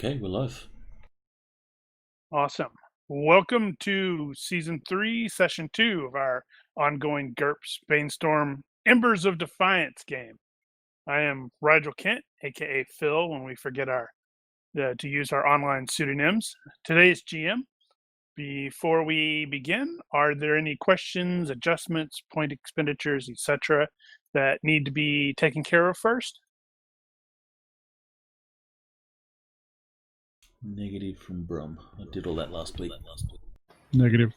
Okay, we're live. Awesome. Welcome to Season 3, Session 2 of our ongoing GURPS Banestorm Embers of Defiance game. I am Rigil Kent, aka Phil, when we forget to use our online pseudonyms. Today's GM. Before we begin, are there any questions, adjustments, point expenditures, etc. that need to be taken care of first? Negative from Brum. I did all that last week. Negative.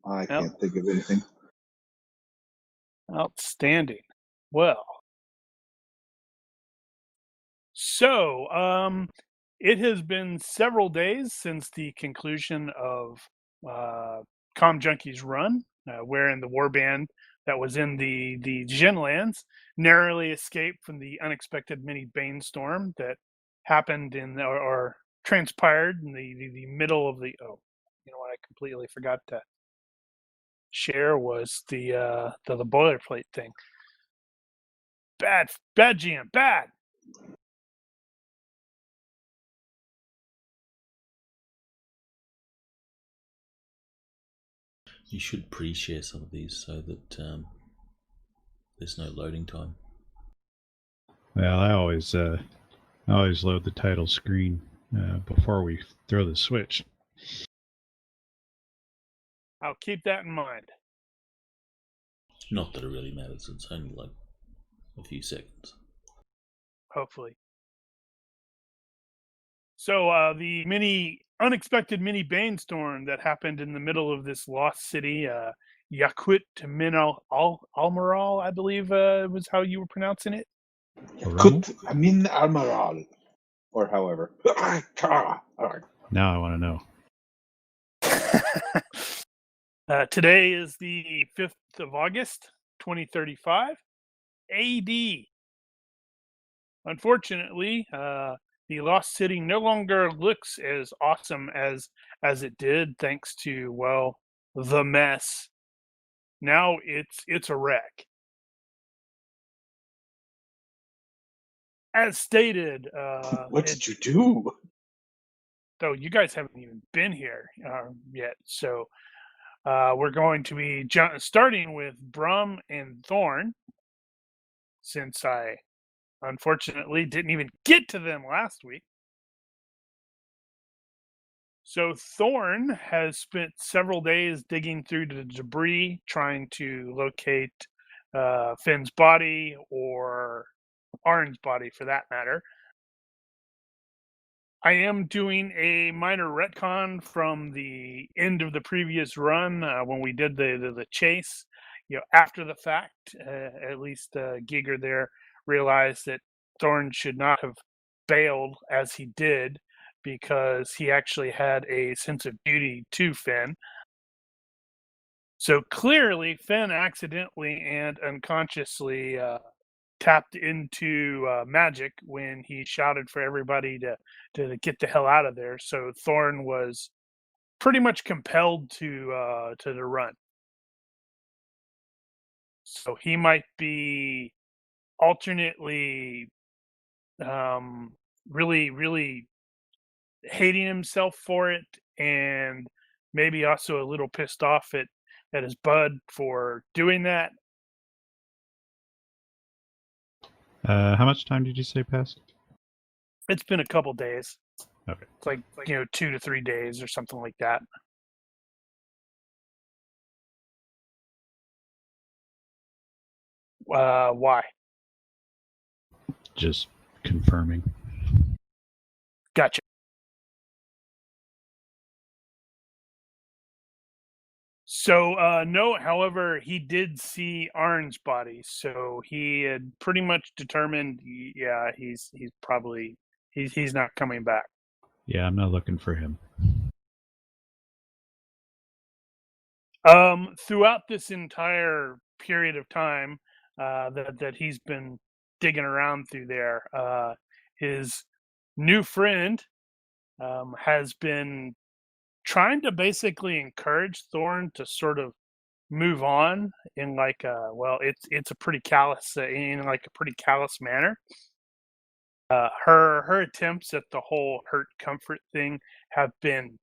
I can't think of anything. Outstanding. Well, so it has been several days since the conclusion of Com Junkie's run, wherein the warband that was in the Djinn Lands narrowly escaped from the unexpected mini Banestorm that happened or transpired in the middle of the. Oh, you know what? I completely forgot to share was the boilerplate thing. Bad GM, bad. You should pre-share some of these so that there's no loading time. Well, I always load the title screen before we throw the switch. I'll keep that in mind. Not that it really matters. It's only like a few seconds. Hopefully. So the unexpected mini Banestorm that happened in the middle of this lost city, Yaquit Min Almaral, I believe was how you were pronouncing it. Yaquit Min Almaral, or however. Now I want to know. Today is the 5th of August, 2035, AD. Unfortunately, the lost city no longer looks as awesome as it did, thanks to, well, the mess. Now it's a wreck. As stated, what did you do? Though you guys haven't even been here yet, so we're going to be starting with Brum and Thorn, since I unfortunately didn't even get to them last week. So Thorn has spent several days digging through the debris, trying to locate Finn's body, or Arn's body for that matter. I am doing a minor retcon from the end of the previous run when we did the chase. You know, after the fact, at least Giger there realized that Thorn should not have bailed as he did, because he actually had a sense of duty to Finn. So clearly, Finn accidentally and unconsciously tapped into magic when he shouted for everybody to get the hell out of there. So Thorn was pretty much compelled to the run. So he might be alternately really hating himself for it, and maybe also a little pissed off at his bud for doing that. How much time did you say passed? It's been a couple days. Okay. It's like 2 to 3 days or something like that. Why? Just confirming. Gotcha. So, no, however, he did see Arn's body, so he had pretty much determined, yeah, he's probably, he's not coming back. Yeah, I'm not looking for him. Throughout this entire period of time that he's been digging around through there, his new friend has been trying to basically encourage Thorn to sort of move on in like a it's a pretty callous in like a pretty callous manner. Her attempts at the whole hurt comfort thing have been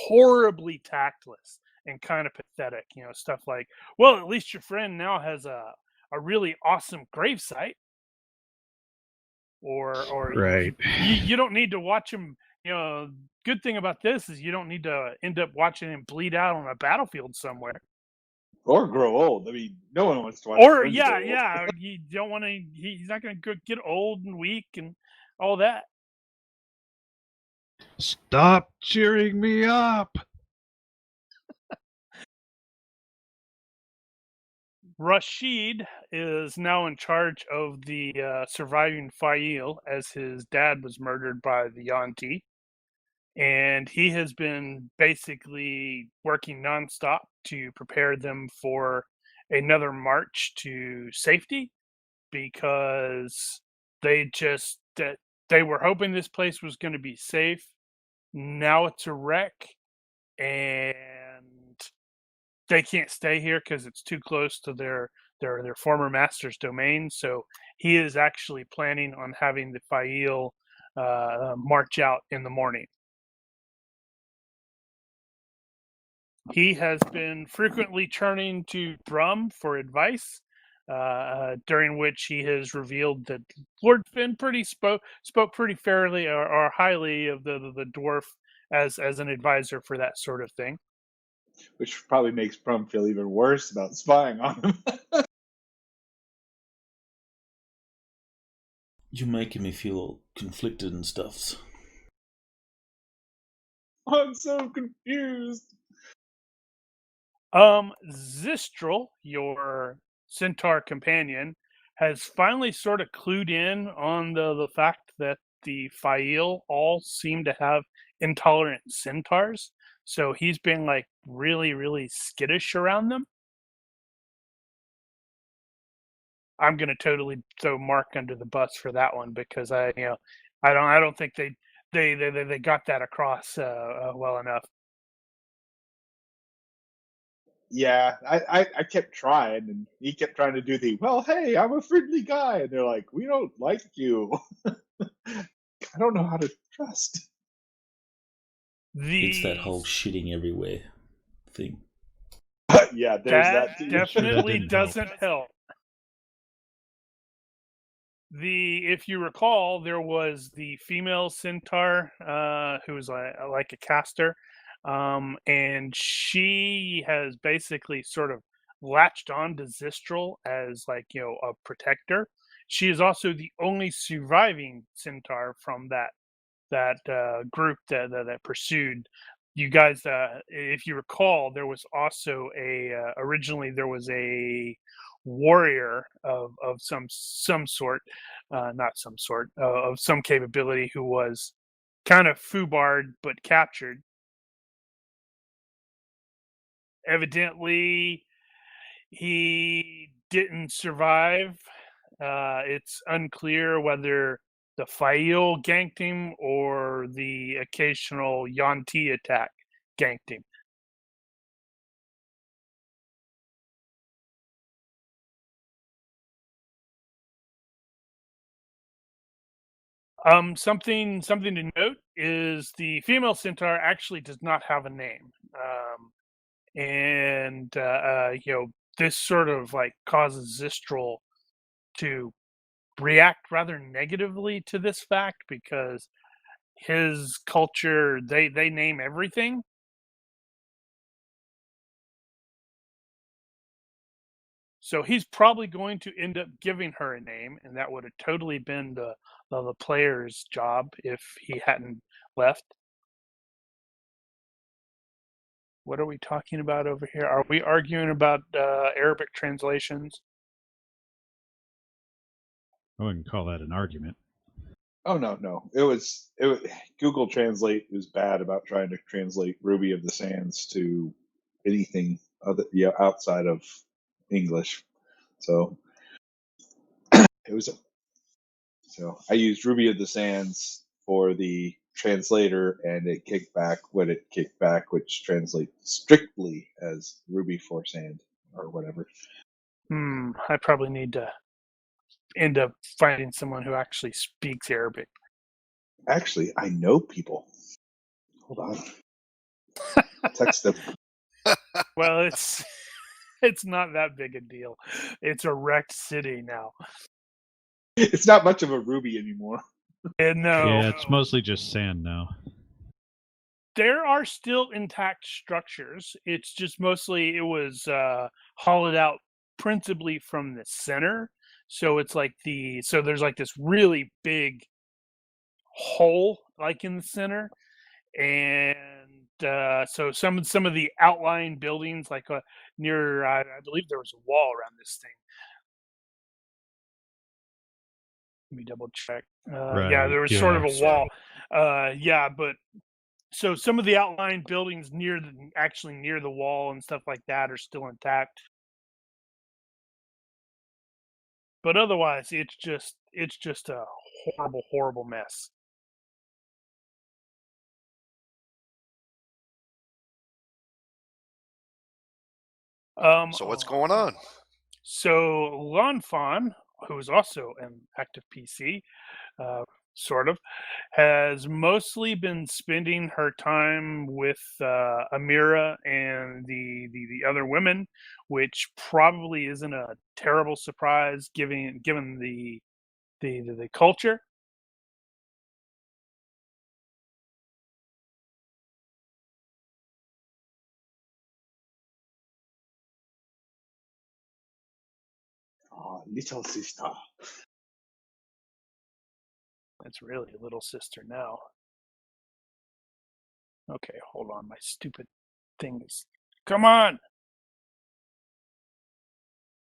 horribly tactless and kind of pathetic. Stuff like, well, at least your friend now has a really awesome gravesite, or Right. you don't need to watch him. Good thing about this is you don't need to end up watching him bleed out on a battlefield somewhere. Or grow old. I mean, no one wants to watch. Or friends grow old. you don't want to. He's not going to get old and weak and all that. Stop cheering me up. Rashid is now in charge of the surviving Fail, as his dad was murdered by the Yanti. And he has been basically working nonstop to prepare them for another march to safety, because they were hoping this place was going to be safe. Now it's a wreck, and they can't stay here because it's too close to their former master's domain. So he is actually planning on having the Fail march out in the morning. He has been frequently turning to Brum for advice, during which he has revealed that Lord Finn spoke pretty fairly or highly of the dwarf as an advisor for that sort of thing. Which probably makes Brum feel even worse about spying on him. You're making me feel conflicted and stuff. I'm so confused. Zistral, your centaur companion, has finally sort of clued in on the fact that the Fail all seem to have intolerant centaurs. So he's been like really, really skittish around them. I'm gonna totally throw Mark under the bus for that one, because I don't think they got that across well enough. Yeah, I kept trying, and he kept trying to do the, well, hey, I'm a friendly guy. And they're like, we don't like you. I don't know how to trust. It's that whole shitting everywhere thing. Yeah, there's that too. Definitely doesn't help. If you recall, there was the female centaur who was like a caster, and she has basically sort of latched on to Zistral as a protector. She is also the only surviving centaur from that group that pursued you guys. If you recall, there was also originally there was a warrior of some sort, not some sort, of some capability, who was kind of foobarred but captured. Evidently, he didn't survive. It's unclear whether the Fail ganked him or the occasional Yanti attack ganked him. Something to note is the female centaur actually does not have a name, and this sort of causes Zistral to react rather negatively to this fact, because his culture, they name everything. So he's probably going to end up giving her a name, and that would have totally been the player's job if he hadn't left. What are we talking about over here? Are we arguing about Arabic translations? I wouldn't call that an argument. Oh no! It was Google Translate was bad about trying to translate Ruby of the Sands to anything outside of English. So it was. So I used Ruby of the Sands for the translator, and it kicked back what it kicked back, which translates strictly as Ruby for Sand. or whatever. I probably need to end up finding someone who actually speaks Arabic. Actually, I know people. Hold on. I'll text them. Well, it's not that big a deal. It's a wrecked city now. It's not much of a Ruby anymore. And no, Yeah, it's mostly just sand now. there are still intact structures. It's just mostly it was hollowed out principally from the center. So it's like there's like this really big hole like in the center, and so some of the outlying buildings like near I believe there was a wall around this thing. Let me double check. Yeah, there was sort of a wall. Yeah, but so some of the outlying buildings near the wall and stuff like that are still intact. But otherwise, it's just a horrible mess. So what's going on? So Lanfan, who is also an active PC, sort of, has mostly been spending her time with Amira and the other women, which probably isn't a terrible surprise given the culture. Oh, little sister. That's really a little sister now. Okay, hold on. My stupid thing is... Come on!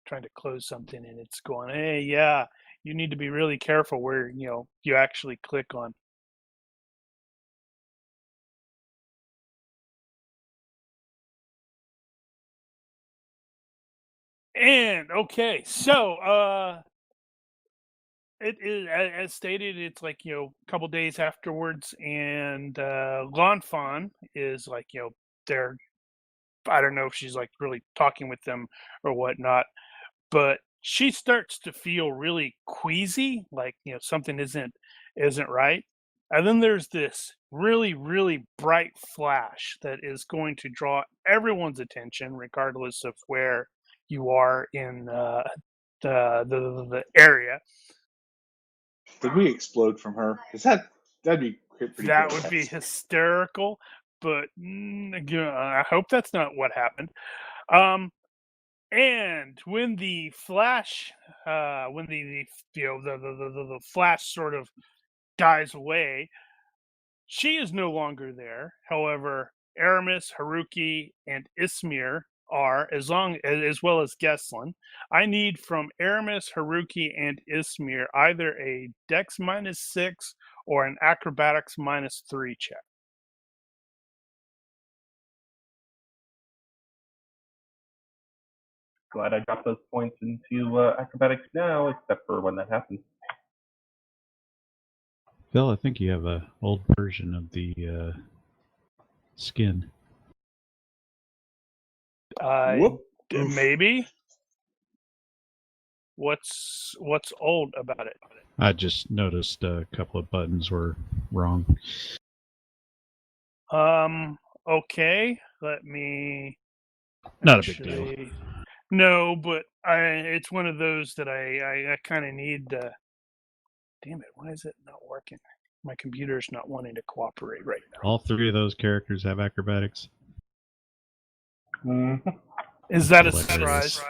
Trying to close something and it's going, hey, yeah, you need to be really careful where, you actually click on. And, okay, so, it is as stated. It's like a couple days afterwards, and Lanfan is like they're I don't know if she's like really talking with them or whatnot, but she starts to feel really queasy, like something isn't right. And then there's this really bright flash that is going to draw everyone's attention, regardless of where you are in the area. Did we explode from her? Because that'd be pretty. That good. would be hysterical, but I hope that's not what happened. And when the flash, when the flash sort of dies away, she is no longer there. However, Aramis, Haruki, and Ismir are, as well as Gestlin. I need from Aramis, Haruki, and Ismir either a Dex -6 or an Acrobatics -3 check. Glad I got those points into acrobatics now, except for when that happens. Phil, I think you have an old version of the skin. Maybe. What's old about it? I just noticed a couple of buttons were wrong. Okay. Let me. Not a big deal. No, but it's one of those that I kind of need to. Damn it! Why is it not working? My computer's not wanting to cooperate right now. All three of those characters have acrobatics. Mm-hmm. Is that a surprise?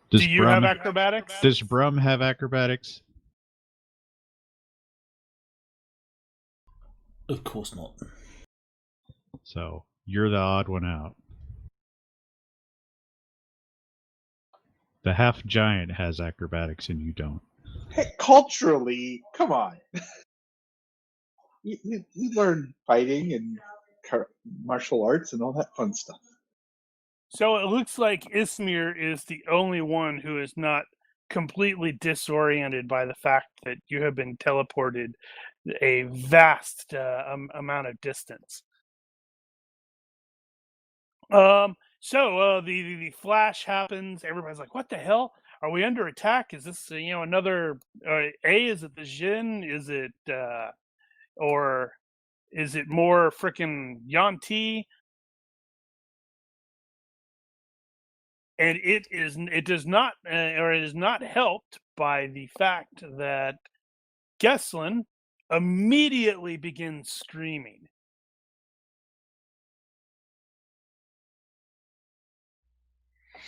Do you have acrobatics? Does Brum have acrobatics? Of course not. So you're the odd one out. The half giant has acrobatics and you don't. Hey, culturally, come on. You learn fighting and martial arts and all that fun stuff. So it looks like Ismir is the only one who is not completely disoriented by the fact that you have been teleported a vast amount of distance. So the flash happens. Everybody's like, "What the hell? Are we under attack? Is this another Is it the Djinn? Is it or is it more freaking Yanti?" And it does not or it is not helped by the fact that Gestlin immediately begins screaming.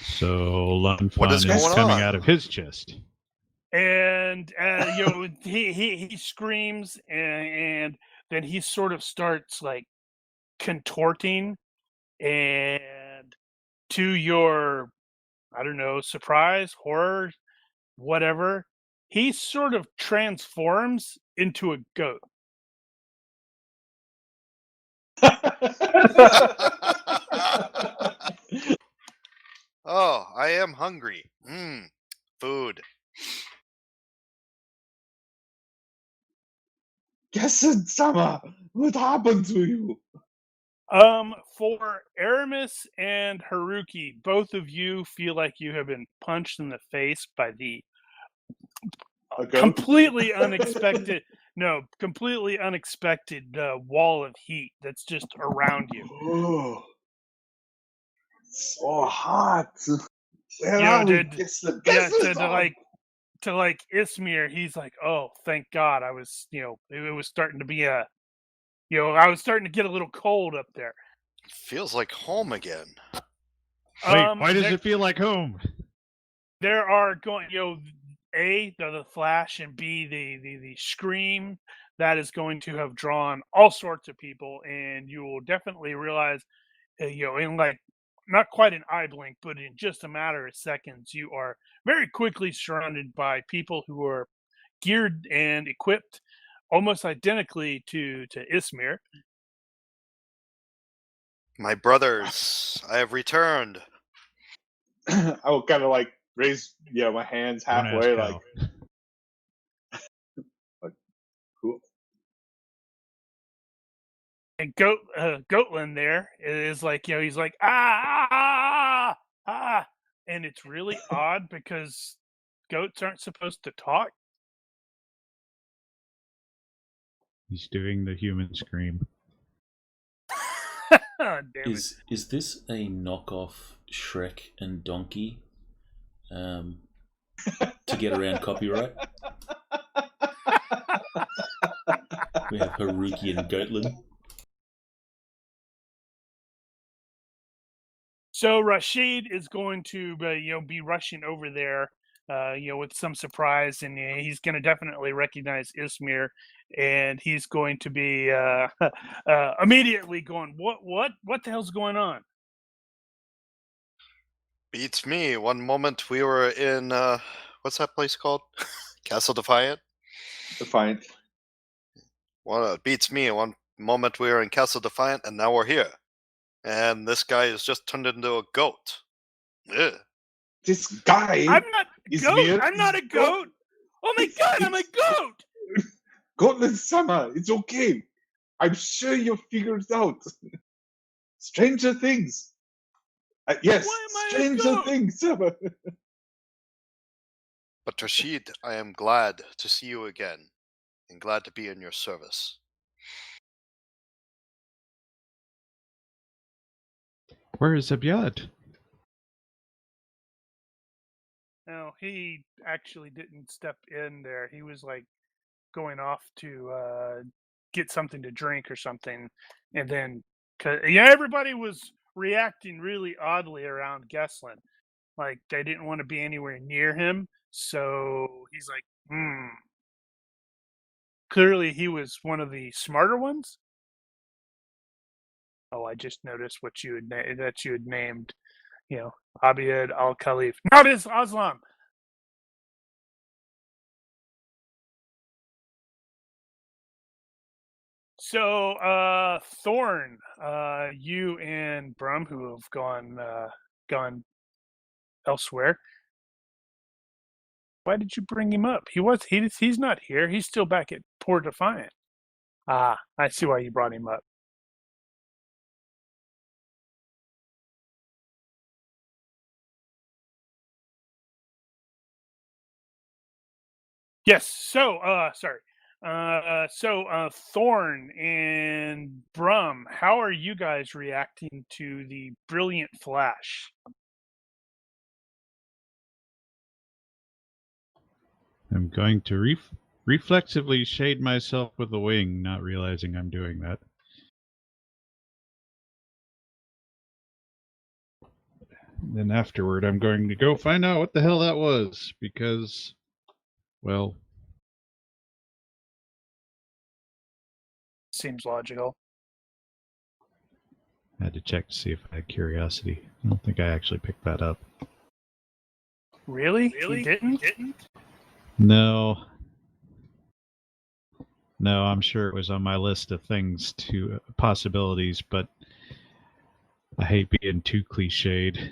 So Lun What Fun is is going coming on? out of his chest. And he screams, and then he sort of starts like contorting, and to your, I don't know, surprise, horror, whatever, he sort of transforms into a goat. Oh, I am hungry. Food. Gesslin-sama, what happened to you? For Aramis and Haruki, both of you feel like you have been punched in the face by the A goat? completely unexpected wall of heat that's just around you. Oh, so hot. Where You are know, we? to Gesslin-sama! like Ismir, he's like, "Oh, thank God, I was, it was starting to be I was starting to get a little cold up there." Feels like home again. Wait, why does there, it feel like home? there are going, A, the flash, and B, the scream that is going to have drawn all sorts of people, and you will definitely realize, in like not quite an eye blink, but in just a matter of seconds, you are very quickly surrounded by people who are geared and equipped almost identically to Ismir. My brothers, I have returned. I will kind of like raise, my hands Don't ask halfway, how. like, cool. And Goatlin there is like, he's like, ah, and it's really odd because goats aren't supposed to talk. He's doing the human scream. Damn it. Is this a knockoff Shrek and Donkey to get around copyright? We have Haruki and Goatlin. So Rashid is going to, be rushing over there, with some surprise, and he's going to definitely recognize Ismir, and he's going to be immediately going, what the hell's going on? Beats me. One moment we were in, what's that place called? Castle Defiant? Defiant. Well, it beats me. One moment we were in Castle Defiant, and now we're here. And this guy has just turned into a goat. Ugh. This guy I'm not is goat. weird. I'm not a goat. Oh my God, I'm a goat. Goatlin-sama, it's okay. I'm sure you'll figure it out. Stranger things. Yes, Why am I a stranger goat? things. But Rashid, I am glad to see you again, and glad to be in your service. Where is Abyad? No, he actually didn't step in there. He was like going off to get something to drink or something, and then everybody was reacting really oddly around Gestlin. Like they didn't want to be anywhere near him, so he's like, Clearly, he was one of the smarter ones. Oh, I just noticed what you had that you had named, Abiyad al-Khalif. Not Islam. So, Thorn, you and Brum, who have gone elsewhere. Why did you bring him up? He's not here. He's still back at Port Defiant. Ah, I see why you brought him up. Yes. So, sorry. Thorn and Brum, how are you guys reacting to the brilliant flash? I'm going to reflexively shade myself with the wing, not realizing I'm doing that. Then afterward, I'm going to go find out what the hell that was, because, well, Seems logical. I had to check to see if I had curiosity. I don't think I actually picked that up. Really? You didn't? No. No, I'm sure it was on my list of things to possibilities, but I hate being too cliched.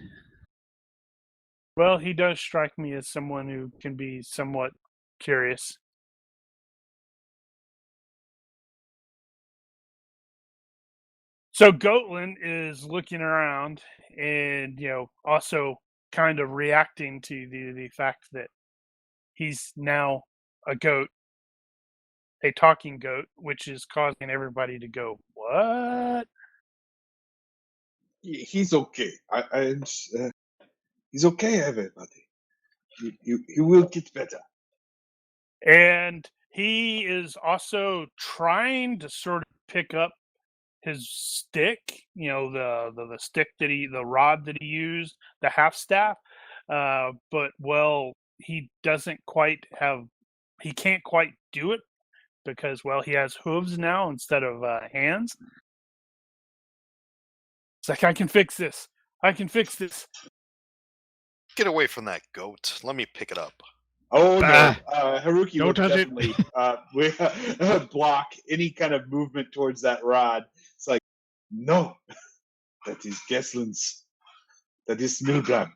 Well, he does strike me as someone who can be somewhat curious. So Gestlin is looking around and, also kind of reacting to the fact that he's now a goat, a talking goat, which is causing everybody to go, what? He's okay. He's okay, everybody. He will get better. And he is also trying to sort of pick up his stick, the stick the rod that he used, the half staff. But he can't quite do it because, he has hooves now instead of hands. It's like, I can fix this. Get away from that goat. Let me pick it up. Oh no, Haruki will Don't touch it. definitely block any kind of movement towards that rod. It's like, no, that is Gestlin's. That is Milgram.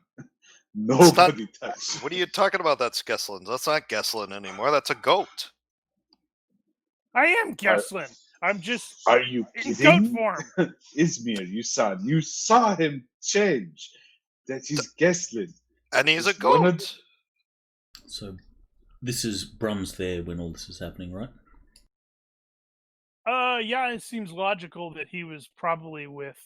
Nobody touch. What are you talking about? That's Gestlin. That's not Gestlin anymore. That's a goat. I am Gestlin. I'm just Are you in kidding? goat form. Izmir, you saw him change. That is Gestlin. And he's a It's one of goat. So this is Brum's there when all this is happening, right? Yeah, it seems logical that he was probably with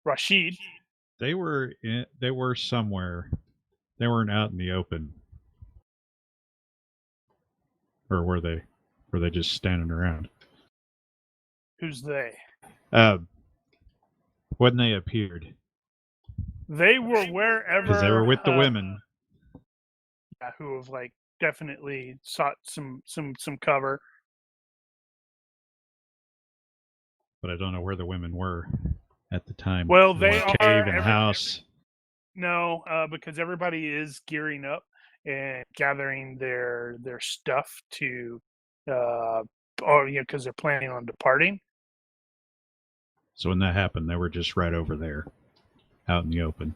Rashid. They were somewhere. They weren't out in the open. Or were they? Were they just standing around? Who's they? When they appeared. They were wherever. Because they were with the women. Yeah, who have definitely sought some cover. But I don't know where the women were at the time. Well, In they the are cave and house. No, because everybody is gearing up and gathering their stuff to, because they're planning on departing. So when that happened, they were just right over there, out in the open.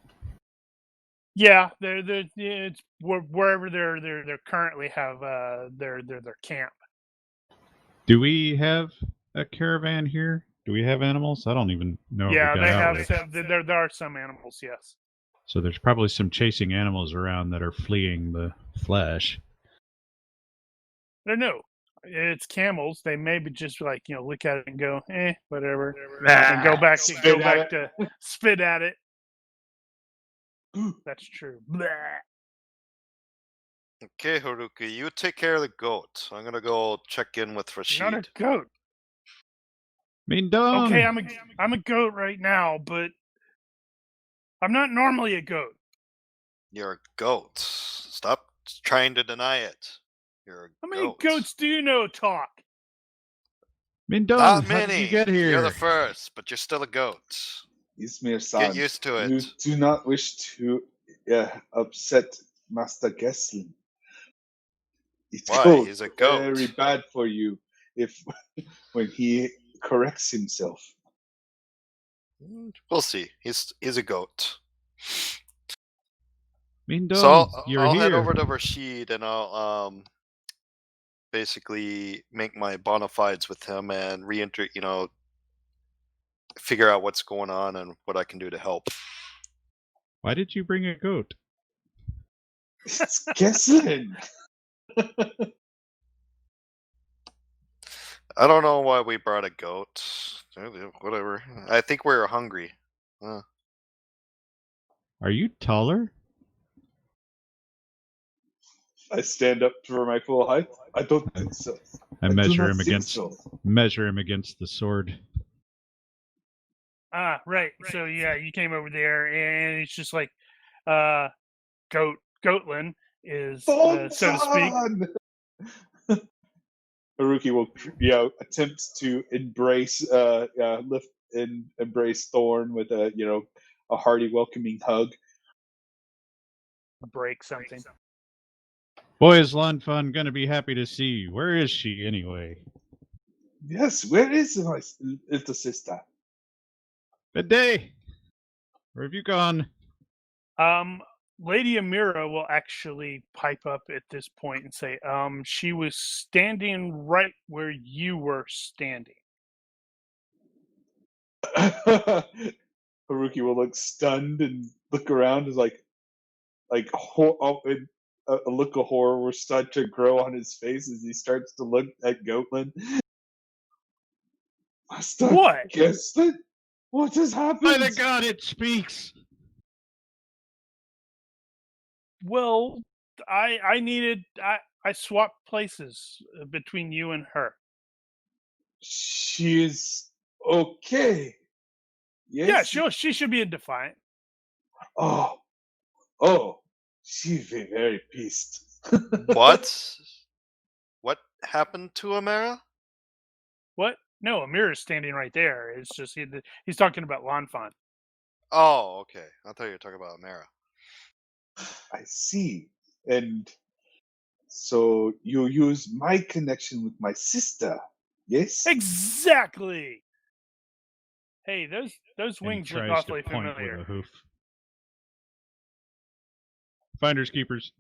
Yeah, it's wherever they're currently have their camp. Do we have a caravan here? Do we have animals? I don't even know. Yeah, what we they got out have. with. There are some animals, yes. So there's probably some chasing animals around that are fleeing the flesh. I don't know. It's camels. They maybe just look at it and go, whatever, Nah, and go back spit to spit at it. That's true. Blah. Okay, Haruki, you take care of the goat. I'm gonna go check in with Rashid. Not a goat. Mindong! Okay, I'm a goat right now, but I'm not normally a goat. You're a goat. Stop trying to deny it. You're a How many goat. goats do you know talk? Mindong, Not how many. did you get here? You're the first, but you're still a goat. Izmir-san, Get used to it. you do not wish to upset Master Gesslin. It Why? goes He's a goat. very bad for you when he corrects himself. We'll see. He's a goat. Mindong, So you're I'll here. head over to Rashid and I'll basically make my bona fides with him and figure out what's going on and what I can do to help. Why did you bring a goat? It's Gestlin. I don't know why we brought a goat. Whatever. I think we were hungry. Are you taller? I stand up for my full height. I don't think so. I do measure not him think against so. the sword. Ah, right. So yeah, you came over there, and it's just like, Goatlin is, so to speak. Haruki will, attempt to embrace, lift and embrace Thorn with a hearty, welcoming hug. Break something. Boy, is Lanfan gonna be happy to see you. Where is she anyway? Yes, where is my little sister? Good day. Where have you gone? Lady Amira will actually pipe up at this point and say, she was standing right where you were standing. Haruki will look stunned and look around, is like a look of horror will start to grow on his face as he starts to look at Goatlin. What? Gestlin? What has happened? By the god, it speaks! Well, I swapped places between you and her. She is okay. Yes? Yeah, she should be in Defiant. Oh, she'd be very pissed. What? What happened to Amara? What? No, Amira's standing right there. It's just he's talking about Lanfan. Oh, okay. I thought you were talking about Amara. I see. And so you use my connection with my sister, yes? Exactly. Hey, those wings look Tries awfully to point familiar. with a hoof. Finders keepers.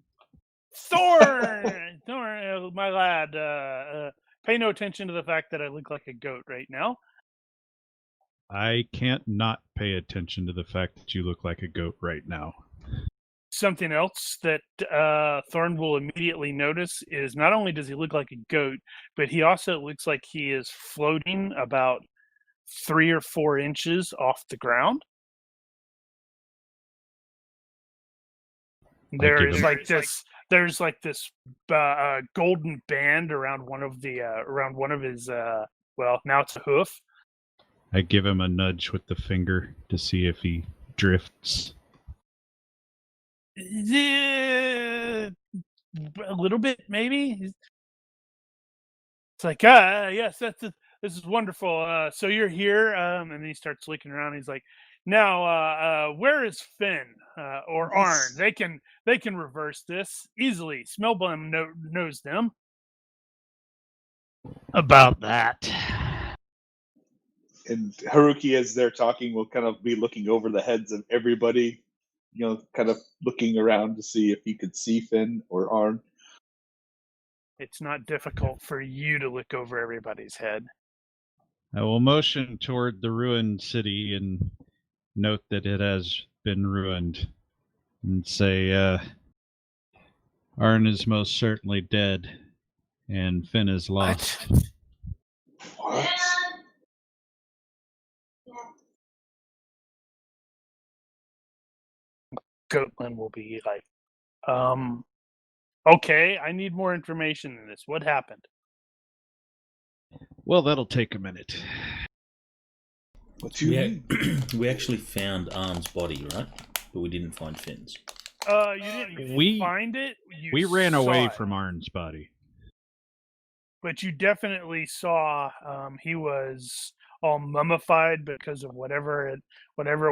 Thorn, my lad. Pay no attention to the fact that I look like a goat right now. I can't not pay attention to the fact that you look like a goat right now. Something else that Thorn will immediately notice is not only does he look like a goat, but he also looks like he is floating about 3 or 4 inches off the ground. There's like this golden band around one of his now it's a hoof. I give him a nudge with the finger to see if he drifts. A little bit, maybe. It's like, yes, this is wonderful. So you're here, and then he starts looking around. He's like, now, where is Finn or Arn? They can reverse this easily. Smellbum knows them. About that. And Haruki, as they're talking, will kind of be looking over the heads of everybody, kind of looking around to see if he could see Finn or Arn. It's not difficult for you to look over everybody's head. I will motion toward the ruined city and note that it has been ruined. And say, Arn is most certainly dead, and Finn is lost. What? Goatlin will be like, okay, I need more information than this. What happened? Well, that'll take a minute. What do you mean? We actually found Arn's body, right? But we didn't find Finn's. You didn't find it? We ran away from Arn's body. But you definitely saw he was all mummified because of whatever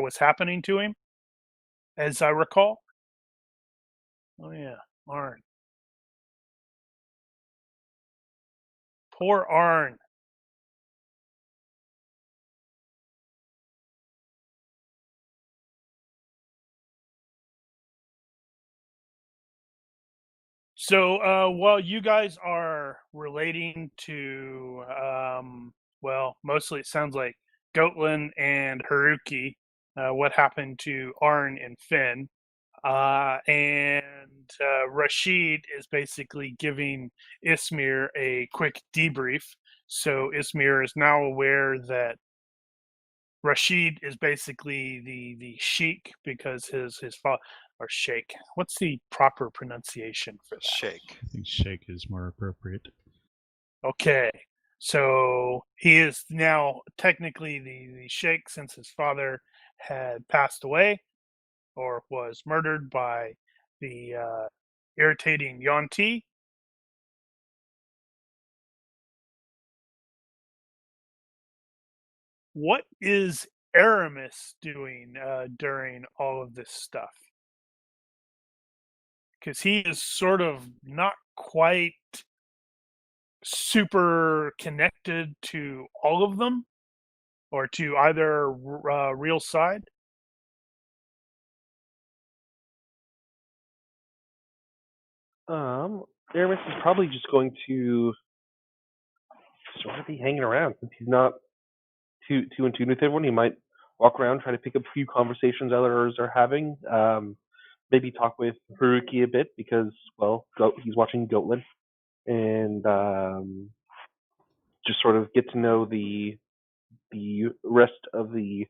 was happening to him, as I recall. Oh yeah, Arn. Poor Arn. So while you guys are relating to, mostly it sounds like Goatlin and Haruki, what happened to Arn and Finn, and Rashid is basically giving Ismir a quick debrief. So Ismir is now aware that Rashid is basically the sheik because his father, or sheikh. What's the proper pronunciation for that? Shake. I think shake is more appropriate. Okay, so he is now technically the sheikh since his father had passed away or was murdered by the irritating Yonti. What is Aramis doing during all of this stuff? Because he is sort of not quite super connected to all of them or to either real side. Aramis is probably just going to sort of be hanging around since he's not too in tune with everyone. He might walk around, try to pick up a few conversations others are having. Maybe talk with Haruki a bit because, well, he's watching Gestlin, and just sort of get to know the rest of the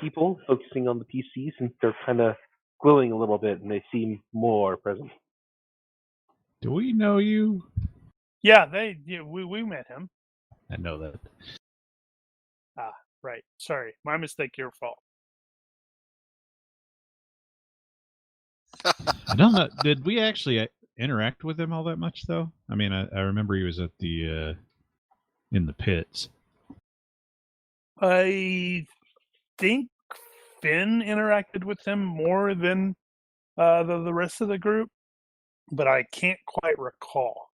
people, focusing on the PCs since they're kind of glowing a little bit and they seem more present. Do we know you? Yeah, we met him. I know that. Right. Sorry, my mistake. Your fault. I don't know. Did we actually interact with him all that much, though? I mean, I remember he was at the in the pits. I think Finn interacted with him more than the rest of the group, but I can't quite recall.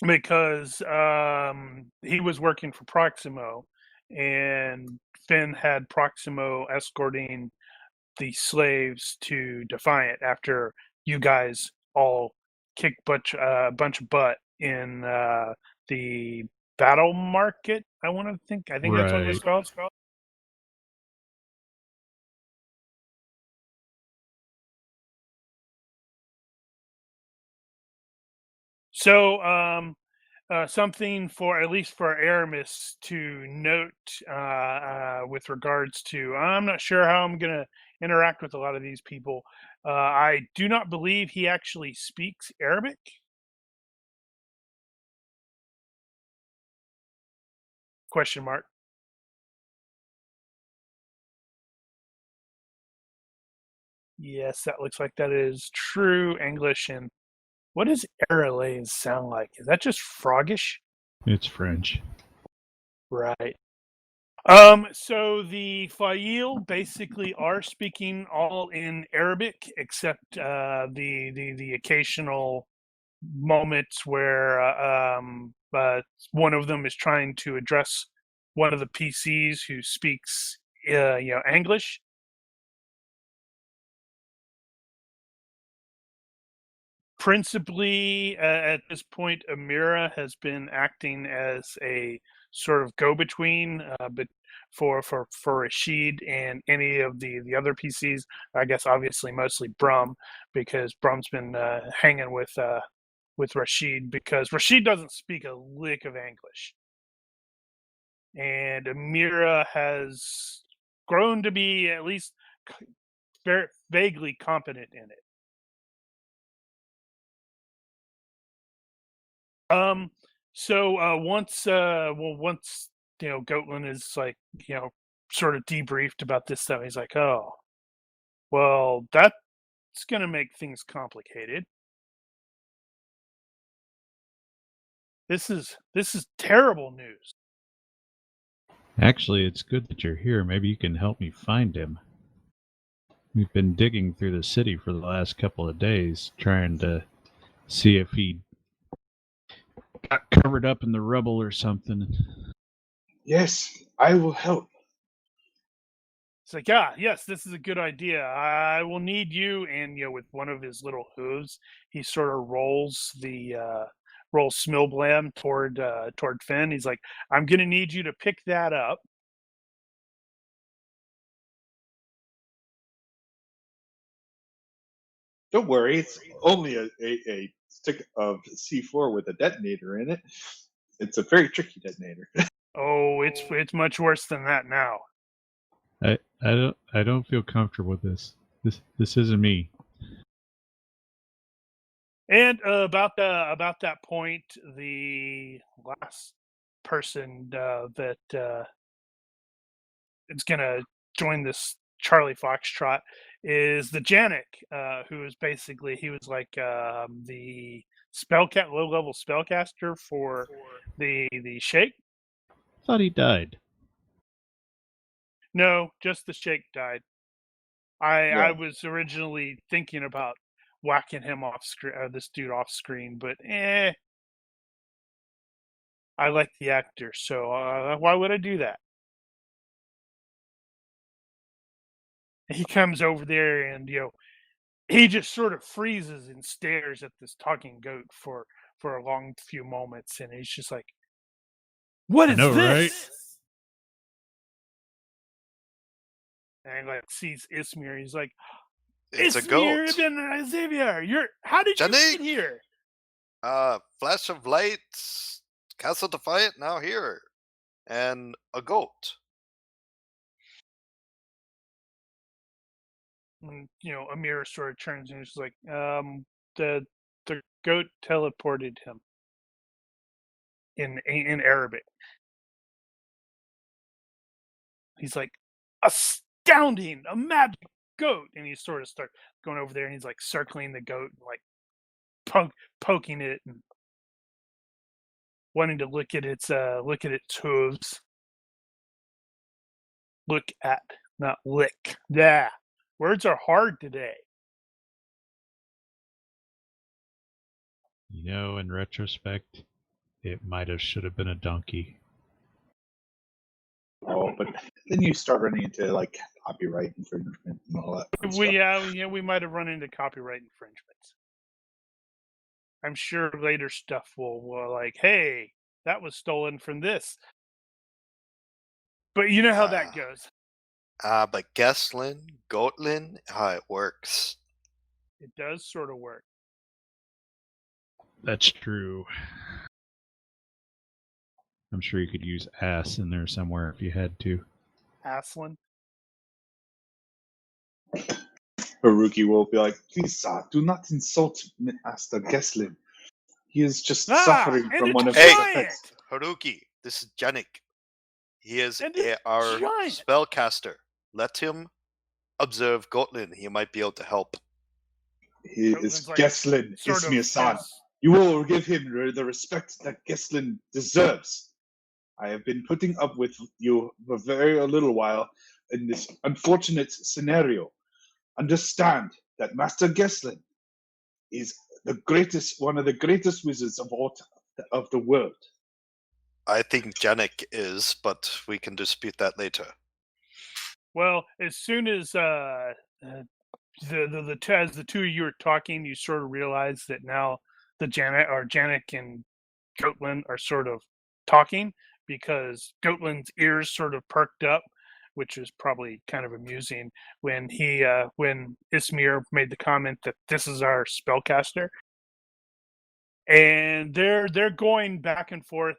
Because he was working for Proximo, and Finn had Proximo escorting the slaves to Defiant after you guys all kicked a bunch of butt in the battle market. I think that's what it was called. So something for at least for Aramis to note with regards to, I'm not sure how I'm going to interact with a lot of these people. I do not believe he actually speaks Arabic. Question mark. Yes, that looks like that is true English. And what does Aralaise sound like? Is that just froggish? It's French. Right. So the Fayil basically are speaking all in Arabic, except the occasional moments where one of them is trying to address one of the PCs who speaks English. Principally, at this point, Amira has been acting as a sort of go-between, but for Rashid and any of the other PCs. I guess obviously mostly Brum, because Brum's been hanging with Rashid because Rashid doesn't speak a lick of English, and Amira has grown to be at least very vaguely competent in it. So once Gestlin is like, sort of debriefed about this stuff, he's like, oh, well, that's gonna make things complicated. This is terrible news. Actually, it's good that you're here. Maybe you can help me find him. We've been digging through the city for the last couple of days, trying to see if he got covered up in the rubble or something. Yes, I will help. It's like, yes, this is a good idea. I will need you. And with one of his little hooves, he sort of rolls the rolls Smilblam toward Finn. He's like, I'm going to need you to pick that up. Don't worry, it's only a stick of C4 with a detonator in it. It's a very tricky detonator. Oh, it's much worse than that now. I don't feel comfortable with this. This isn't me. And about that point, the last person that is going to join this Charlie Foxtrot is the Janik, who is basically, he was like the low-level spellcaster for the Sheikh. Thought he died. No, just the Sheikh died. I was originally thinking about whacking him off screen, this dude off screen, but I like the actor, so why would I do that? He comes over there and he just sort of freezes and stares at this talking goat for a long few moments, and he's just like, "What is this?" Right? And like sees Ismir, he's like, It's a goat. Ismir, Xavier, how did you get here? Flash of light, Castle Defiant, now here, and a goat. And, Amir sort of turns and he's like, the goat teleported him in Arabic. He's like, astounding, a magic goat, and he sort of starts going over there and he's like circling the goat and like poking it and wanting to look at its hooves. Look at, not lick. Yeah, words are hard today. In retrospect, it should have been a donkey. Oh, but then you start running into like copyright infringement and all that. We might have run into copyright infringements. I'm sure later stuff will like, hey, that was stolen from this. But you know how that goes. But Gestlin, Goatlin, how it works. It does sort of work. That's true. I'm sure you could use ass in there somewhere if you had to. Aslan? Haruki will be like, please, sir, do not insult Master Gestlin. He is just suffering from one of his effects. Haruki, this is Janik. He is our giant spellcaster. Let him observe Gotlin. He might be able to help. He is like Gestlin, Ismir-san. You will give him the respect that Gestlin deserves. I have been putting up with you for a little while in this unfortunate scenario. Understand that Master Gestlin is one of the greatest wizards of the world. I think Janik is, but we can dispute that later. Well, as soon as as the two of you are talking, you sort of realize that now the Janik and Goatlin are sort of talking, because Goatlin's ears sort of perked up, which was probably kind of amusing when when Ismir made the comment that this is our spellcaster. And they're going back and forth,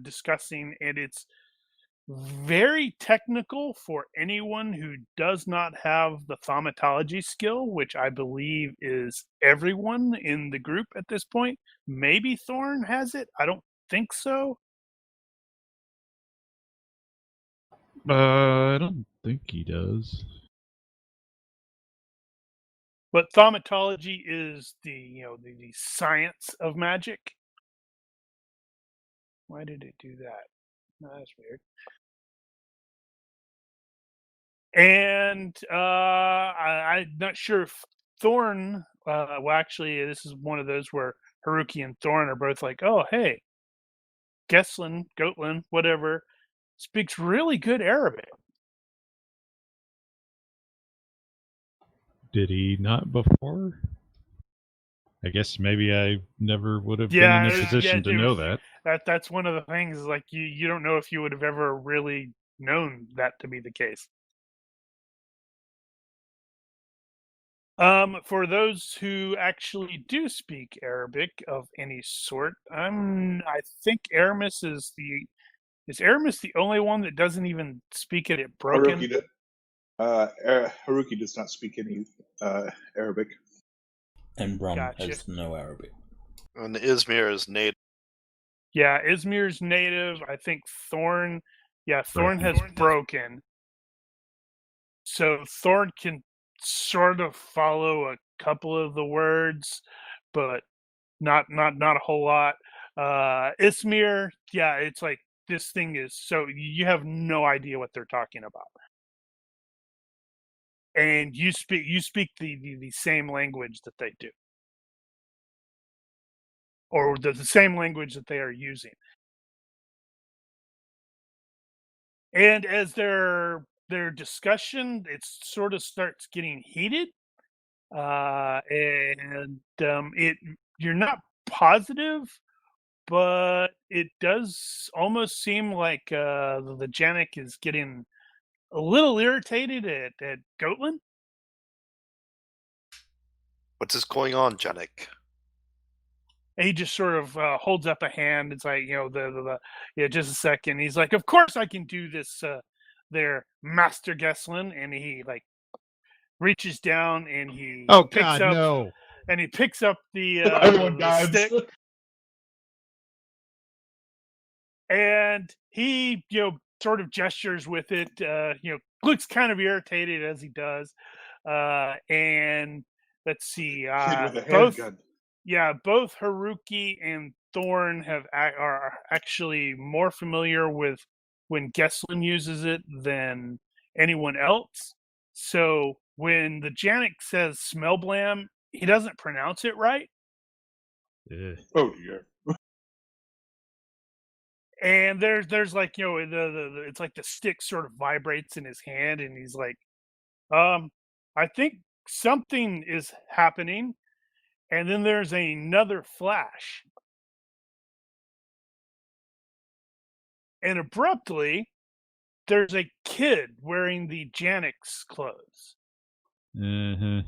discussing, and it's very technical for anyone who does not have the thaumatology skill, which I believe is everyone in the group at this point. Maybe Thorn has it. I don't think so. I don't think he does. But thaumatology is the science of magic. Why did it do that? No, that's weird. And I'm not sure if Thorn. Well, actually, this is one of those where Haruki and Thorn are both like, "Oh, hey, Gestlin, Goatlin, whatever, speaks really good Arabic." Did he not before? I guess maybe I never would have Yeah, been in a position to know that. That's one of the things. Like you don't know if you would have ever really known that to be the case. For those who actually do speak Arabic of any sort, I think Aramis is Aramis the only one that doesn't even speak it broken? Haruki does not speak any Arabic. And Brum Gotcha. has no Arabic. And Izmir is native. Yeah, Izmir's native. I think Thorn. Yeah, Thorn has broken. So Thorn can sort of follow a couple of the words, but not a whole lot. Izmir, yeah, it's like this thing is so you have no idea what they're talking about. And you speak the same language that they do. Or the same language that they are using. And as their discussion, it sort of starts getting heated, and you're not positive, but it does almost seem like the Janik is getting a little irritated at Gestlin. What is going on, Janik? He just sort of holds up a hand. It's like, just a second. He's like, of course I can do this, there, Master Gestlin. And he like reaches down and he picks up the Everyone the dies. stick. And he, sort of gestures with it, looks kind of irritated as he does. And let's see, Kid with a both handgun. Yeah, both Haruki and Thorn are actually more familiar with when Gestlin uses it than anyone else. So when the Janik says Smellblam, he doesn't pronounce it right. Oh dear. And there's like, it's like the stick sort of vibrates in his hand, and he's like, I think something is happening. And then there's another flash. And abruptly, there's a kid wearing the Janik's clothes. I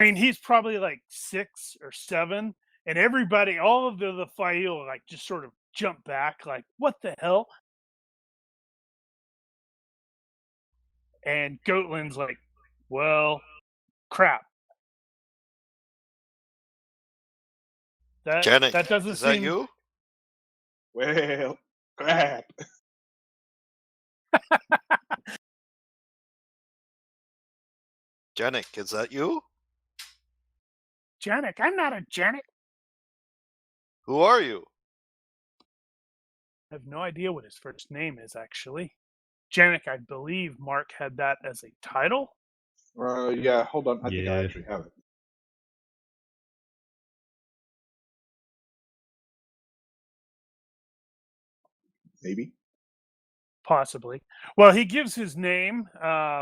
mean, he's probably like 6 or 7. And everybody, all of the Fail, like just sort of jump back, like, what the hell? And Gotlin's like, well, crap. Janik, that doesn't is seem... that you? Well, crap. Janik, is that you? Janik, I'm not a Janik. Who are you? I have no idea what his first name is, actually. Janik, I believe Mark had that as a title. Yeah, hold on. I think I actually have it. Maybe. Possibly. Well, he gives his name,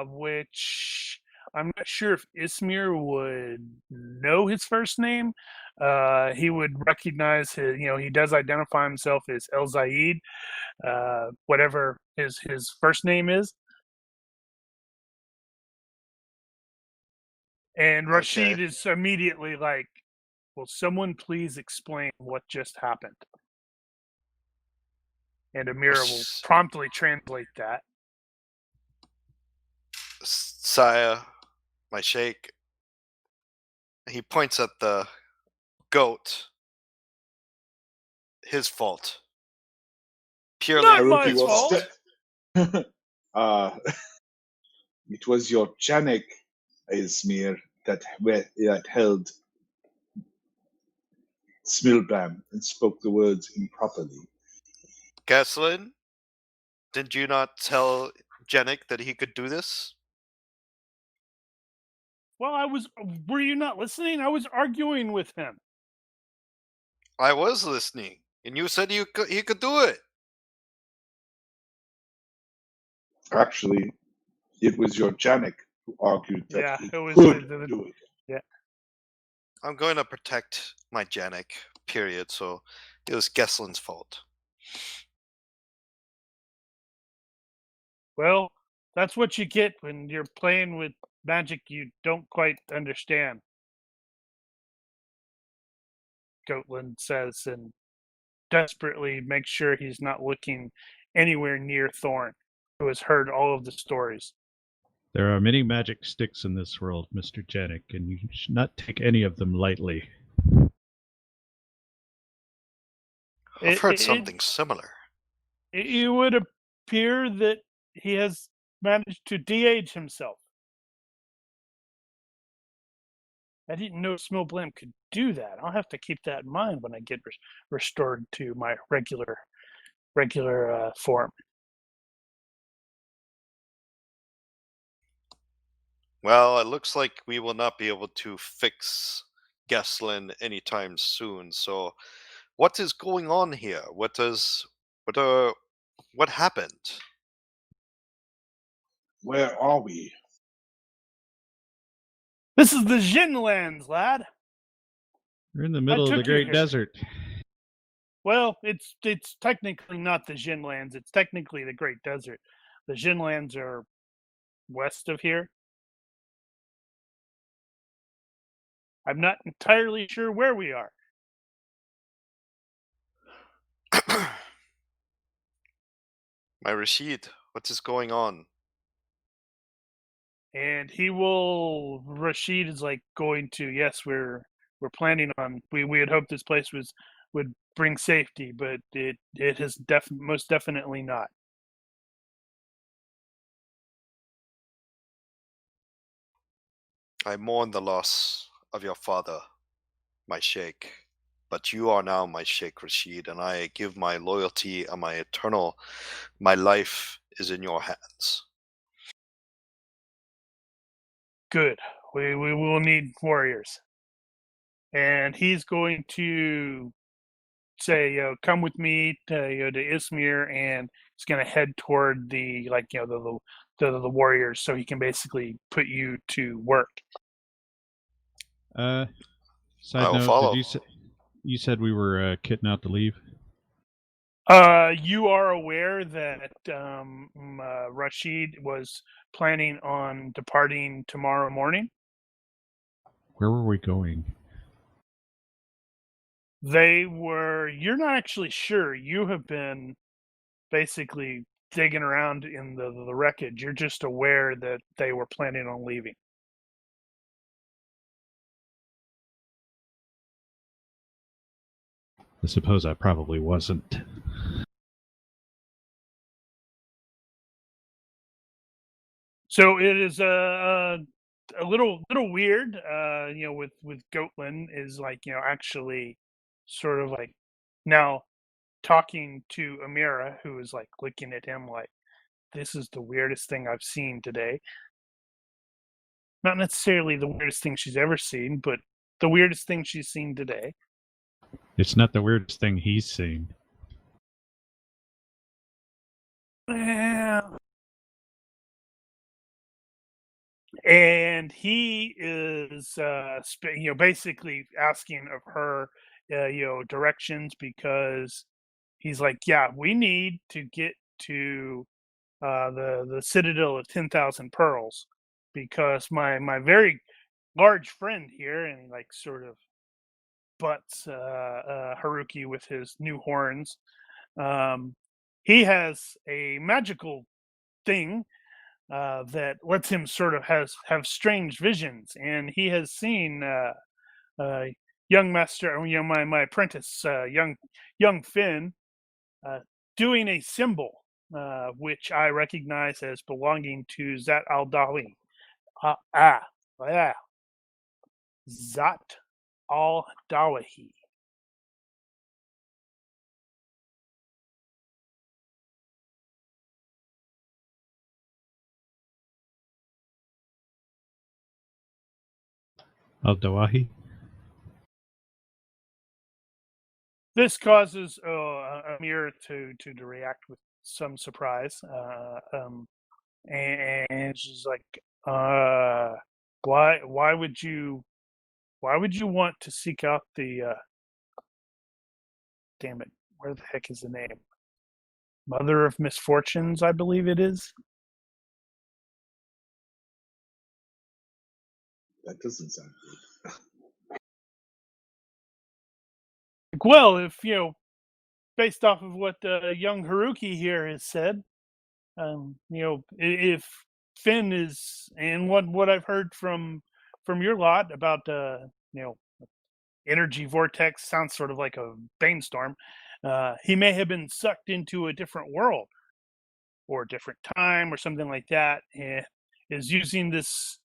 which I'm not sure if Izmir would know his first name. He would recognize his, he does identify himself as El Zaid, whatever his first name is. And Rashid is immediately like, will someone please explain what just happened? And Amira will promptly translate that. Saya, my sheikh, he points at the goat. His fault. Purely not my fault. It was your Janik, Izmir, that held Smilbam and spoke the words improperly. Gestlin, did you not tell Janik that he could do this? Well, were you not listening? I was arguing with him. I was listening, and you said he could do it. Actually, it was your Janik who argued that Yeah, he it was could the- do it. I'm going to protect my Janek, period, so it was Gestlin's fault. well, that's what you get when you're playing with magic you don't quite understand. Gestlin says, and desperately makes sure he's not looking anywhere near Thorn, who has heard all of the stories. There are many magic sticks in this world, Mr. Janik, and you should not take any of them lightly. I've heard It- something similar. It would appear that he has managed to de-age himself. I didn't know Smillblam could do that. I'll have to keep that in mind when I get restored to my regular form. Well, it looks like we will not be able to fix Gestlin anytime soon. So, what is going on here? What happened? Where are we? This is the Djinn Lands, lad. We're in the middle of the took you Great here. Desert. Well, it's technically not the Djinn Lands. It's technically the Great Desert. The Djinn Lands are west of here. I'm not entirely sure where we are. My Rashid, what is going on? And Rashid is like going to, yes, we're planning on, we had hoped this place would bring safety, but it has most definitely not. I mourn the loss of your father, my Sheikh. But you are now my Sheikh Rashid, and I give my loyalty and my life is in your hands. Good. We will need warriors. And he's going to say, come with me to Izmir, and he's going to head toward the warriors, so he can basically put you to work. Side I will note, follow. you said we were kitting out to leave? You are aware that Rashid was planning on departing tomorrow morning. Where were we going? You're not actually sure. You have been basically digging around in the wreckage. You're just aware that they were planning on leaving. I suppose I probably wasn't. So it is a little weird, with Gestlin is actually sort of like now talking to Amira, who is like looking at him like, this is the weirdest thing I've seen today. Not necessarily the weirdest thing she's ever seen, but the weirdest thing she's seen today. It's not the weirdest thing he's seen. Well, and he is, basically asking of her, directions, because he's like, yeah, we need to get to the Citadel of 10,000 Pearls, because my very large friend here, and he like sort of butts Haruki with his new horns. He has a magical thing that lets him sort of have strange visions, and he has seen young master, my apprentice, young Finn, doing a symbol, which I recognize as belonging to Zat al-Dawi. Zat al-Dawahi. Al-Dawahi? This causes Amir to react with some surprise, and she's like, Why would you want to seek out the damn it, where the heck is the name? Mother of Misfortunes, I believe it is. That doesn't sound good. Well, if based off of what young Haruki here has said, if Finn is, and what I've heard from your lot about energy vortex sounds sort of like a Banestorm. He may have been sucked into a different world or a different time or something like that, and is using this.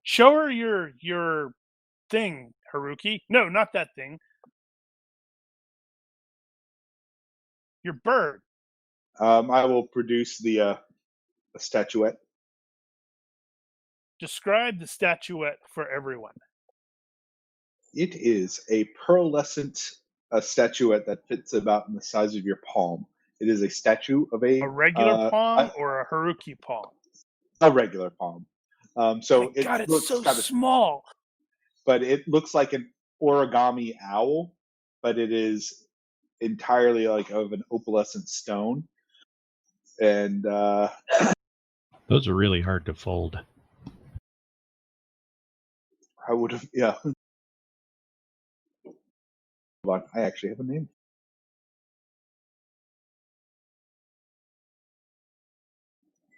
Show her your thing, Haruki. No, not that thing. Your bird. I will produce the statuette. Describe the statuette for everyone. It is a pearlescent statuette that fits about in the size of your palm. It is a statue of A regular palm or a Haruki palm? A regular palm. So it God, it's looks so kind of small. But it looks like an origami owl, but it is entirely like of an opalescent stone. And Those are really hard to fold. I would have, yeah. Hold on, I actually have a name.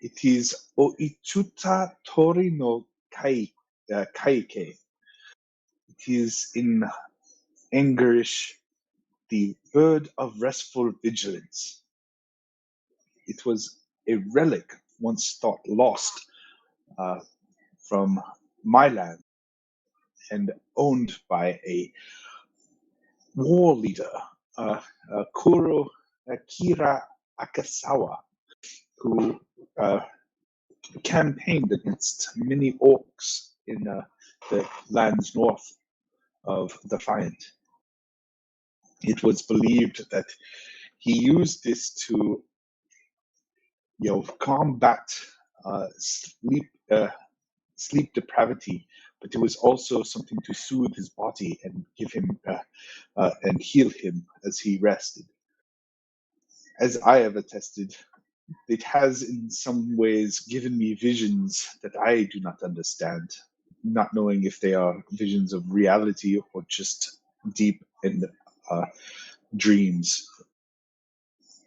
It is Oichuta Tori no Kaike. It is in English, the bird of restful vigilance. It was a relic once thought lost from my land and owned by a war leader, Kira Akasawa, who campaigned against many orcs in the lands north of Defiance. It was believed that he used this to, combat sleep depravity, but it was also something to soothe his body and give him and heal him as he rested. As I have attested, it has in some ways given me visions that I do not understand, not knowing if they are visions of reality or just deep in dreams.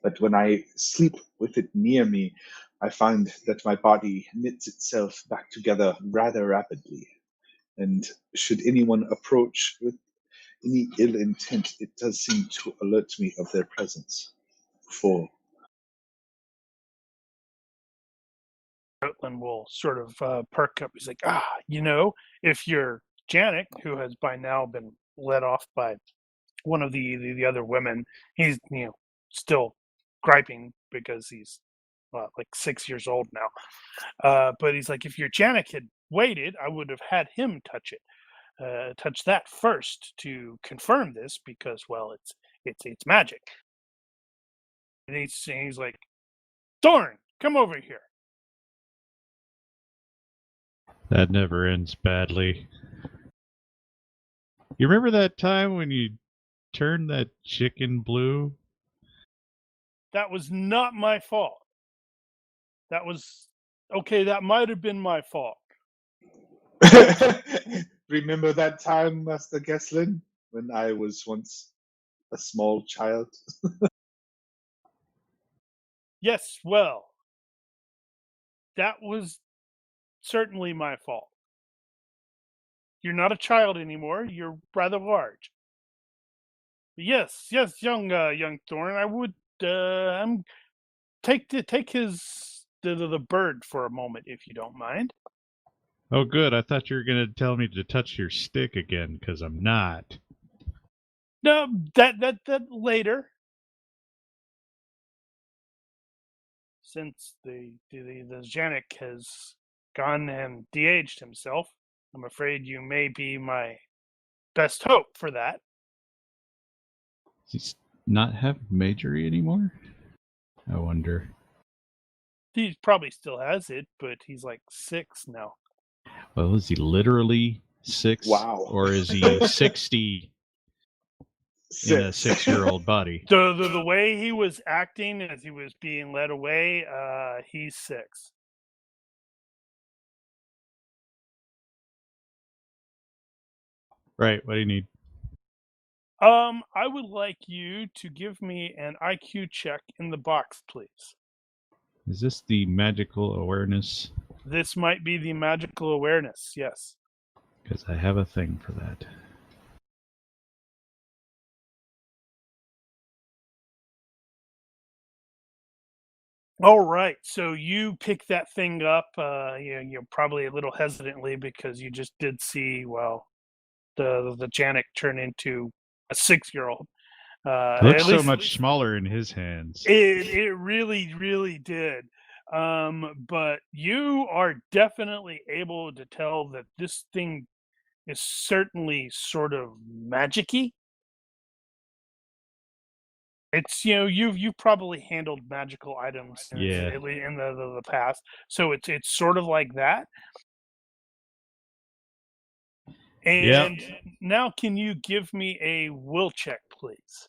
But when I sleep with it near me, I find that my body knits itself back together rather rapidly. And should anyone approach with any ill intent, it does seem to alert me of their presence. Gestlin will sort of perk up. He's like, if you're Janik, who has by now been led off by one of the other women, he's still griping because he's like 6 years old now. But he's like, if your Janik had waited, I would have had him touch it, touch that first to confirm this because, well, it's magic. And he's like, Thorn, come over here. That never ends badly. You remember that time when you turned that chicken blue? That was not my fault. That was okay. That might have been my fault. Remember that time, Master Gestlin, when I was once a small child? Yes, well, that was certainly my fault. You're not a child anymore. You're rather large. Yes, young Thorn. I would take the bird for a moment, if you don't mind. Oh, good. I thought you were going to tell me to touch your stick again, because I'm not. No, that later. Since the Janik has gone and de-aged himself, I'm afraid you may be my best hope for that. Does he not have majory anymore? I wonder. He probably still has it, but he's like 6 now. Well, is he literally 6? Wow. Or is he 60 in a 6-year-old body? The way he was acting as he was being led away, he's 6. Right, what do you need? I would like you to give me an IQ check in the box, please. Is this the magical awareness? This might be the magical awareness, yes. Because I have a thing for that. All right, so you pick that thing up. You're probably a little hesitantly because you just did see, well, the Janik turn into a 6-year-old. It looks so much smaller in his hands. It really, really did. But you are definitely able to tell that this thing is certainly sort of magic-y. It's, you've probably handled magical items in the past, so it's sort of like that. And now, can you give me a will check, please?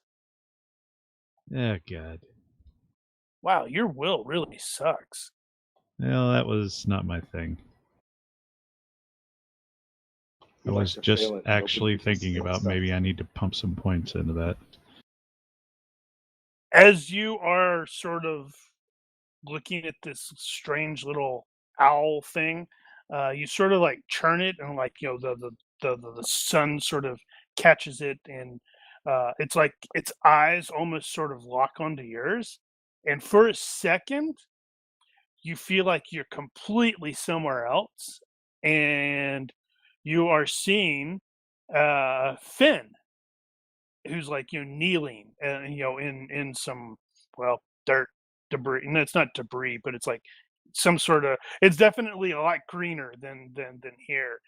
Oh, God. Wow, your will really sucks. Well, that was not my thing. I was just actually thinking about maybe I need to pump some points into that. As you are sort of looking at this strange little owl thing, you sort of like churn it, and like the sun sort of catches it, and it's like its eyes almost sort of lock onto yours, and for a second you feel like you're completely somewhere else, and you are seeing Finn, who's like kneeling, in some, well, dirt debris. And it's not debris, but it's like some sort of, it's definitely a lot greener than here.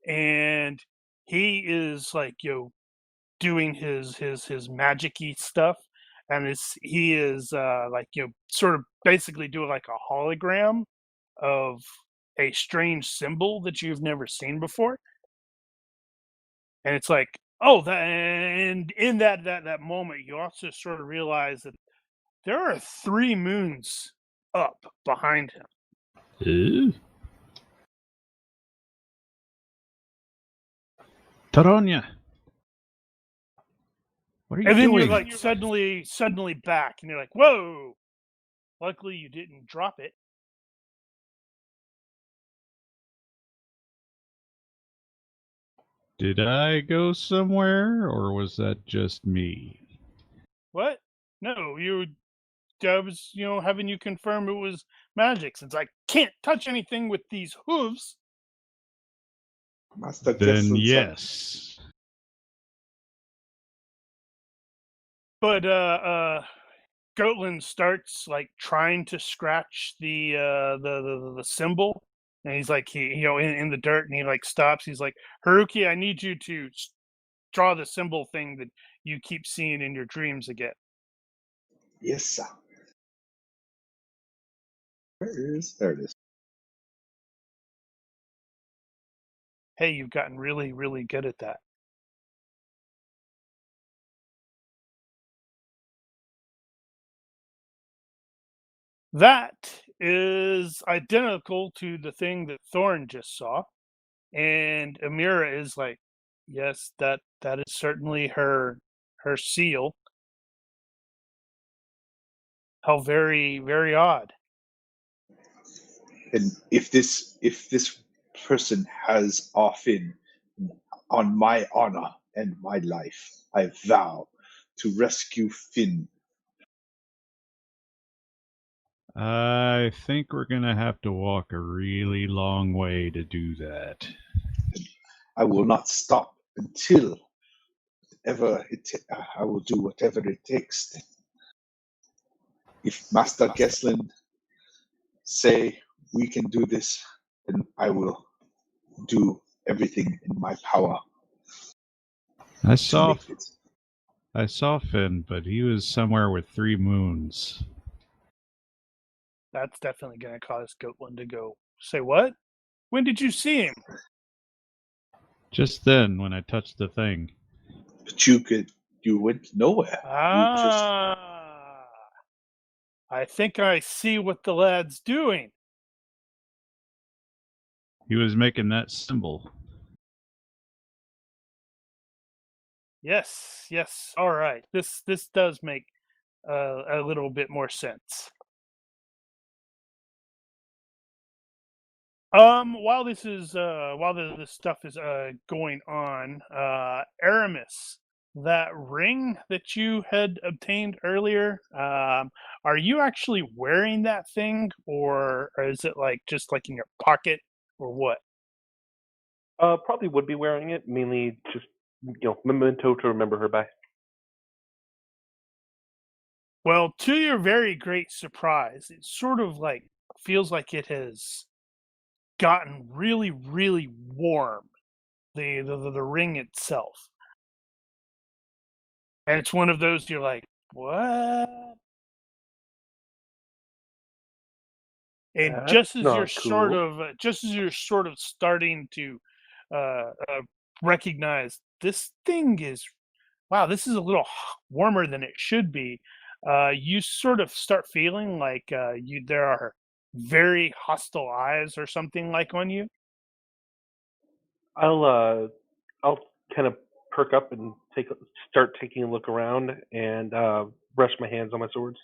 And he is like doing his magic-y stuff, and he is like sort of basically doing like a hologram of a strange symbol that you've never seen before. And it's like, oh, and in that moment, you also sort of realize that there are 3 moons up behind him. Ooh. Taronia, what are you And then doing? you're like suddenly back, and you're like, whoa! Luckily, you didn't drop it. Did I go somewhere, or was that just me? What? No, I was, having you confirm it was magic, since I can't touch anything with these hooves. Master Then Gestlin, yes. But Gestlin starts like trying to scratch the symbol, and he's like, in the dirt, and he like stops. He's like, Haruki, I need you to draw the symbol thing that you keep seeing in your dreams again. Yes, sir. There it is. Hey, you've gotten really, really good at that. That is identical to the thing that Thorn just saw. And Amira is like, yes, that is certainly her seal. How very, very odd. And if this person has our Finn, on my honor and my life, I vow to rescue Finn. I think we're going to have to walk a really long way to do that. I will not stop until I will do whatever it takes. If Master Gestlin say we can do this, then I will do everything in my power. I saw Finn, but he was somewhere with 3 moons. That's definitely going to cause Gestlin to go, say what? When did you see him? Just then, when I touched the thing. But you went nowhere. You just I think I see what the lad's doing. He was making that symbol. Yes. All right. This does make a little bit more sense. While this stuff is going on, Aramis, that ring that you had obtained earlier, are you actually wearing that thing, or is it just in your pocket, or what? Probably would be wearing it, mainly just memento to remember her by. Well, to your very great surprise, it sort of feels like it has gotten really, really warm. The ring itself, and it's one of those you're like, what? And That's just as you're not cool. sort of starting to recognize this thing is, wow, this is a little warmer than it should be. You sort of start feeling like there are very hostile eyes or something on you. I'll kind of perk up and start taking a look around and rest my hands on my swords.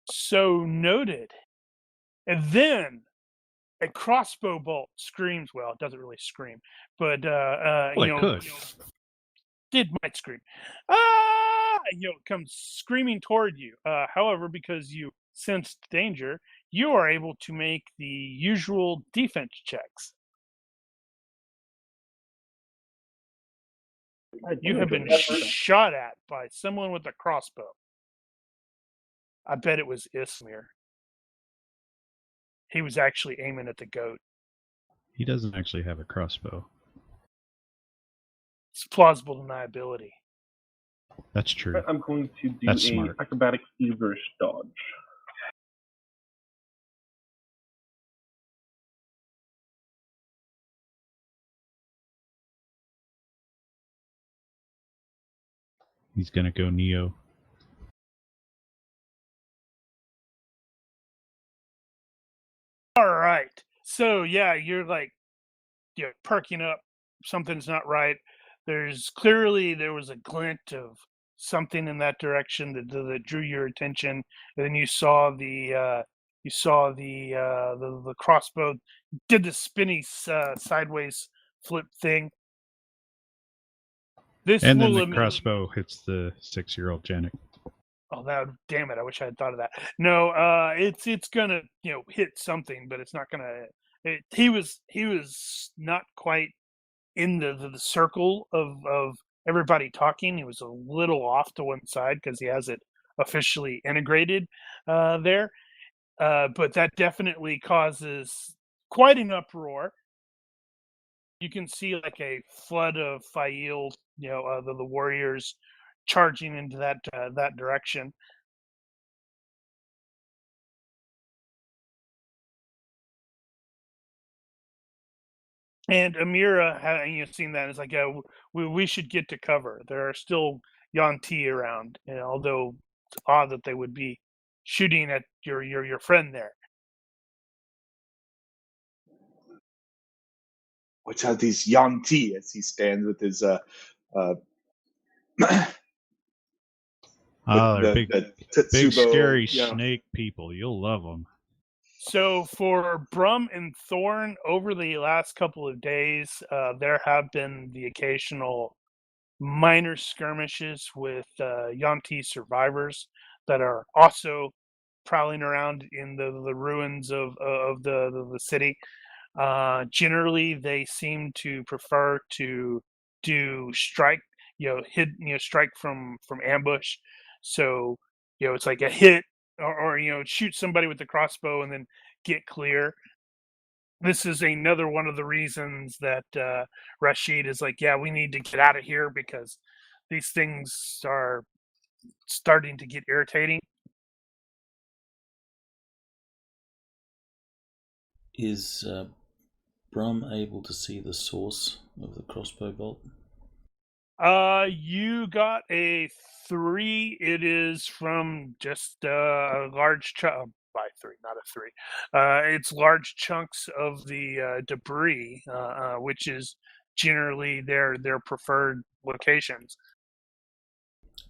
So noted. And then a crossbow bolt screams. Well, it doesn't really scream, but Well, it could. Might scream. Ah! It comes screaming toward you. However, because you sensed danger, you are able to make the usual defense checks. You have been shot at by someone with a crossbow. I bet it was Ismir. He was actually aiming at the goat. He doesn't actually have a crossbow. It's plausible deniability. That's true. I'm going to do That's a smart. acrobatics feverish dodge. He's gonna go Neo. All right. So yeah, you're perking up. Something's not right. There was a glint of something in that direction that drew your attention. And then you saw the crossbow did the spinny sideways flip thing. And then the crossbow hits the 6-year-old Janet. Oh, damn it! I wish I had thought of that. No, it's gonna hit something, but it's not gonna. He was not quite in the circle of everybody talking. He was a little off to one side because he has it officially integrated there. But that definitely causes quite an uproar. You can see a flood of Fail, the warriors charging into that direction. And Amira, seen that, is like, yeah, we should get to cover. There are still Yanti around, although it's odd that they would be shooting at your friend there. Watch out, these Yanti, as he stands with his they're big Tetsubo, scary snake people. You'll love them. So for Brum and Thorn, over the last couple of days, there have been the occasional minor skirmishes with Yanti survivors that are also prowling around in the ruins of the city. Generally, they seem to prefer to do strike, strike from ambush. So it's like a hit, or shoot somebody with the crossbow and then get clear. This is another one of the reasons that Rashid is like, yeah, we need to get out of here because these things are starting to get irritating. Is Brum able to see the source of the crossbow bolt? You got a 3. It is from just a large chunk. By 3, not a 3. It's large chunks of the debris, which is generally their preferred locations.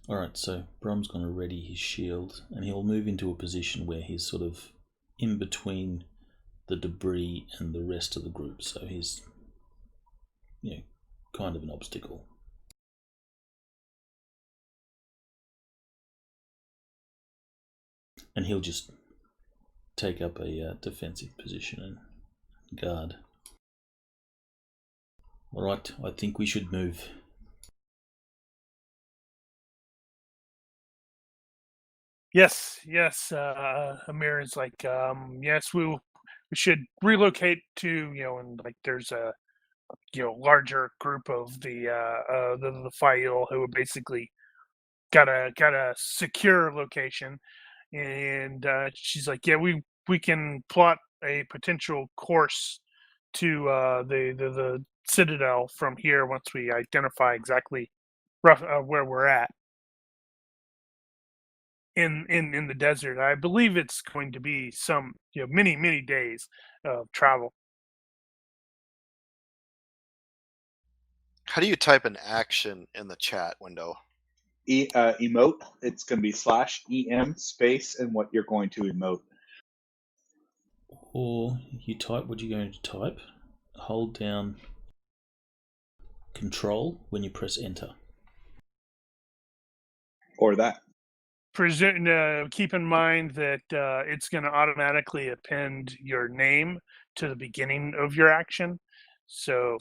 All right, so Brum's going to ready his shield, and he'll move into a position where he's sort of in between the debris and the rest of the group. So he's, kind of an obstacle. And he'll just take up a defensive position and guard. All right, I think we should move. Yes. Amir is like, yes, we should relocate to, and like there's a, larger group of the Fayil who are basically got a secure location, and she's like, yeah, we can plot a potential course to the citadel from here once we identify exactly where we're at in the desert. I believe it's going to be some many days of travel. How do you type an action in the chat window? Emote. It's going to be /EM space and what you're going to emote. Or you type what you're going to type. Hold down Control when you press Enter. Or that. Keep in mind that it's going to automatically append your name to the beginning of your action. So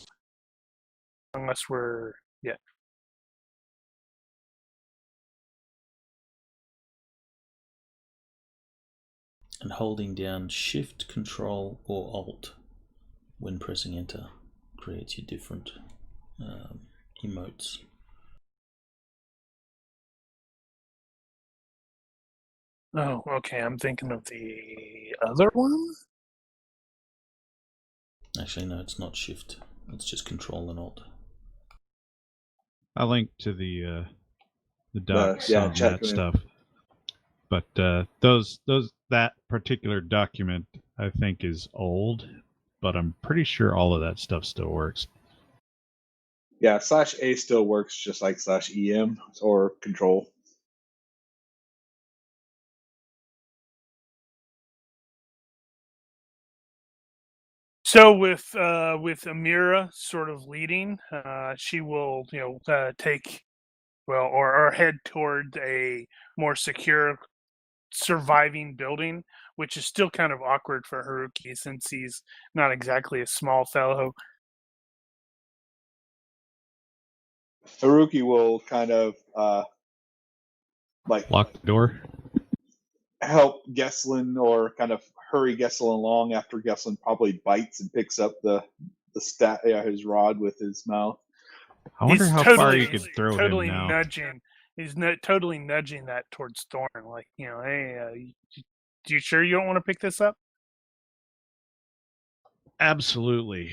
unless we're And holding down Shift, Control, or Alt when pressing Enter creates your different emotes. Oh, okay. I'm thinking of the other one. Actually, no, it's not Shift. It's just Control and Alt. I linked to the docs on check that them stuff. But that particular document I think is old, but I'm pretty sure all of that stuff still works. Yeah, /A still works just like /EM or Control. So with Amira sort of leading, she will take or head toward a more secure surviving building, which is still kind of awkward for Haruki since he's not exactly a small fellow. Haruki will kind of Lock the door. help Gestlin or kind of hurry Gestlin along after Gestlin probably bites and picks up his rod with his mouth. I wonder how far you could throw him now. Nudging. He's totally nudging that towards Thorn. Like, hey, you sure you don't want to pick this up? Absolutely.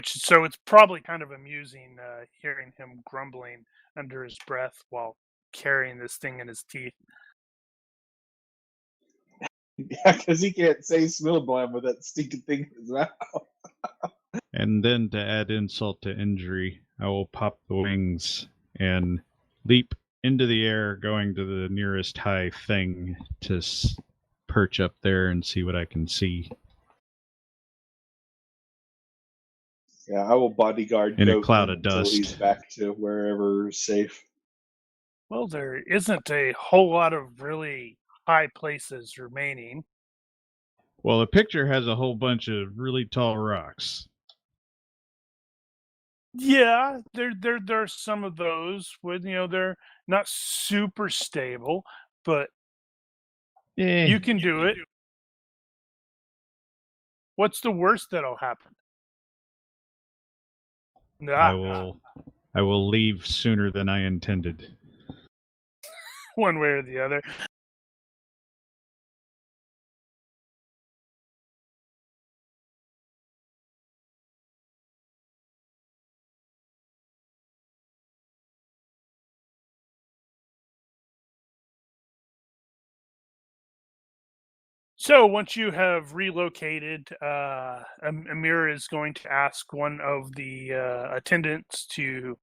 So it's probably kind of amusing hearing him grumbling under his breath while carrying this thing in his teeth. Yeah, because he can't say Smillblam with that stinking thing in his mouth. And then to add insult to injury, I will pop the wings and leap into the air, going to the nearest high thing to perch up there and see what I can see. Yeah, I will bodyguard In a Goat cloud of until dust. he's back to wherever is safe. Well, there isn't a whole lot of really high places remaining. Well, the picture has a whole bunch of really tall rocks. Yeah, there's some of those with they're not super stable, but you can do it. What's the worst that'll happen? I will leave sooner than I intended. One way or the other. So once you have relocated, Amir is going to ask one of the attendants to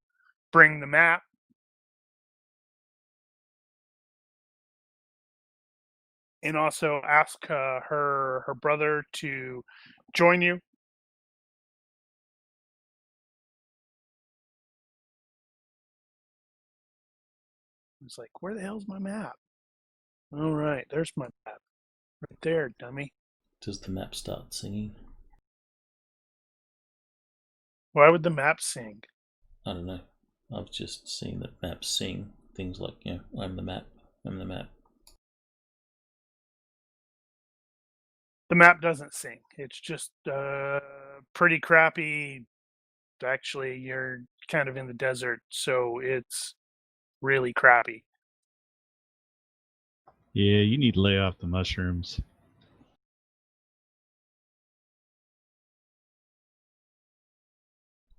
bring the map. And also ask her brother to join you. He's like, where the hell's my map? All right, there's my map. Right there, dummy. Does the map start singing? Why would the map sing? I don't know. I've just seen that maps sing things like, I'm the map, I'm the map. The map doesn't sing. It's just pretty crappy. Actually, you're kind of in the desert, so it's really crappy. Yeah, you need to lay off the mushrooms.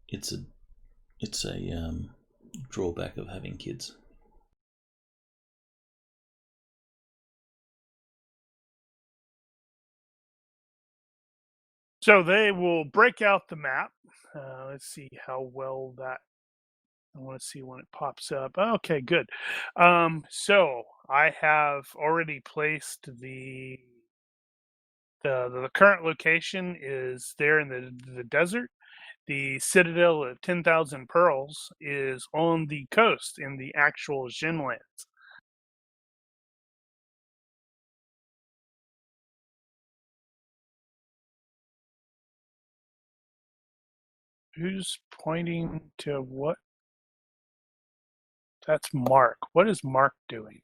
It's a drawback of having kids. So they will break out the map. Let's see how well that. I want to see when it pops up. Okay, good. So I have already placed the current location is there in the desert. The Citadel of 10,000 Pearls is on the coast in the actual Djinn Lands. Who's pointing to what? That's Mark. What is Mark doing?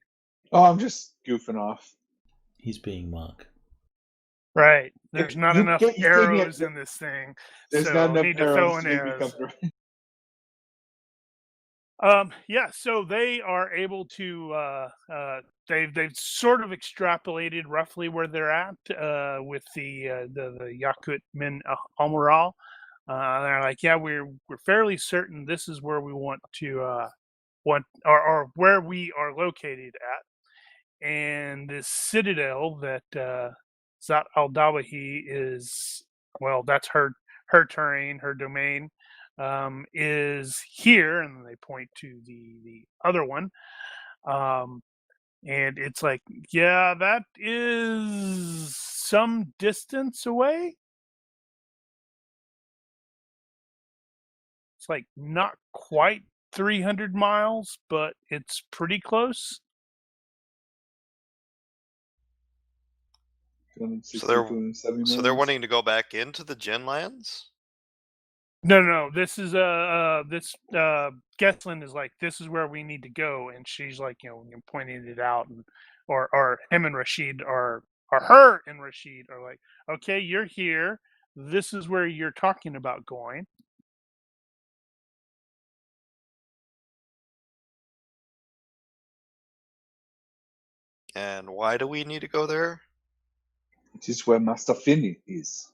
Oh, I'm just goofing off. He's being Mark. Right. There's not enough you gave me arrows in this thing. There's so not enough need to throw arrows in to make me arrows. comfortable. Yeah, so they are able to they've sort of extrapolated roughly where they're at with the Yakut Min Almoral. They're like, yeah, we're fairly certain this is where we want to or where we are located at, and this citadel that Zat al Dawahi is, well, that's her terrain, her domain. Is here, and they point to the other one, and it's like, yeah, that is some distance away. It's like not quite 300 miles, but it's pretty close. So they're wanting to go back into the Djinn Lands? No. This is Gestlin is like, this is where we need to go, and she's like, pointing it out, and or him and Rashid or her and Rashid are like, okay, you're here. This is where you're talking about going. And why do we need to go there? This is where Master Finn is.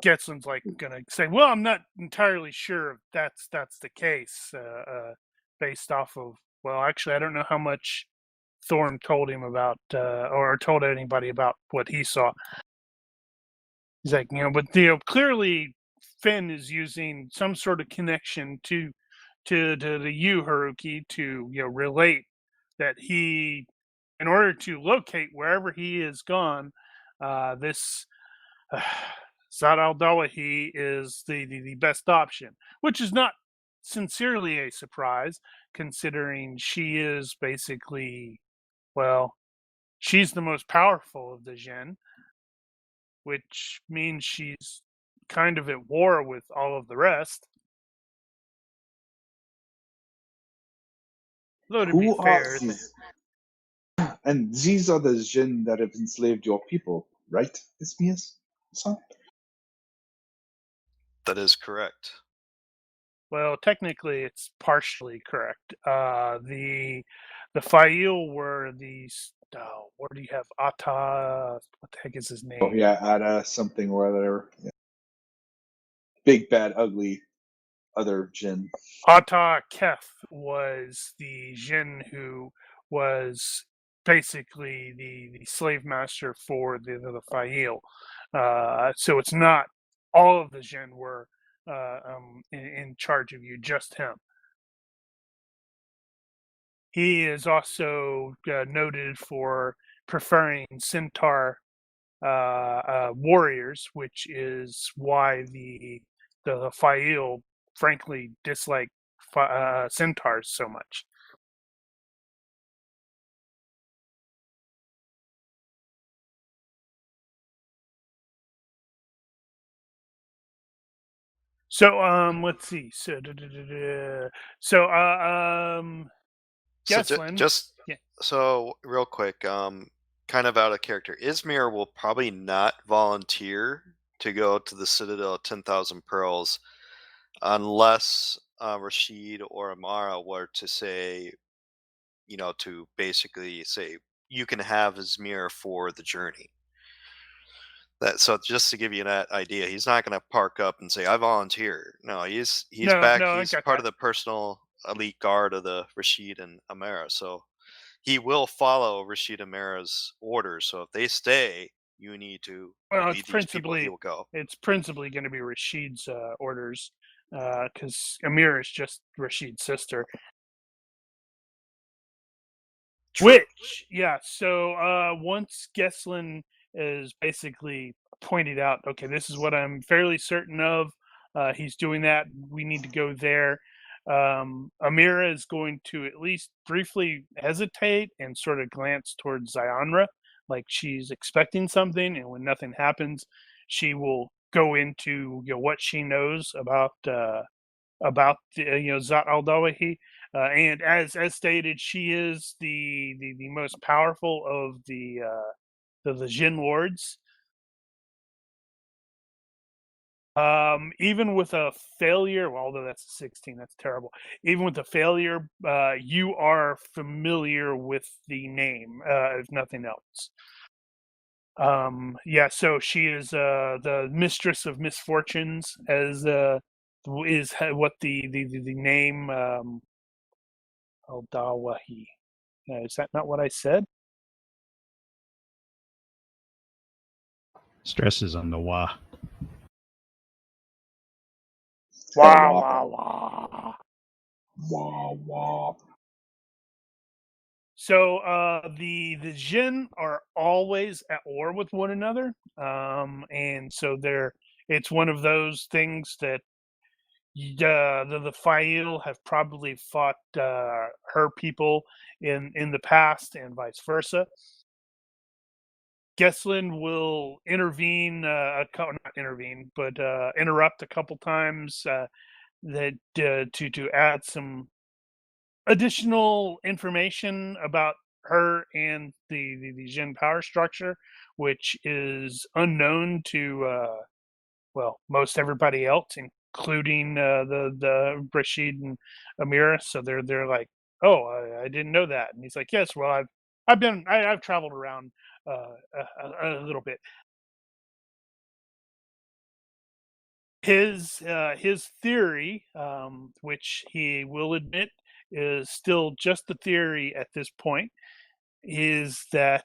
Getslin's like gonna say, well, I'm not entirely sure if that's the case, based off of, well, actually, I don't know how much Thorn told him about or told anybody about what he saw. He's like, but clearly Finn is using some sort of connection to you, Haruki, to relate that he, in order to locate wherever he is gone, this Zat al-Dawahi is the best option, which is not sincerely a surprise, considering she is basically, well, she's the most powerful of the Djinn, which means she's kind of at war with all of the rest. Though, to be fair, and these are the Djinn that have enslaved your people, right, Ismias? So? That is correct. Well, technically, it's partially correct. The Fail were these. Oh, where do you have Ata? What the heck is his name? Oh, yeah, Ada something or other. Yeah. Big, bad, ugly other Djinn. Ata Keth was the Djinn who was basically the slave master for the Fail. So it's not all of the Djinn were in charge of you, just him. He is also noted for preferring centaur warriors, which is why the Fail frankly dislike centaurs so much. So let's see. So Gestlin. Yeah. So real quick, kind of out of character. Izmir will probably not volunteer to go to the Citadel 10,000 Pearls unless Rashid or Amara were to say, to basically say, you can have Izmir for the journey. So just to give you that idea, he's not going to park up and say, I volunteer. No, he's back. He's part of the personal elite guard of the Rashid and Amara. So he will follow Rashid Amara's orders. So if they stay, you need to lead these people. He will go. It's principally going to be Rashid's orders, because Amira is just Rashid's sister. True. Which, yeah. So once Gestlin is basically pointed out, okay, this is what I'm fairly certain of. He's doing that. We need to go there. Amira is going to at least briefly hesitate and sort of glance towards Zionra, like she's expecting something, and when nothing happens, she will go into what she knows about Zat al-Dawahi. And as stated, she is the most powerful of the Djinn lords. Even with a failure, well, although that's a 16, that's terrible. Even with a failure, you are familiar with the name, if nothing else. Yeah, so she is the mistress of misfortunes, as is what the name Al-Dawahi. Is that not what I said? Stresses on the wah. Wah, wah, wah. Wah, wah. So the Djinn are always at war with one another, and so it's one of those things that the Fail have probably fought her people in the past, and vice versa. Gestlin will intervene, not intervene, but interrupt a couple times that to add some additional information about her and the Djinn power structure, which is unknown to most everybody else, including the Rashid and Amira. So they're like, oh, I didn't know that, and he's like, yes, well, I've traveled around a little bit. His theory, which he will admit is still just the theory at this point, is that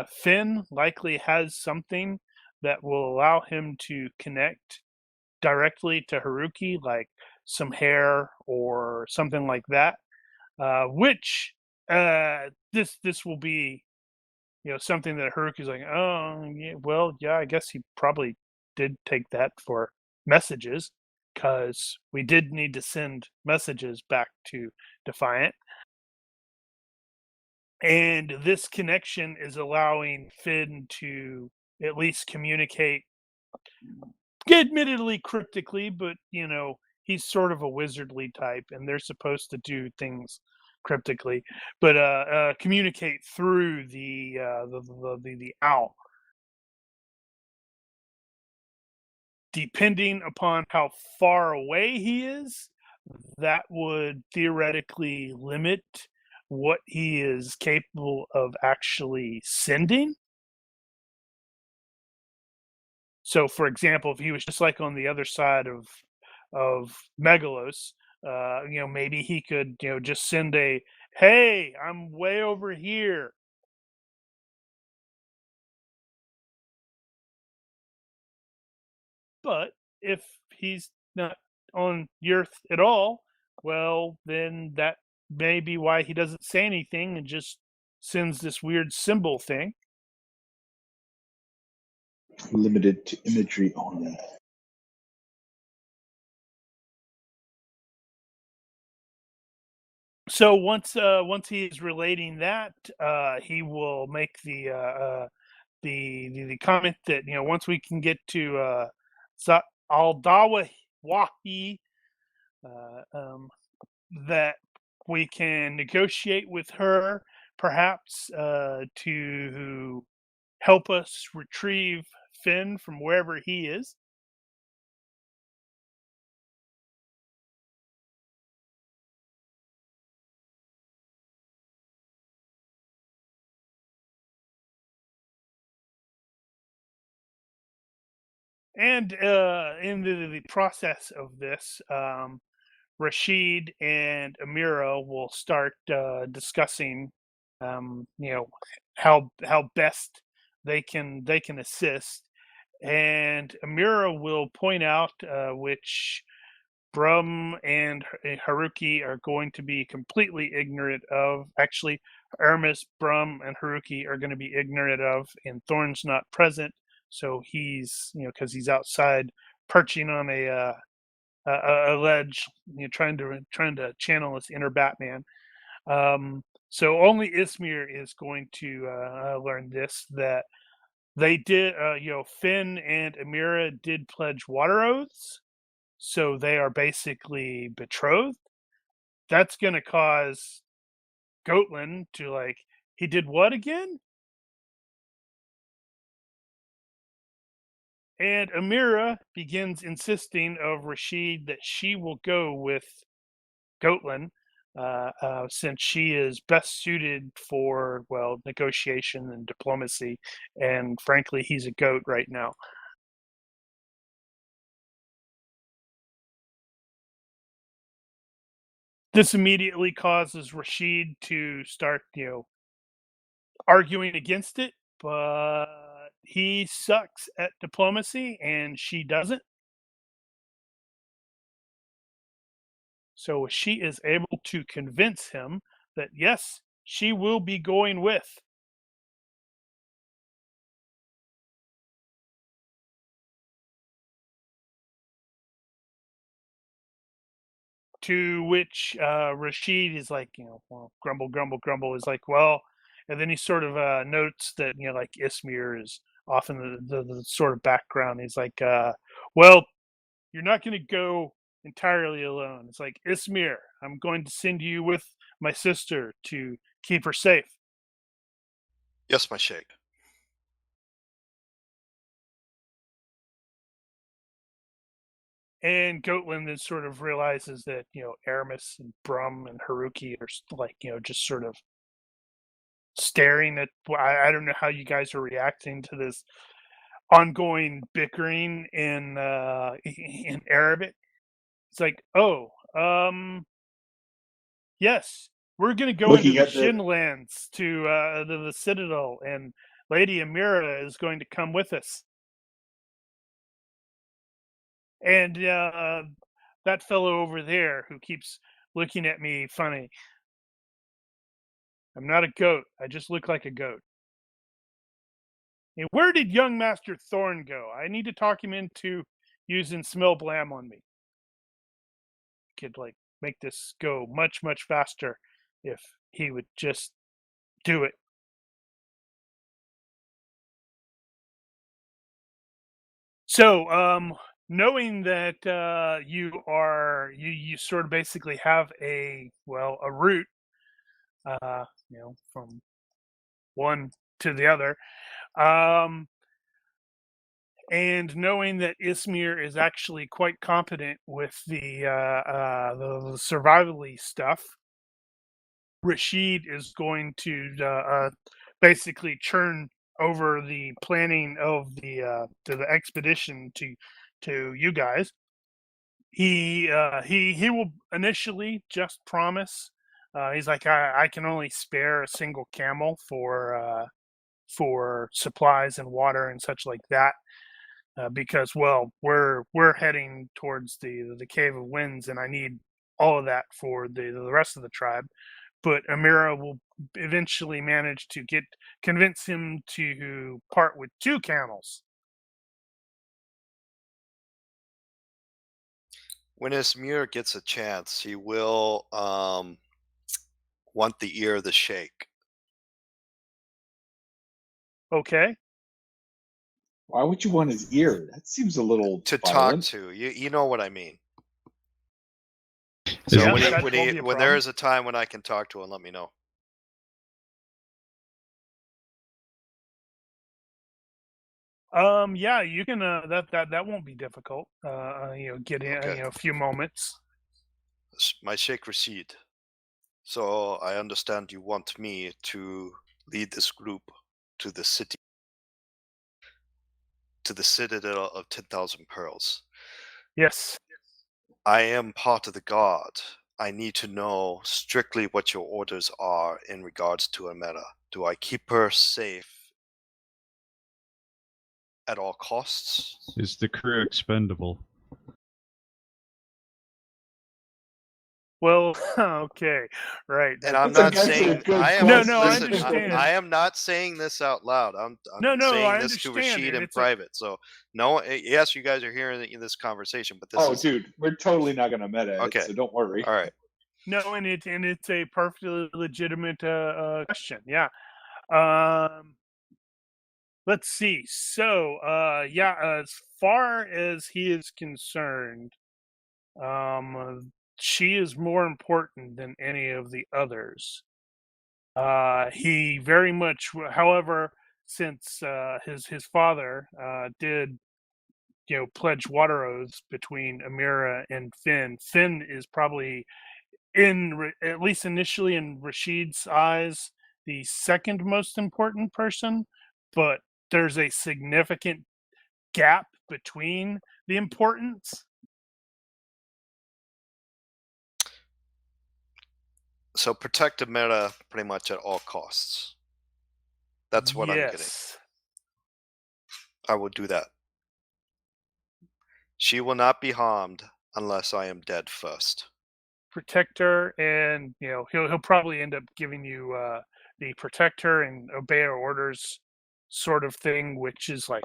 Finn likely has something that will allow him to connect directly to Haruki, like some hair or something like that. Which this will be, something that Haruki's like, oh, yeah, well, yeah, I guess he probably did take that for messages, because we did need to send messages back to Defiant. And this connection is allowing Finn to at least communicate, admittedly cryptically, but he's sort of a wizardly type, and they're supposed to do things cryptically, but communicate through the owl. depending upon how far away he is, that would theoretically limit what he is capable of actually sending. So, for example, if he was just like on the other side of Megalos, maybe he could, just send a, "Hey, I'm way over here." But if he's not on the Earth at all, well, then that may be why he doesn't say anything and just sends this weird symbol thing. Limited to imagery only. So once he is relating that, he will make the comment that once we can get to Aldawa Wahi, that we can negotiate with her, perhaps to help us retrieve Finn from wherever he is. And in the process of this, Rashid and Amira will start discussing, how best they can assist. And Amira will point out which Brum and Haruki are going to be completely ignorant of. Actually, Hermes, Brum, and Haruki are going to be ignorant of, and Thorn's not present, so he's because he's outside perching on a ledge, trying to channel his inner Batman. So only Ismir is going to learn this, that they did, Finn and Amira did pledge water oaths, so they are basically betrothed. That's going to cause Gestlin to he did what again? And Amira begins insisting of Rashid that she will go with Gestlin, since she is best suited for, negotiation and diplomacy. And frankly, he's a goat right now. This immediately causes Rashid to start, arguing against it, but he sucks at diplomacy and she doesn't. So she is able to convince him that yes, she will be going with. To which Rashid is like, grumble, grumble, grumble, is like, well, and then he sort of notes that, Ismir is often the sort of background. He's like, well, you're not going to go entirely alone. It's like, Ismir, I'm going to send you with my sister to keep her safe. Yes, my sheikh. And Gestlin then sort of realizes that, Aramis and Brum and Haruki are just sort of staring at. I don't know how you guys are reacting to this ongoing bickering in Arabic. It's like, oh, yes, we're gonna go Looking into the at the- Djinn Lands to the Citadel, and Lady Amira is going to come with us. And that fellow over there who keeps looking at me funny. I'm not a goat. I just look like a goat. And where did young Master Thorn go? I need to talk him into using Smell Blam on me. Could make this go much, much faster if he would just do it. So, knowing that you sort of basically have a route, from one to the other, and knowing that Ismir is actually quite competent with the survivally stuff, Rashid is going to basically churn over the planning of the expedition to you guys. He will initially just promise. He's like, I can only spare a single camel for supplies and water and such like that, because we're heading towards the Cave of Winds, and I need all of that for the rest of the tribe. But Amira will eventually manage to convince him to part with 2 camels. When Ismir gets a chance, he will want the ear of the sheikh. Okay. Why would you want his ear? That seems a little To violent. talk to. You know what I mean. Is So Yeah, that when won't be a there problem. is a time when I can talk to him, let me know. Yeah, you can. That won't be difficult. Get in. Okay. A few moments. My Sheikh Rashid. So I understand you want me to lead this group to the city, to the citadel of 10,000 pearls. Yes. I am part of the guard. I need to know strictly what your orders are in regards to Amira. Do I keep her safe at all costs? Is the crew expendable? Well, okay, right. And I'm That's not actually a saying good I am. No, I listen, understand. I am not saying this out loud. I'm No, saying I this to understand, Rashid and in it's private. So no, yes, you guys are hearing this conversation, but this Oh, is dude, we're totally not going to meta it, okay. so don't worry. All right. no, and it's a perfectly legitimate question. Yeah. Let's see. So, as far as he is concerned, she is more important than any of the others. He very much, however, since his father did pledge water oaths between Amira and Finn. Finn is probably at least initially in Rashid's eyes, the second most important person, but there's a significant gap between the importance. So protect Amira pretty much at all costs. That's what I'm getting. Yes. I will do that. She will not be harmed unless I am dead first. Protect her, and he'll probably end up giving you the protect her and obey her orders sort of thing, which is like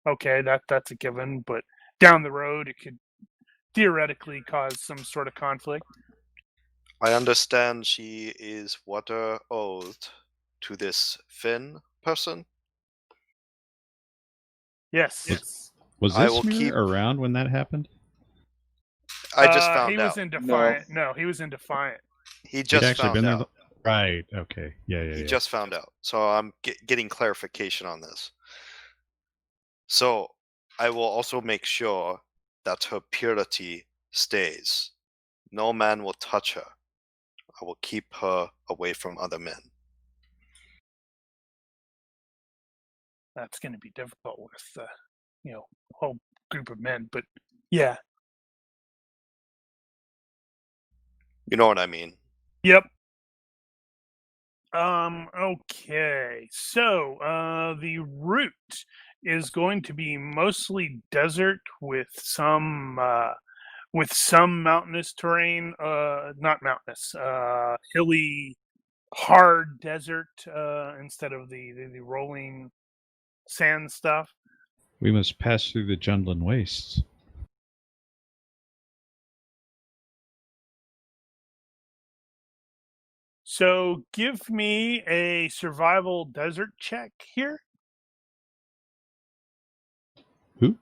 okay, that's a given, but down the road it could theoretically cause some sort of conflict. I understand she is water oathed to this Finn person. Yes. Was I this will mirror keep- around when that happened? I just found he out. was in Defiant. No, he was in Defiant. He He'd just actually found been there. out. Right. Okay. Yeah. He just found out. So I'm getting clarification on this. So I will also make sure that her purity stays. No man will touch her. I will keep her away from other men. That's going to be difficult with a whole group of men, but yeah. You know what I mean? Yep. Okay. So, the route is going to be mostly desert with some mountainous terrain, not mountainous, hilly, hard desert, instead of the rolling sand stuff. We must pass through the Jundland wastes. So give me a survival desert check here. Who?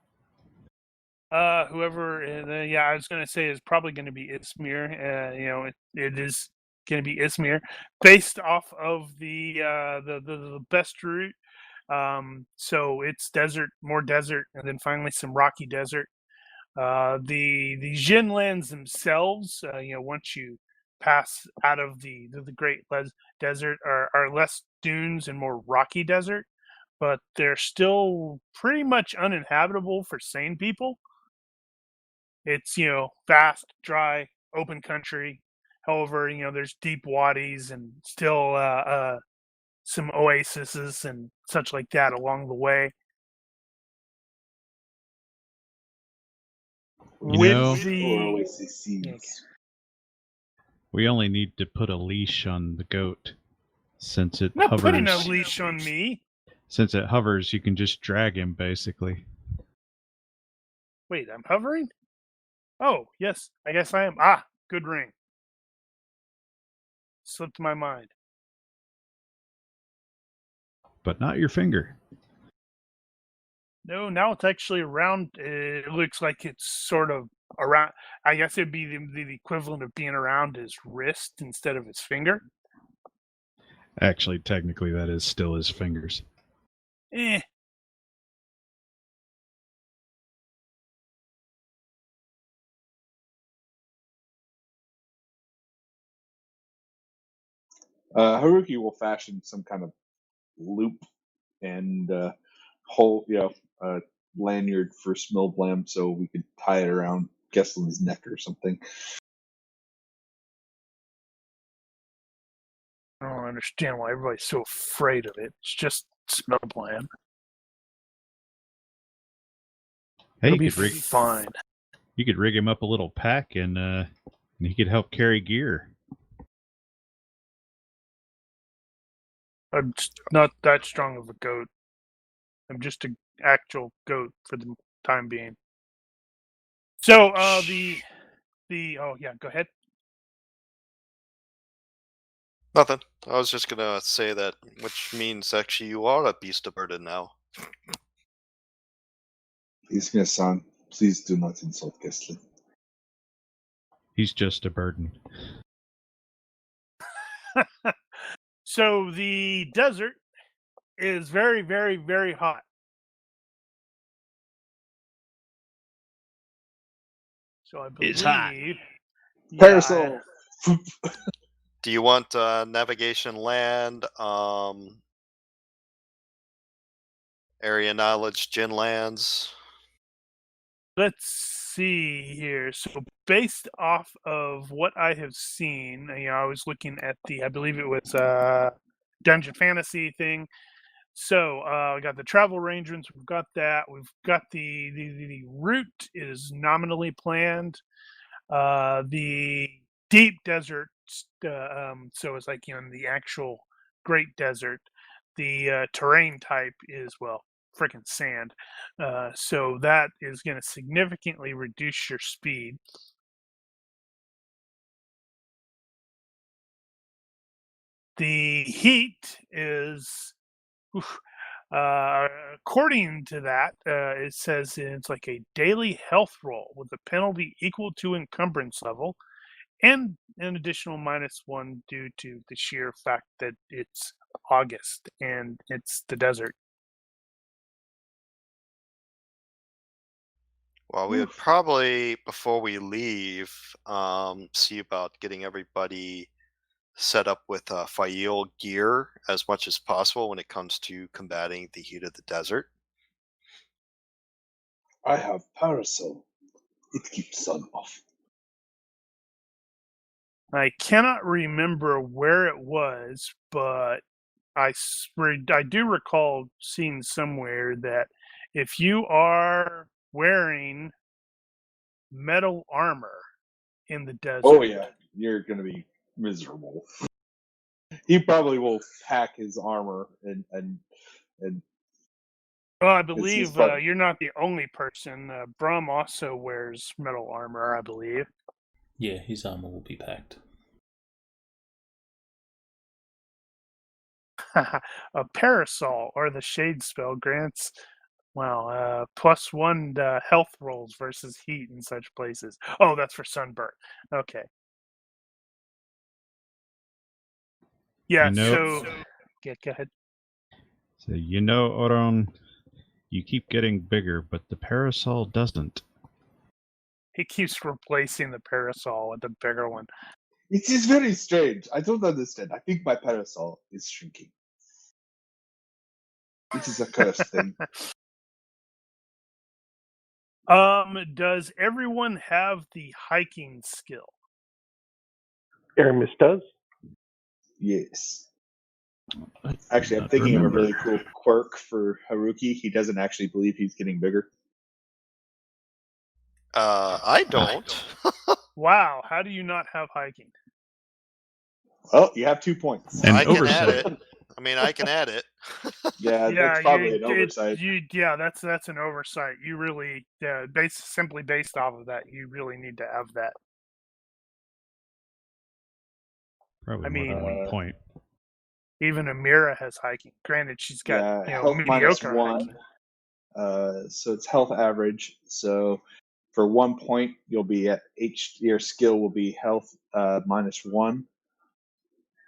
Whoever, I was going to say is probably going to be Ismir. It is going to be Ismir, based off of the best route. So it's desert, more desert, and then finally some rocky desert. The Djinn Lands themselves, once you pass out of the Great Desert, are less dunes and more rocky desert, but they're still pretty much uninhabitable for sane people. It's vast, dry, open country. However, there's deep wadis and still some oases and such like that along the way. We only need to put a leash on the goat since it not hovers. Putting a leash on me. Since it hovers, you can just drag him, basically. Wait, I'm hovering? Oh, yes, I guess I am. Good ring. Slipped my mind. But not your finger. No, now it's actually around. It looks like it's sort of around. I guess it'd be the equivalent of being around his wrist instead of his finger. Actually, technically, that is still his fingers. Haruki will fashion some kind of loop and whole, lanyard for Smilblam so we could tie it around Gestlin's neck or something. I don't understand why everybody's so afraid of it. It's just Smilblam. Hey, It'll be fine. You could rig him up a little pack, and he could help carry gear. I'm just not that strong of a goat. I'm just an actual goat for the time being. So oh yeah, go ahead. Nothing. I was just gonna say that, which means actually you are a beast of burden now. Please, Miya-san, please do not insult Gestlin. He's just a burden. So the desert is very, very, very hot. So I believe It's hot. Parasol. Do you want navigation land, area knowledge, Djinn Lands? Let's see here. So based off of what I have seen, I was looking at I believe it was Dungeon Fantasy thing. So we got the travel arrangements. We've got that. We've got the route is nominally planned. The deep desert. So it's like in the actual Great Desert. The terrain type is freaking sand. So that is going to significantly reduce your speed. The heat is, according to that, it says it's like a daily health roll with a penalty equal to encumbrance level and an additional -1 due to the sheer fact that it's August and it's the desert. Well, we would probably, before we leave, see about getting everybody set up with Fail gear as much as possible when it comes to combating the heat of the desert. I have Parasol. It keeps sun off. I cannot remember where it was, but I do recall seeing somewhere that if you are wearing metal armor in the desert. Oh yeah, you're gonna be miserable. He probably will pack his armor and Well, I believe you're not the only person. Brum also wears metal armor, I believe. Yeah, his armor will be packed. A parasol or the shade spell grants +1 health rolls versus heat in such places. Oh, that's for sunburn. Okay. Yeah, so go ahead. So, Oron, you keep getting bigger, but the parasol doesn't. He keeps replacing the parasol with a bigger one. It is very strange. I don't understand. I think my parasol is shrinking. It is a cursed thing. Does everyone have the hiking skill? Aramis does. Yes. I Actually, I'm not thinking of a remember. really cool quirk for Haruki. He doesn't actually believe he's getting bigger. I don't. Wow, how do you not have hiking? Well, you have 2 points. And I can oversight. add it. I mean, I can add it. Yeah, that's probably an you- oversight. That's an oversight. You really, simply based off of that, you really need to have that. Probably I more than mean, 1 point. even Amira has hiking. Granted, she's got Health minus mediocre 1. hiking. So it's health average. So for 1 point, you'll be at your skill will be health minus 1.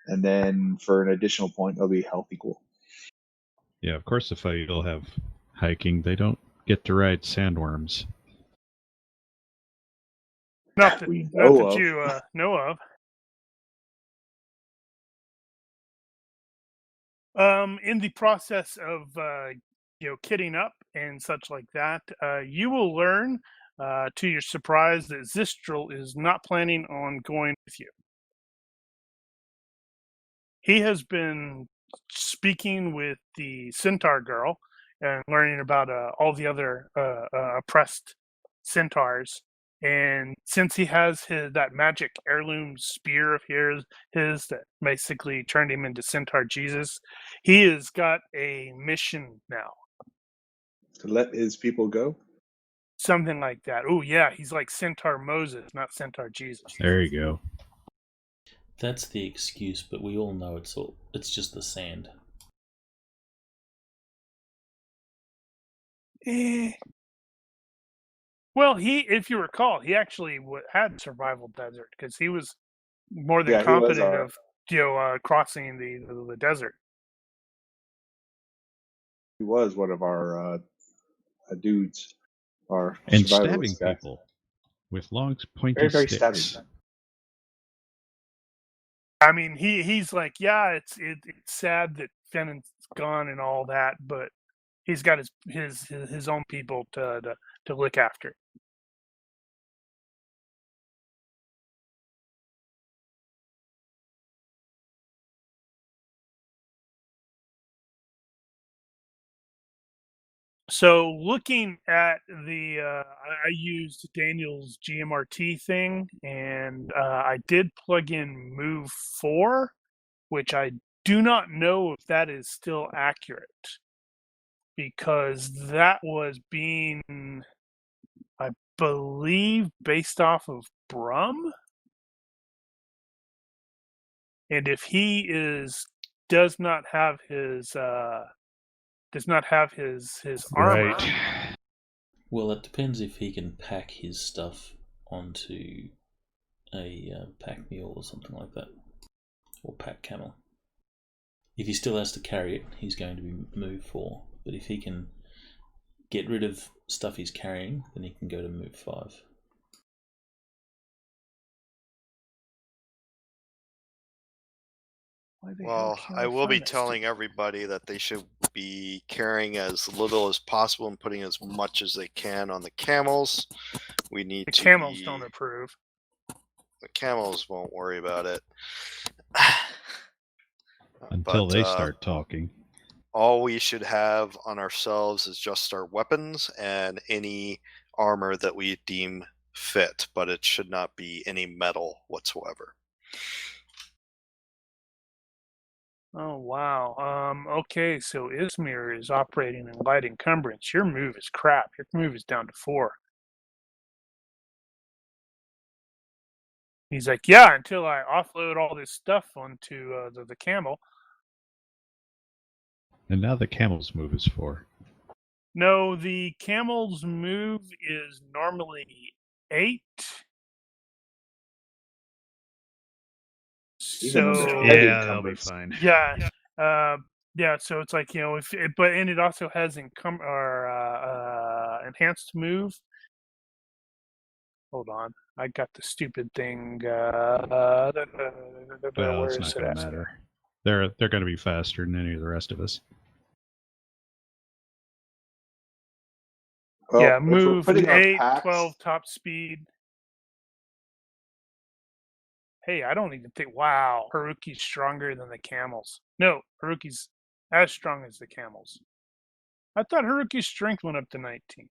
And then for an additional point, it'll be health equal. Yeah, of course, if you'll have hiking, they don't get to ride sandworms. Not that We know of. you know of. In the process of kitting up and such like that, you will learn, to your surprise, that Zistral is not planning on going with you. He has been speaking with the Centaur girl and learning about all the other oppressed centaurs. And since he has that magic heirloom spear of his that basically turned him into Centaur Jesus, he has got a mission now. To let his people go? Something like that. Oh, yeah, he's like Centaur Moses, not Centaur Jesus. There you go. That's the excuse, but we all know it's just the sand. Well, if you recall, he actually had survival desert because he was more than Yeah, he was competent our- of crossing the desert. He was one of our dudes. Our And survivalist stabbing guy. people with long, pointy Very, very sticks. stabby. I mean, he's like, yeah, it's sad that Finn's gone and all that, but he's got his own people to look after. So looking at I used Daniel's GMRT thing, and I did plug in Move 4, which I do not know if that is still accurate, because that was being, I believe, based off of Brum. And if he does not have his armor. Right. Well, it depends if he can pack his stuff onto a pack mule or something like that, or pack camel. If he still has to carry it, he's going to be move 4. But if he can get rid of stuff he's carrying, then he can go to move 5. Well, I will be telling everybody that they should be carrying as little as possible and putting as much as they can on the camels. We need The to camels don't approve. The camels won't worry about it. Until they start talking. All we should have on ourselves is just our weapons and any armor that we deem fit, but it should not be any metal whatsoever. Oh, wow. Okay, so Izmir is operating in light encumbrance. Your move is crap. Your move is down to 4. He's like, yeah, until I offload all this stuff onto the camel. And now the camel's move is 4. No, the camel's move is normally 8. Even So under heavy Yeah, that'll be encumbrance. fine. yeah, Yeah, so it's like, and it also has enhanced move. Hold on, I got the stupid thing. Well, Where it's is not it going to at? matter. They're going to be faster than any of the rest of us. Well, Yeah, if we're move putting on 8, packs, 12, top speed. Hey, I don't even think. Wow, Haruki's stronger than the camels. No, Haruki's as strong as the camels. I thought Haruki's strength went up to 19.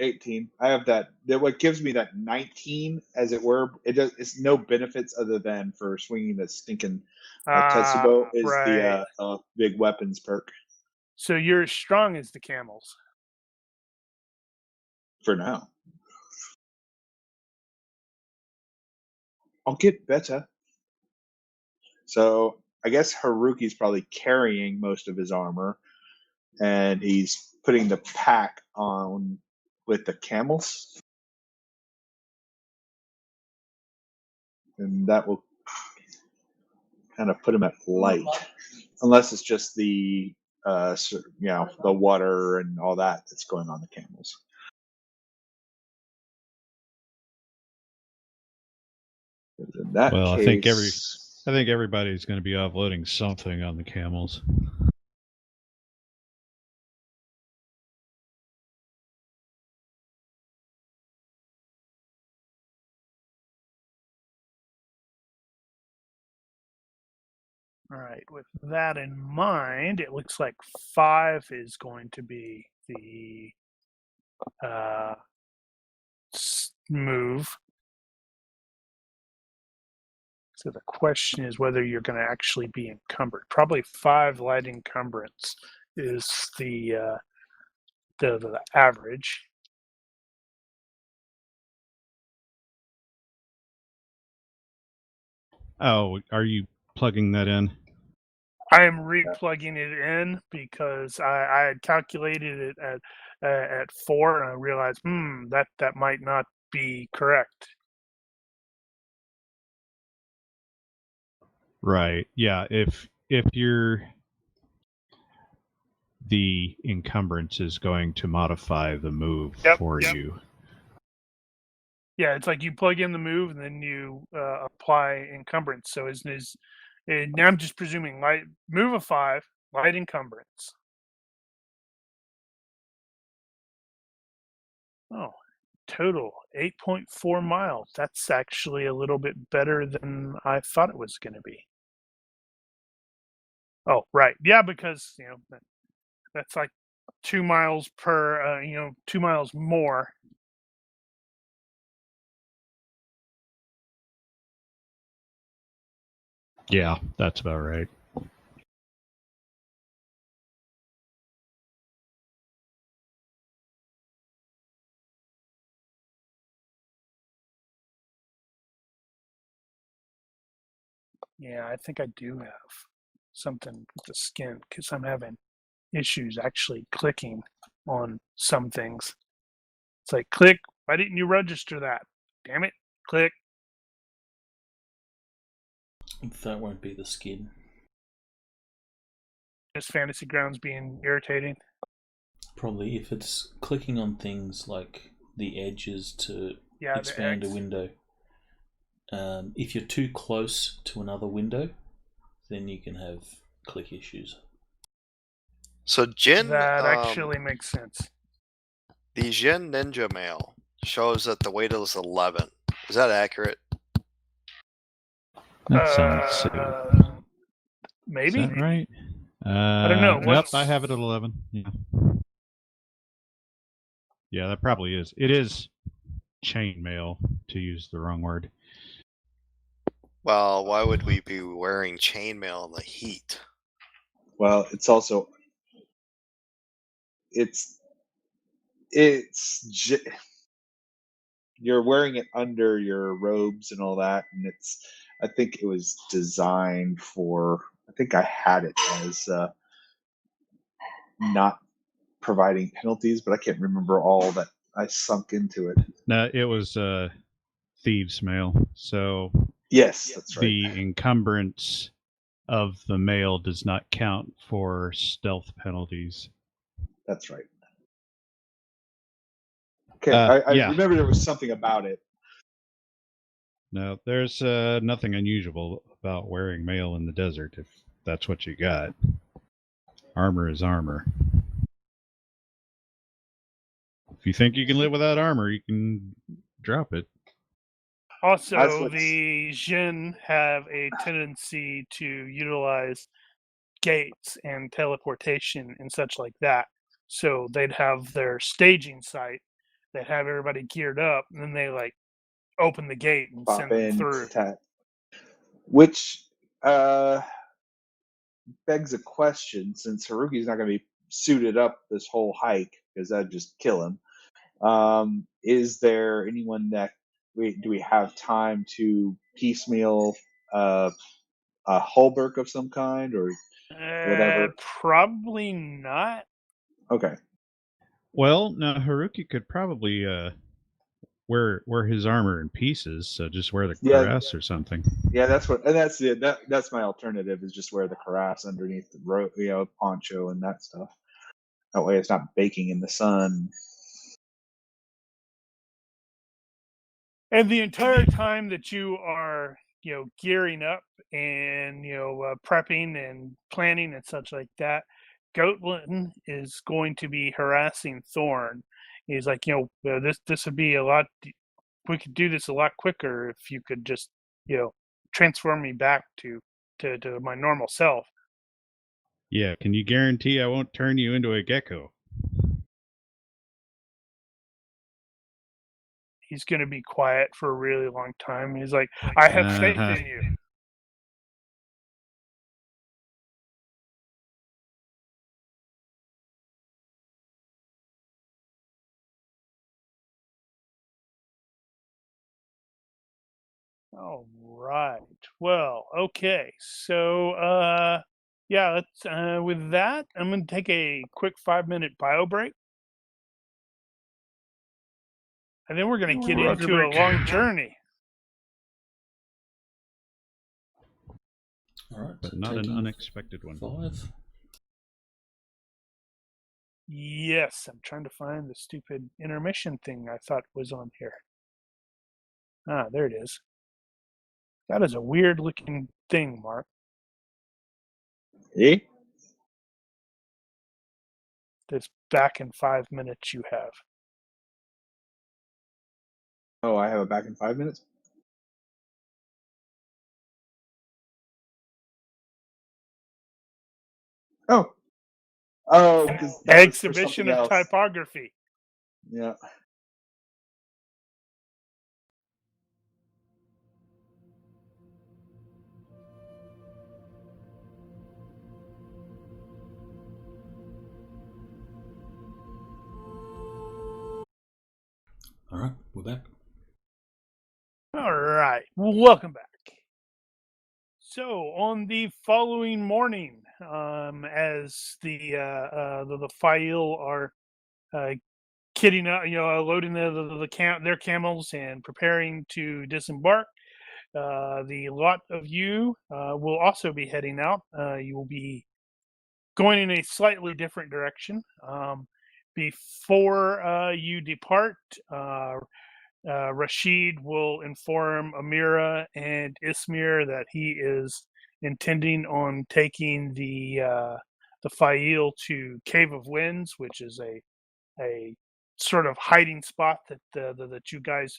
18. I have that. What gives me that 19, as it were, it's no benefits other than for swinging the stinking Tetsubo is Right. the big weapons perk So you're as strong as the camels. for now. I'll get better. So I guess Haruki's probably carrying most of his armor, and he's putting the pack on with the camels, and that will kind of put him at light, unless it's just the the water and all that that's going on the camels. In that Well, case, I think everybody's going to be offloading something on the camels. All right, with that in mind, it looks like 5 is going to be the move. So the question is whether you're going to actually be encumbered. Probably 5 light encumbrance is the average. Oh, are you plugging that in? I am replugging it in because I had calculated it at 4, and I realized that might not be correct. Right. Yeah. If the encumbrance is going to modify the move for you. Yeah, it's like you plug in the move and then you apply encumbrance. So now I'm just presuming light move of 5, light encumbrance. Oh, total 8.4 miles. That's actually a little bit better than I thought it was going to be. Oh, right. Yeah, because that's like 2 miles per 2 miles more. Yeah, that's about right. Yeah, I think I do have something with the skin because I'm having issues actually clicking on some things. It's like, click. Why didn't you register that? Damn it. Click. That won't be the skin. Just Fantasy Grounds being irritating. Probably if it's clicking on things like the edges to expand a window. If you're too close to another window, then you can have click issues. So Djinn, that actually makes sense. The Djinn Ninja Mail shows that the weight is 11. Is that accurate? That sounds safe. Maybe. Is that right? I don't know. Nope, I have it at 11. Yeah, that probably is. It is chainmail, to use the wrong word. Well, why would we be wearing chainmail in the heat? Well, it's also you're wearing it under your robes and all that, and I think it was designed for. I think I had it as not providing penalties, but I can't remember all that I sunk into it. No, it was thieves' mail. So yes, that's right. The encumbrance of the mail does not count for stealth penalties. That's right. Okay, I yeah. remember there was something about it. No, there's nothing unusual about wearing mail in the desert if that's what you got. Armor is armor. If you think you can live without armor, you can drop it. Also, the Djinn have a tendency to utilize gates and teleportation and such like that. So they'd have their staging site, they'd have everybody geared up, and then they like open the gate and Pop send them in, through. Which begs a question, since Haruki's not going to be suited up this whole hike, because that'd just kill him. Is there anyone that do we have time to piecemeal a Hulberg of some kind or whatever? Probably not. Okay. Well, now Haruki could probably wear his armor in pieces, so just wear the cuirass or something. Yeah, that's it. That's my alternative, is just wear the cuirass underneath the poncho and that stuff. That way it's not baking in the sun. And the entire time that you are, gearing up and, prepping and planning and such like that, Gestlin is going to be harassing Thorn. He's like, this would be a lot. We could do this a lot quicker if you could just, transform me back to my normal self. Yeah, can you guarantee I won't turn you into a gecko? He's going to be quiet for a really long time. He's like, I have faith in you. All right. Well, okay. So, let's, with that, I'm going to take a quick 5-minute bio break. And then we're going to get into a long journey. All right. But not an unexpected one. 5. Yes, I'm trying to find the stupid intermission thing I thought was on here. Ah, there it is. That is a weird looking thing, Mark. Eh? This back in 5 minutes you have. Oh, I have it back in 5 minutes? Oh, because exhibition of typography. Yeah. All right, we're back. All right, welcome back. So on the following morning, as the Fail are kitting up, loading their camels and preparing to disembark, the lot of you will also be heading out. You will be going in a slightly different direction. Before you depart, Rashid will inform Amira and Ismir that he is intending on taking the Fail to Cave of Winds, which is a sort of hiding spot that you guys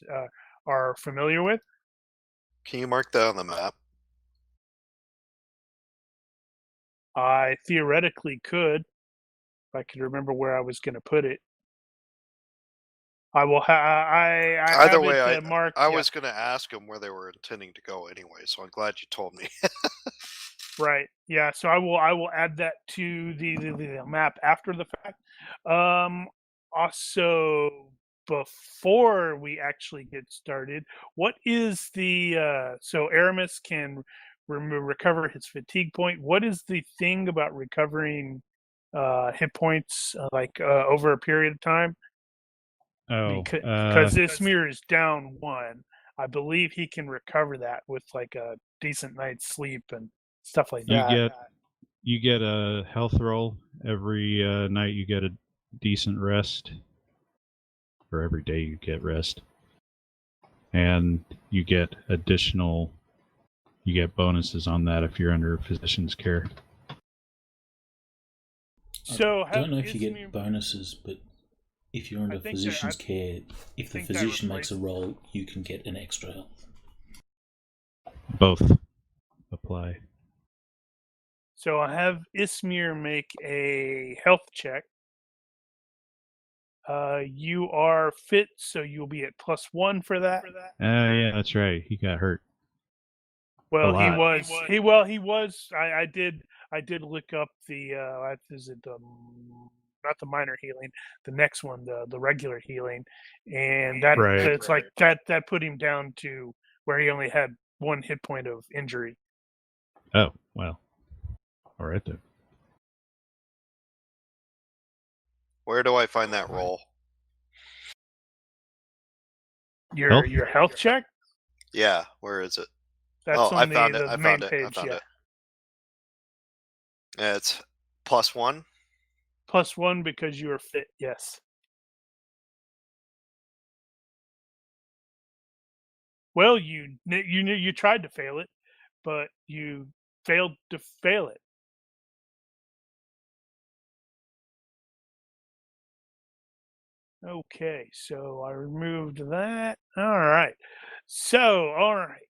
are familiar with. Can you mark that on the map? I theoretically could, if I could remember where I was going to put it. I will. Either way, I was going to ask them where they were intending to go anyway, so I'm glad you told me. Right. Yeah. So I will add that to the map after the fact. Also, before we actually get started, what is the so Aramis can recover his fatigue point. What is the thing about recovering hit points over a period of time? Oh, because Ismir is down 1. I believe he can recover that with like a decent night's sleep and stuff like You that. get a health roll every night. You get a decent rest, or every day you get rest, and you get bonuses on that if you're under physician's care. So I don't know if you get bonuses, but if you're under physician's care, if the physician makes a roll, you can get an extra health. Both apply. So I'll have Ismir make a health check. You are fit, so you'll be at +1 for that. Yeah, that's right. He got hurt. Well, A he lot. was. He was. I did look up the. Is it not the minor healing? The next one, the regular healing, and that it's like that put him down to where he only had 1 hit point of injury. Oh, well. All right then. Where do I find that roll? Your health check? Yeah, where is it? That's on I found it. the I main found it. page. I found Yeah. it. Yeah, it's +1. +1 because you are fit. Yes. Well, you tried to fail it, but you failed to fail it. Okay, so I removed that. All right. So, all right.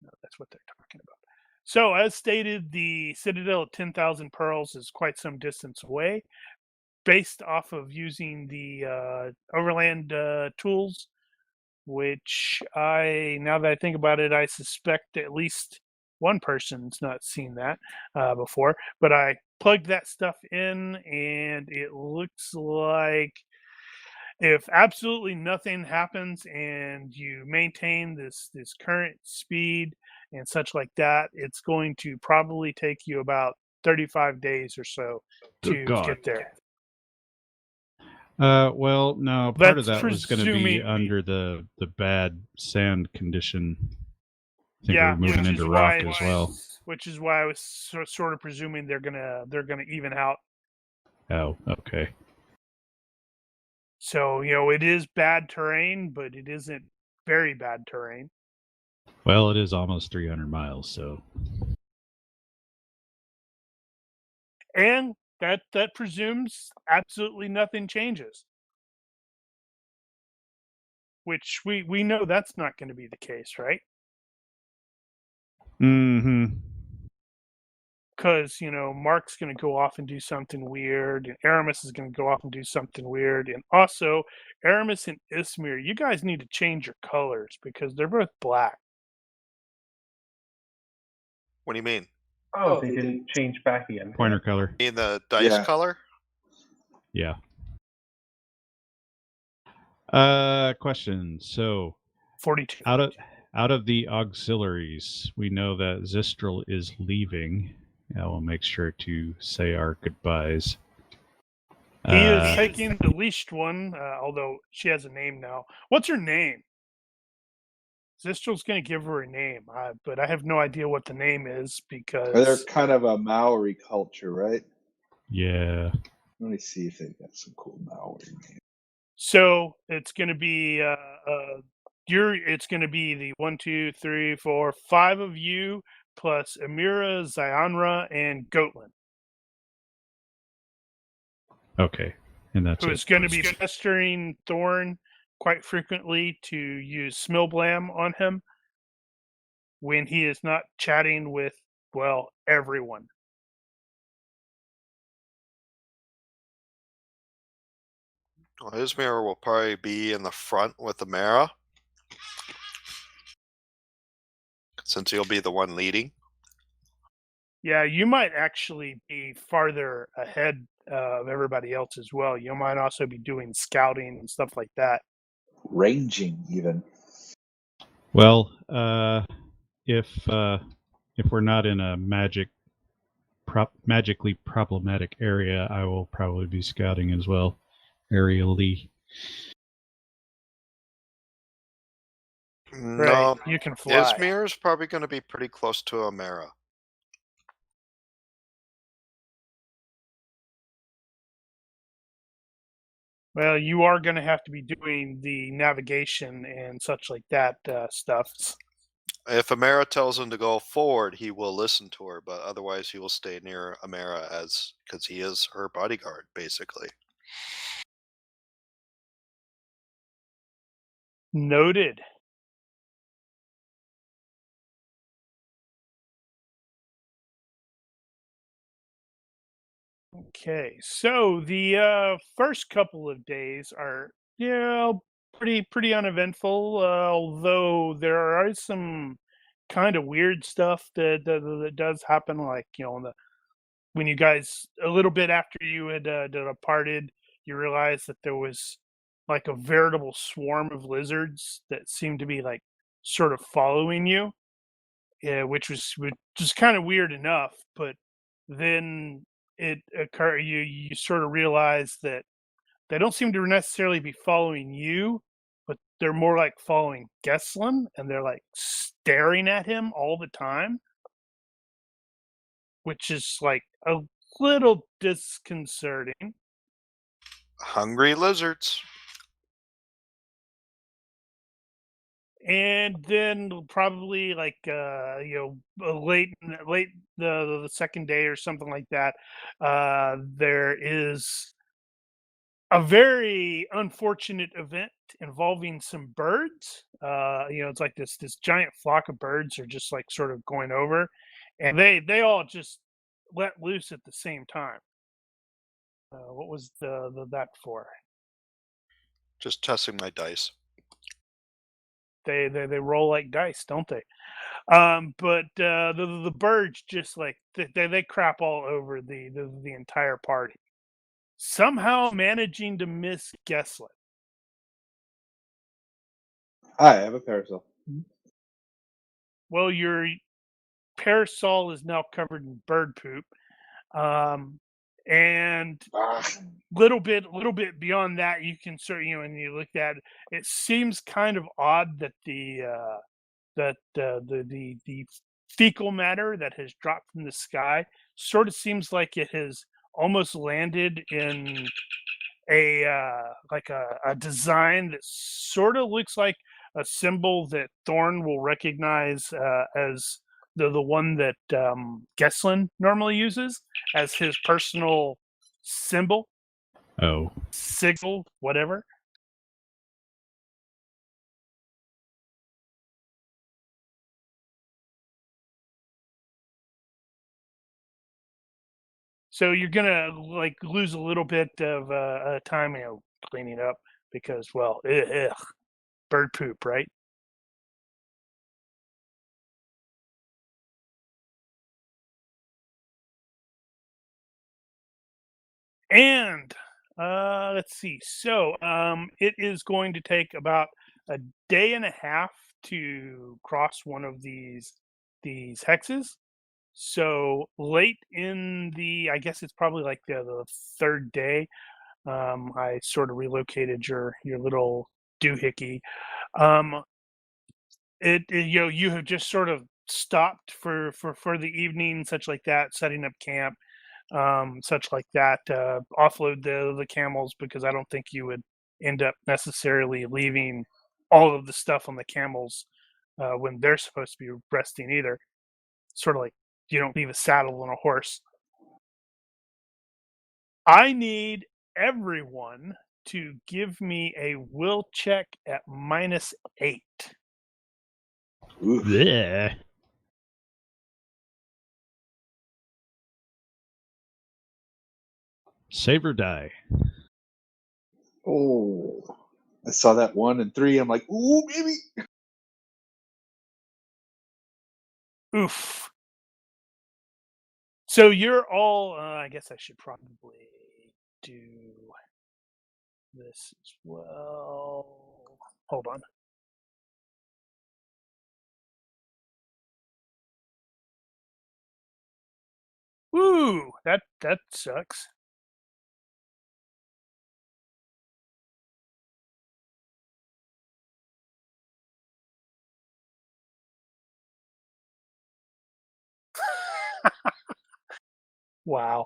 No, that's what they're talking about. So, as stated, the Citadel of 10,000 Pearls is quite some distance away. Based off of using the overland tools, which now that I think about it, I suspect at least one person's not seen that before. But I plugged that stuff in, and it looks like if absolutely nothing happens and you maintain this current speed and such like that, it's going to probably take you about 35 days or so to get there. Well, no, part of That's that was going to be presuming- under the bad sand condition. I think Yeah, we're moving which into is rock why- as well. Which is why I was sort of presuming they're gonna even out. Oh, okay. So it is bad terrain, but it isn't very bad terrain. Well, it is almost 300 miles, so And that presumes absolutely nothing changes. Which we know that's not going to be the case, right? mm-hmm. Because, Mark's going to go off and do something weird, and Aramis is going to go off and do something weird. And also, Aramis and Ismir, you guys need to change your colors because they're both black. What do you mean? Oh, they didn't change back again. Pointer color. In the dice color? Yeah. Question. So 42. Out of the auxiliaries, we know that Zistral is leaving. I will make sure to say our goodbyes. He is taking the leashed one, although she has a name now. What's her name? Zistral's going to give her a name, but I have no idea what the name is because... They're kind of a Maori culture, right? Yeah. Let me see if they've got some cool Maori names. So it's going to be it's going to be the 1, 2, 3, 4, 5 of you plus Amira, Zyanra, and Goatlin. Okay, and that's who's going to be pestering Thorn quite frequently to use Smilblam on him when he is not chatting with, well, everyone. Well, Ismir will probably be in the front with Amira, since he'll be the one leading. Yeah, you might actually be farther ahead of everybody else as well. You might also be doing scouting and stuff like that. Ranging, even. Well, if we're not in a magically problematic area, I will probably be scouting as well, aerially. No, You can fly. Izmir is probably going to be pretty close to Amera. Well, you are going to have to be doing the navigation and such like that stuff. If Amera tells him to go forward, he will listen to her, but otherwise he will stay near Amera because he is her bodyguard, basically. Noted. Okay, so the first couple of days are pretty uneventful. Although there are some kind of weird stuff that does happen, like when you guys a little bit after you had departed, you realized that there was like a veritable swarm of lizards that seemed to be like sort of following you, which was just kind of weird enough. But then you sort of realize that they don't seem to necessarily be following you, but they're more like following Gestlin, and they're like staring at him all the time, which is like a little disconcerting. Hungry lizards. And then probably like late the second day or something like that, there is a very unfortunate event involving some birds. It's like this giant flock of birds are just like sort of going over, and they all just let loose at the same time. What was that for? Just testing my dice. They roll like dice, don't they? But the birds just like they crap all over the entire party, somehow managing to miss Gestlin. I have a parasol. Well, your parasol is now covered in bird poop, and little bit beyond that, you can sort when you look at it, it seems kind of odd that the fecal matter that has dropped from the sky sort of seems like it has almost landed in a design that sort of looks like a symbol that Thorn will recognize as the one that Gestlin normally uses as his personal symbol, Oh, signal, whatever. So you're gonna like lose a little bit of time, cleaning up because, well, bird poop, right? And let's see. So it is going to take about a day and a half to cross one of these hexes. So late in I guess it's probably like the third day. I sort of relocated your little doohickey. You have just sort of stopped for the evening, such like that, setting up camp, such like that. Offload the camels because I don't think you would end up necessarily leaving all of the stuff on the camels when they're supposed to be resting either. Sort of like you don't leave a saddle on a horse. I need everyone to give me a will check at -8. Oof. yeah. Save or die. Oh, I saw that 1 and 3. I'm like, ooh, baby. Oof. So you're all. I guess I should probably do this as well. Hold on. Ooh, that sucks. Wow.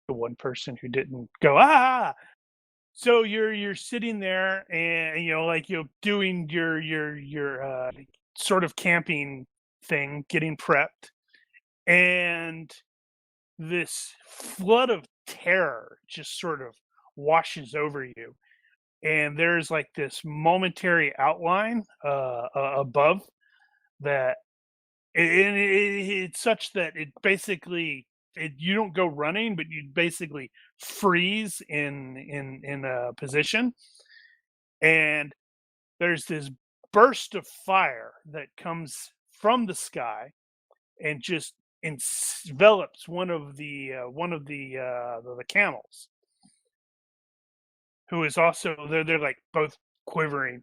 The one person who didn't go, ah! So you're sitting there and, like, doing your sort of camping thing, getting prepped, and this flood of terror just sort of washes over you. And there's like this momentary outline above that, and it's such that it basically you don't go running, but you basically freeze in a position, and there's this burst of fire that comes from the sky and just envelops one of the camels, who is also they're like both quivering,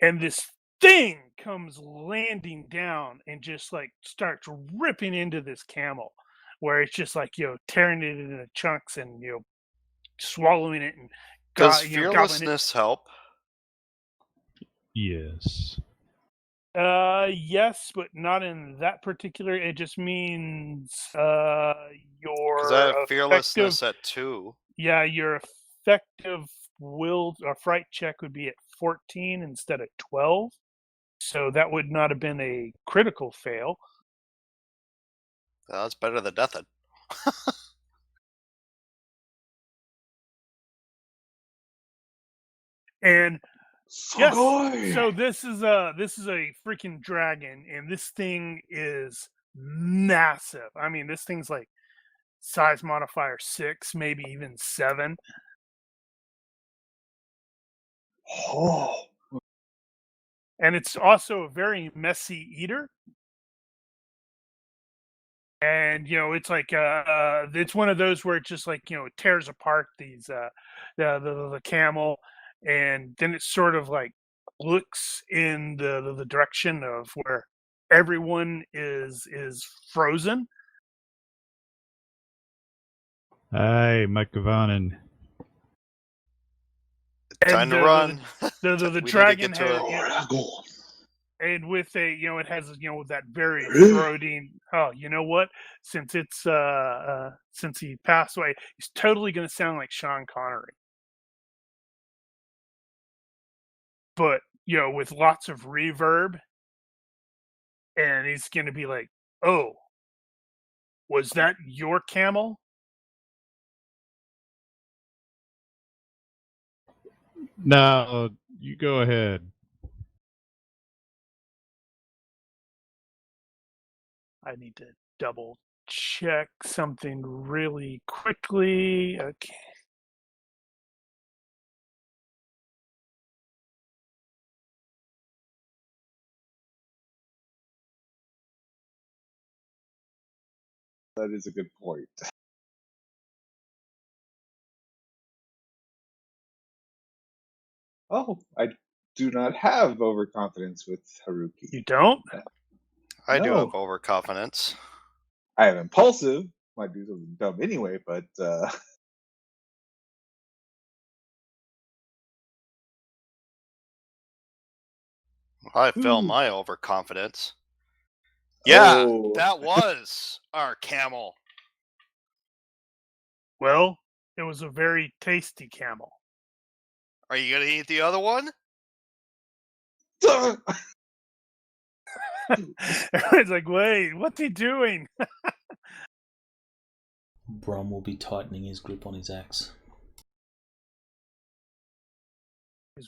and this thing comes landing down and just like starts ripping into this camel, where it's just like tearing it into chunks and swallowing it and Does gobbling it. fearlessness help? Yes. Yes, but not in that particular. It just means Because I have your fearlessness effective. at 2. Yeah, your effective will or fright check would be at 14 instead of 12. So that would not have been a critical fail. That's better than nothing. And yes, Sugoi! so this is a freaking dragon, and this thing is massive. I mean, this thing's like size modifier 6, maybe even 7. Oh, And it's also a very messy eater. And it's like it's one of those where it just like it tears apart these the camel, and then it sort of like looks in the direction of where everyone is frozen. Hi, Mike Gavanen. Time to run. The We need to dragon get to has, Oracle. and with a it has that very throaty. Oh, you know what? Since he passed away, he's totally going to sound like Sean Connery, but with lots of reverb, and he's going to be like, "Oh, was that your camel?" No, you go ahead. I need to double check something really quickly. Okay. That is a good point. Oh, I do not have overconfidence with Haruki. You don't? I do No. have overconfidence. I have impulsive. Might do something dumb anyway, but I fail Ooh. my overconfidence. Yeah, Oh. that was our camel. Well, it was a very tasty camel. Are you gonna eat the other one? Everyone's like, wait, what's he doing? Brom will be tightening his grip on his axe.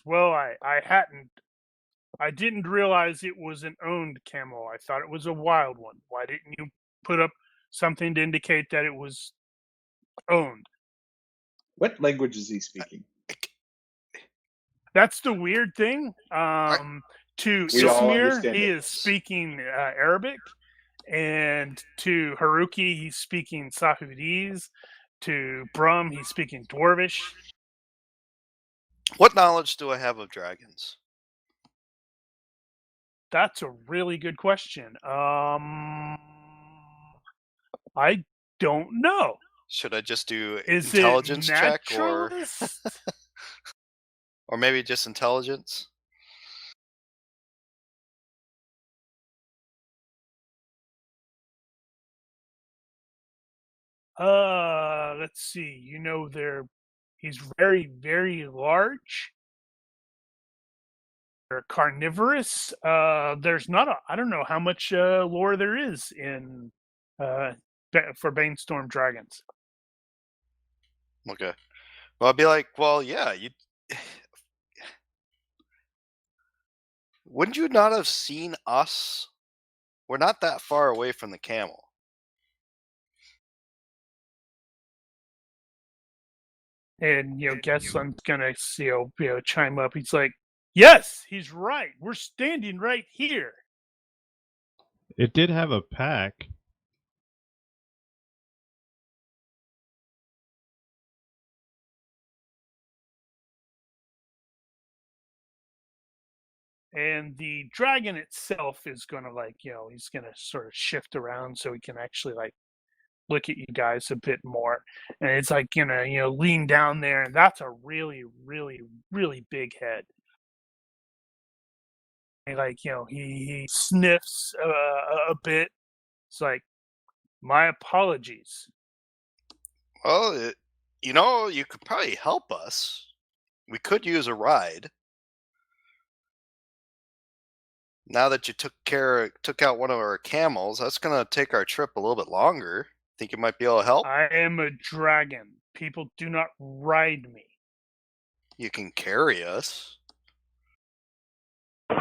Well, I didn't realize it was an owned camel. I thought it was a wild one. Why didn't you put up something to indicate that it was owned? What language is he speaking? That's the weird thing. To We all Ismir, understand he it. is speaking Arabic, and to Haruki, he's speaking Sahudese. To Brum, he's speaking Dwarvish. What knowledge do I have of dragons? That's a really good question. I don't know. Should I just do Is intelligence it check or naturalist? or maybe just intelligence? Let's see. He's very, very large. They're carnivorous. There's not I don't know how much lore there is in for Banestorm dragons. Okay. Well, I'd be like, well, yeah, you. Wouldn't you not have seen us? We're not that far away from the camel. And Gestlin's gonna chime up. He's like, "Yes, he's right. We're standing right here." It did have a pack. And the dragon itself is gonna he's gonna sort of shift around so he can actually look at you guys a bit more. And it's lean down there, and that's a really, really, really big head. And he sniffs a bit. It's like, my apologies. Well, you could probably help us. We could use a ride. Now that you took out one of our camels, that's gonna take our trip a little bit longer. Think you might be able to help? I am a dragon. People do not ride me. You can carry us.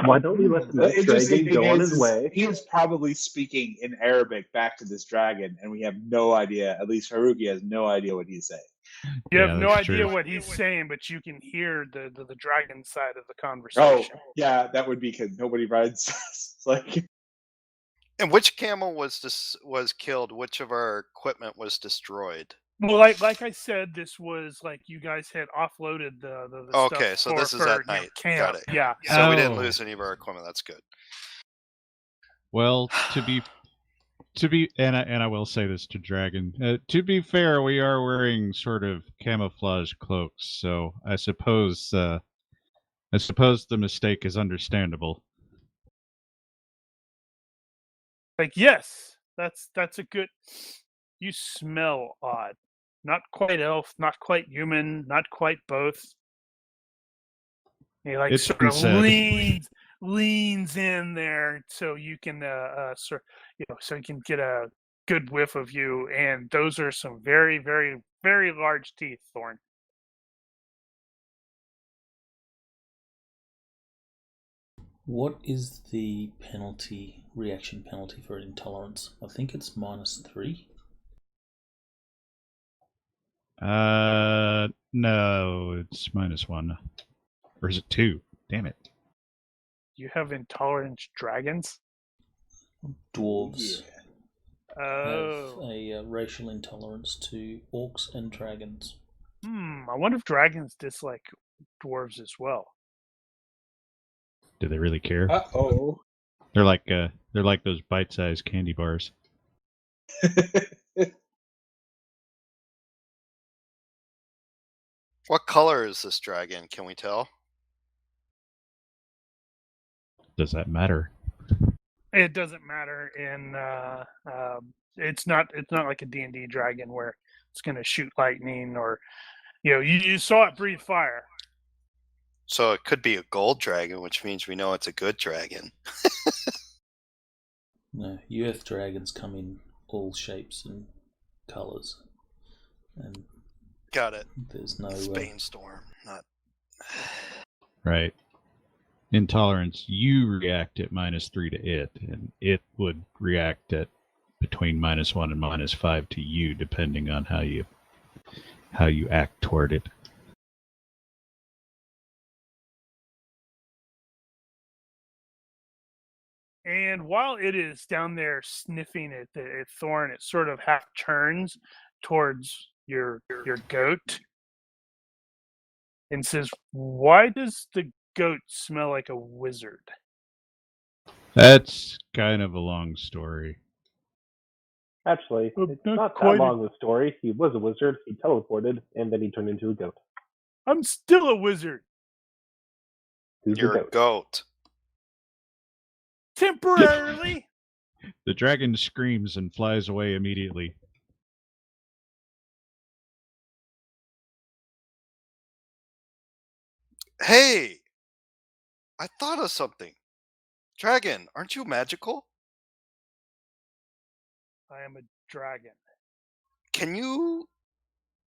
Why don't we let the The interesting dragon go thing on is his way? he was probably speaking in Arabic back to this dragon, and we have no idea. At least Haruki has no idea what he's saying. You Yeah, have no that's idea true. what he's saying, but you can hear the dragon side of the Oh, conversation. yeah, that would be because nobody rides. It's like, And which camel was killed? Which of our equipment was destroyed? Well, like I said, this was you guys had offloaded the Okay, stuff so this is at night. camp. Got it. Yeah. So we didn't Oh. lose any of our equipment. That's good. Well, to be, and I will say this to Dragon. To be fair, we are wearing sort of camouflage cloaks, so I suppose the mistake is understandable. Yes, that's a good. You smell odd. Not quite elf, not quite human, not quite both. He It's sort been of said. leans in there so you can so you can get a good whiff of you, and those are some very, very, very large teeth, Thorn. What is the reaction penalty for intolerance? I think it's -3. No, it's -1. Or is it 2? Damn it. You have intolerance dragons? Dwarves yeah. Oh. have a racial intolerance to orcs and dragons. I wonder if dragons dislike dwarves as well. Do they really care? Uh-oh. They're like those bite-sized candy bars. What color is this dragon? Can we tell? Does that matter? It doesn't matter it's not like a D&D dragon where it's going to shoot lightning or you saw it breathe fire. So it could be a gold dragon, which means we know it's a good dragon. No, Earth dragons come in all shapes and colours, and Got it. there's no Banestorm, not. Right. Intolerance, you react at -3 to it, and it would react at between -1 and -5 to you, depending on how you act toward it. And while it is down there sniffing at Thorn, it sort of half turns towards your goat and says, "Why does the goat smell like a wizard?" That's kind of a long story. Actually, it's not quite that long of a story. He was a wizard, he teleported, and then he turned into a goat. I'm still a wizard. Who's You're a a goat? goat. Temporarily. The dragon screams and flies away immediately. Hey! I thought of something. Dragon, aren't you magical? I am a dragon. Can you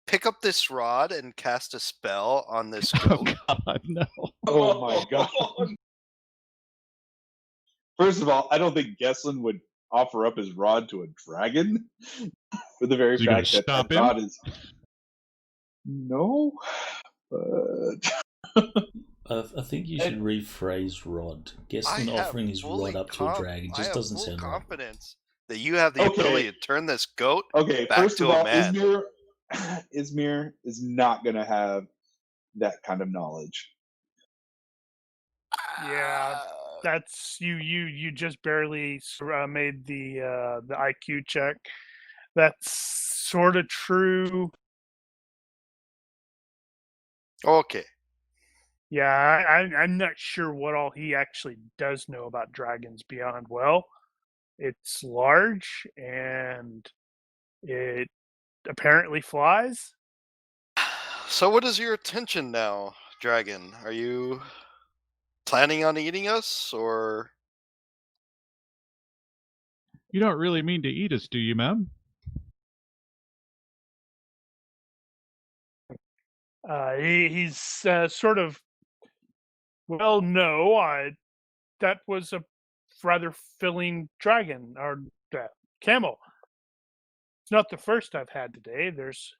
pick up this rod and cast a spell on this Oh goat? God, no! Oh my god. First of all, I don't think Gestlin would offer up his rod to a dragon for the very Is he gonna fact that stop that him? rod is. No, but I think you should rephrase Rod. Gestlin offering his rod up to a dragon just doesn't sound right. confidence that you have the Okay. ability to turn this goat okay. back First to of a all, man. Izmir is not going to have that kind of knowledge. Yeah, that's you just barely made the IQ check. That's sort of true. Okay. Yeah, I'm not sure what all he actually does know about dragons beyond, well, it's large and it apparently flies. So what is your attention now, dragon? Are you planning on eating us, or You don't really mean to eat us, do you, ma'am? He's sort of, well, no, that was a rather filling dragon or camel. It's not the first I've had today. There's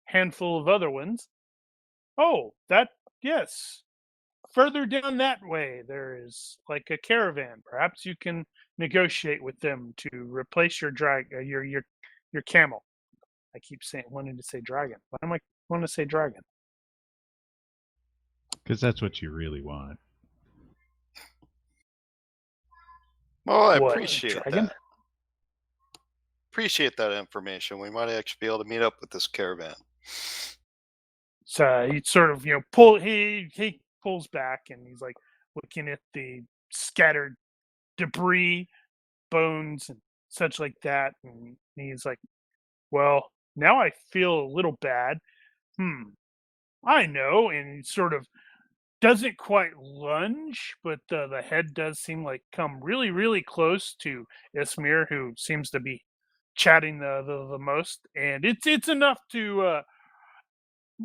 a handful of other ones. Oh, yes. Further down that way, there is like a caravan. Perhaps you can negotiate with them to replace your your camel. I keep wanting to say dragon. Why am I want to say dragon? Because that's what you really want. well, I What, appreciate dragon? that. Appreciate that information. We might actually be able to meet up with this caravan. So he sort of he pulls back and he's like looking at the scattered debris, bones, and such like that, and he's like, "Well, now I feel a little bad. I know," and he sort of doesn't quite lunge, but the head does seem like come really, really close to Ismir, who seems to be chatting the most, and it's enough to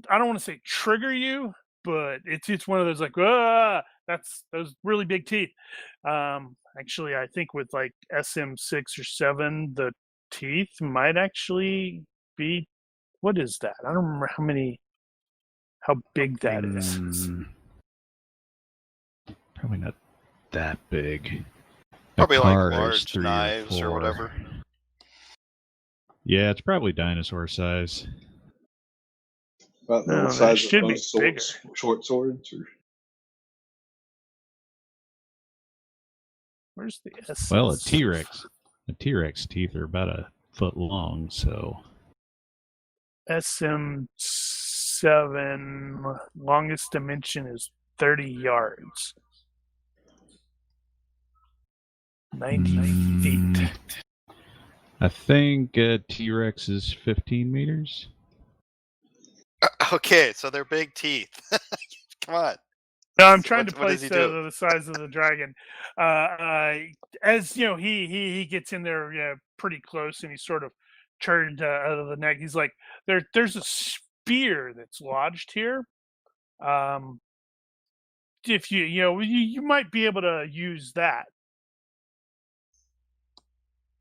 I don't want to say trigger you, but it's one of those like that's those really big teeth. Actually, I think with like SM6 or 7, the teeth might actually be, what is that? I don't remember how big that is. Probably not that big. Probably A like car is large 3 knives or 4. whatever. Yeah, it's probably dinosaur size. About the No, that size should of be most bigger. short swords. Or... Where's the S? Well, a T-Rex teeth are about a foot long, so SM7 longest dimension is 30 yards. 90 feet. I think a T-Rex is 15 meters. Okay, so they're big teeth. Come on. No, I'm trying to What does place he do? the size of the dragon. As you know, he gets in there pretty close, and he's sort of turned out of the neck. He's like, there's a spear that's lodged here. If you might be able to use that.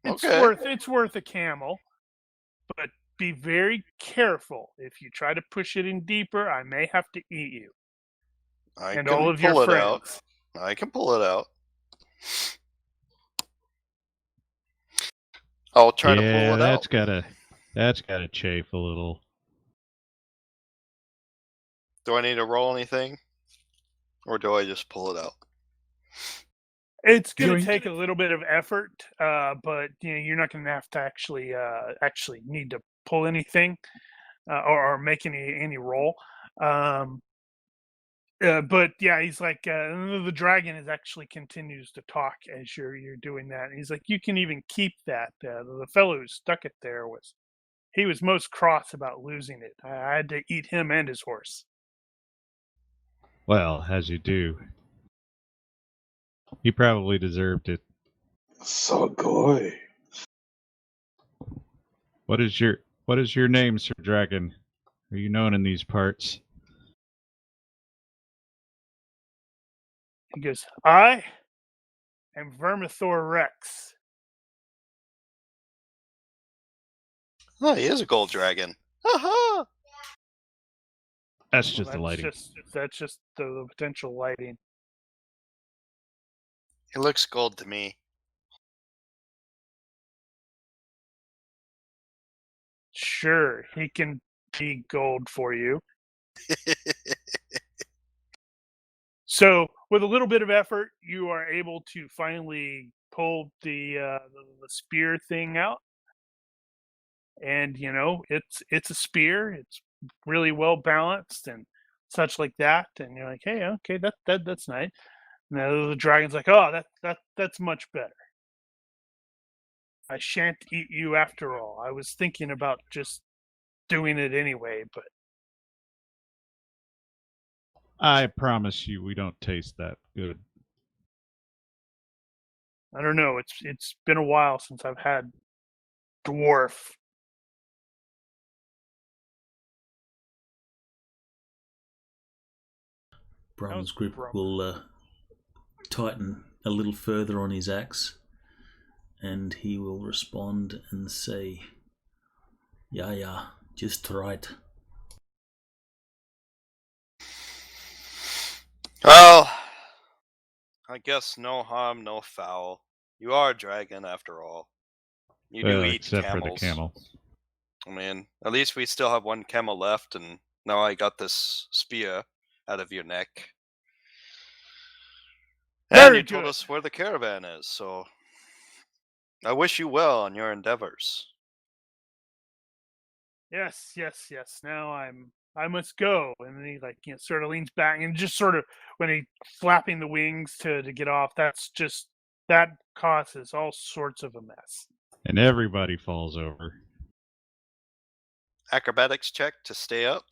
Okay. It's worth a camel, but be very careful. If you try to push it in deeper, I may have to eat you I and can all of your pull it friends. out. I can pull it out. I'll try to pull it that's out. that's gotta chafe a little. Do I need to roll anything? Or do I just pull it out? It's going to Yoink. take a little bit of effort, but you're not going to have to actually need to pull anything or make any roll. But yeah, he's like the dragon is actually continues to talk as you're doing that. And he's like, you can even keep that. The fellow who stuck it there was most cross about losing it. I had to eat him and his horse. Well, as you do. He probably deserved it. So good. What is your name, Sir Dragon? Are you known in these parts? He goes, I am Vermithor Rex. Oh, he is a gold dragon. Haha! That's Well, just the lighting. That's just the potential lighting. He looks gold to me. Sure, he can be gold for you. So, with a little bit of effort, you are able to finally pull the spear thing out, and it's a spear. It's really well balanced and such like that. And you're like, hey, okay, that's nice. And the dragon's like, oh, that's much better. I shan't eat you after all. I was thinking about just doing it anyway, but I promise you we don't taste that good. I don't know. It's been a while since I've had dwarf. Brum's grip will tighten a little further on his axe, and he will respond and say, yeah, just right. Well, I guess no harm, no foul. You are a dragon after all. You do eat except camels. for the camel. I mean, at least we still have one camel left, and now I got this spear out of your neck. And Very you told good. us where the caravan is, so I wish you well on your endeavors. Yes. Now I must go. And then he sort of leans back and just sort of when he flapping the wings to get off, that causes all sorts of a mess. And everybody falls over. Acrobatics check to stay up.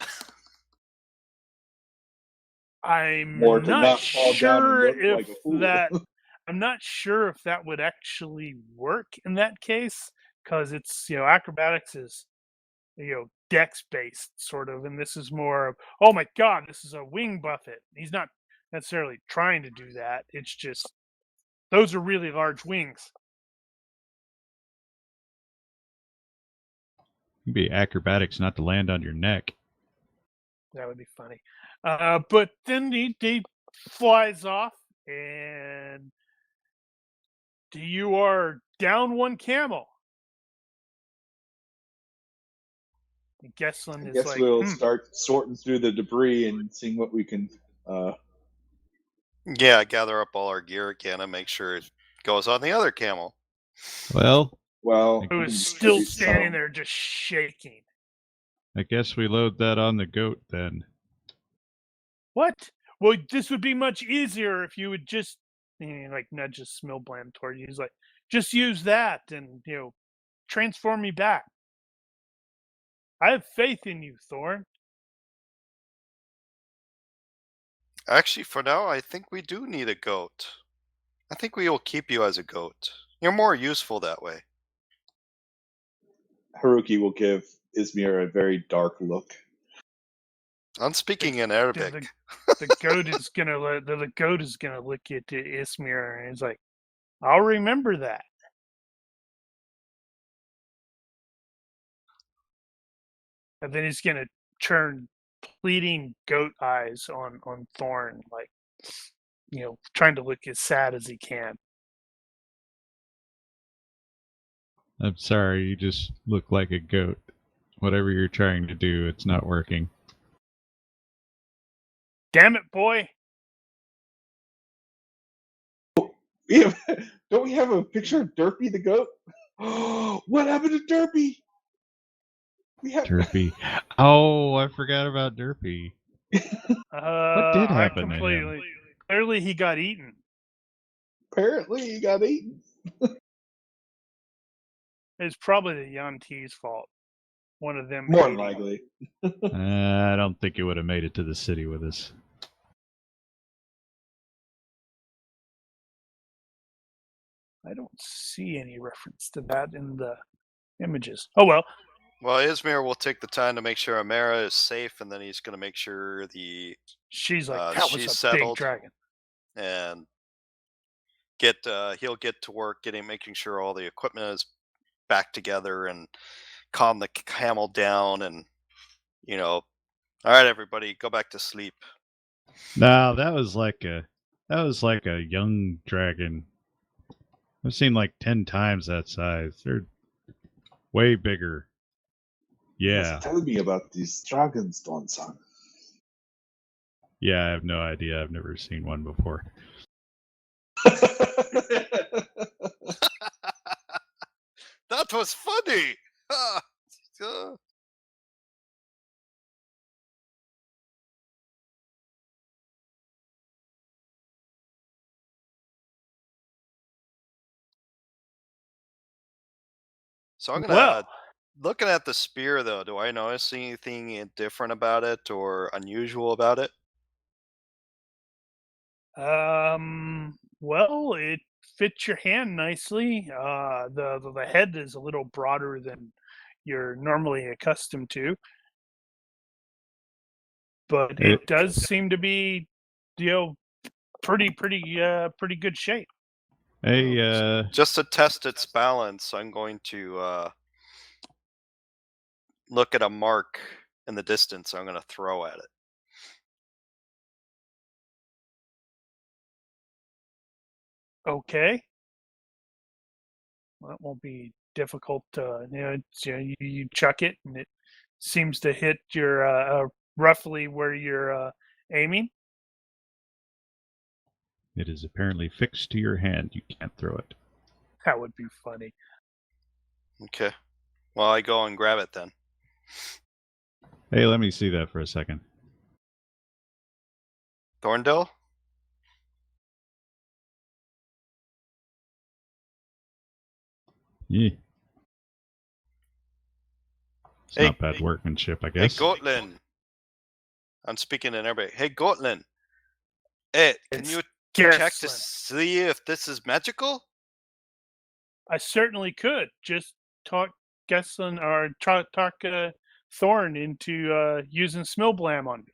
I'm Or to not not fall down and sure look if like a fool. I'm not sure if that would actually work in that case, because it's acrobatics is dex based sort of, and this is more of, oh my god, this is a wing buffet. He's not necessarily trying to do that. It's just those are really large wings. It'd be acrobatics not to land on your neck. That would be funny. But then he flies off, and you are down one camel. And Gestlin I is guess like, we'll start sorting through the debris and seeing what we can. Yeah, gather up all our gear again and make sure it goes on the other camel. Well, who is still standing there just shaking. I guess we load that on the goat then. What? Well, this would be much easier if you would just, nudges Smillbland toward you. He's like, just use that and, transform me back. I have faith in you, Thorn. Actually, for now, I think we do need a goat. I think we will keep you as a goat. You're more useful that way. Haruki will give Izmir a very dark look. I'm speaking in Arabic. The goat is gonna look at Izmir and he's like, I'll remember that. And then he's gonna turn pleading goat eyes on Thorn, like, trying to look as sad as he can. I'm sorry, you just look like a goat. Whatever you're trying to do, it's not working. Damn it, boy. Don't we have a picture of Derpy the goat? What happened to Derpy? Derpy. Oh, I forgot about Derpy. What did happen to him? Clearly, he got eaten. Apparently, he got eaten. It's probably the Yantee's fault. One of them. More than likely. I don't think it would have made it to the city with us. I don't see any reference to that in the images. Oh well. Well, Izmir will take the time to make sure Amara is safe, and then he's going to make sure She's like, that was she's a settled. big dragon. And he'll get to work making sure all the equipment is back together and calm the camel down, and all right, everybody, go back to sleep. No, that was like a young dragon. I've seen like 10 times that size. They're way bigger. Yeah. Yes, tell me about these dragons, Don-san. Yeah, I have no idea. I've never seen one before. That was funny. So I'm gonna looking at the spear though. Do I notice anything different about it or unusual about it? Well, it fits your hand nicely. The head is a little broader than you're normally accustomed to, but it does seem to be, pretty good shape. Hey, just to test its balance, I'm going to look at a mark in the distance. I'm going to throw at it. Okay. Well, it won't be difficult. You chuck it, and it seems to hit your roughly where you're aiming. it is apparently fixed to your hand. You can't throw it. That would be funny. Okay. Well, I go and grab it then. Hey, let me see that for a second. Thorndale? Yeah. It's not bad workmanship, I guess. Hey, Gestlin. I'm speaking in everybody. Hey, Gestlin. Hey, can you check to see if this is magical? I certainly could. Just talk Gestlin or talk Thorn into using Smillblam on me.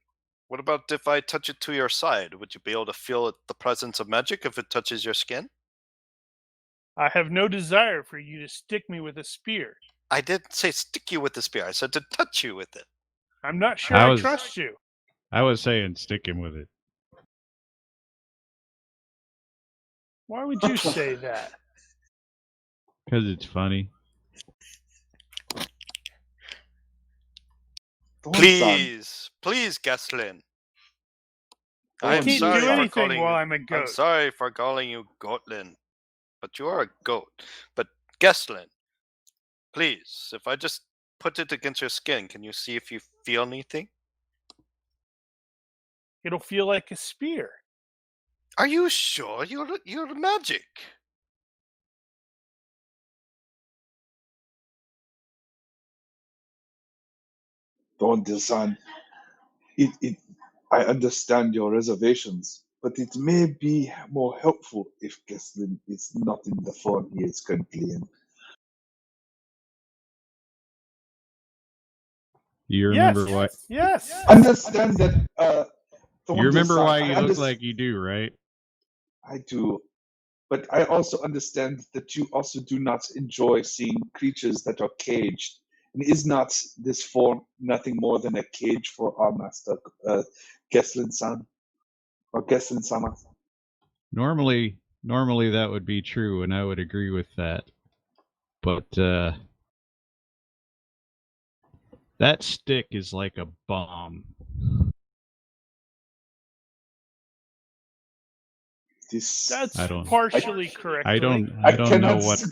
What about if I touch it to your side? Would you be able to feel the presence of magic if it touches your skin? I have no desire for you to stick me with a spear. I didn't say stick you with the spear. I said to touch you with it. I'm not sure I trust you. I was saying stick him with it. Why would you say that? Because it's funny. Please, Gestlin. I can't do anything while I'm a goat. I'm sorry for calling you Gestlin, but you are a goat. But Gestlin, please, if I just put it against your skin, can you see if you feel anything? It'll feel like a spear. Are you sure you're magic? Don-san, I understand your reservations, but it may be more helpful if Gestlin is not in the form he is currently in. You remember why? Yes. Understand that. You remember why you look like you do, right? I do, but I also understand that you also do not enjoy seeing creatures that are caged. And is not this form nothing more than a cage for our master, Gestlin-san, or Gestlin-sama? Normally that would be true, and I would agree with that. But that stick is like a bomb. That's partially correct. I don't know what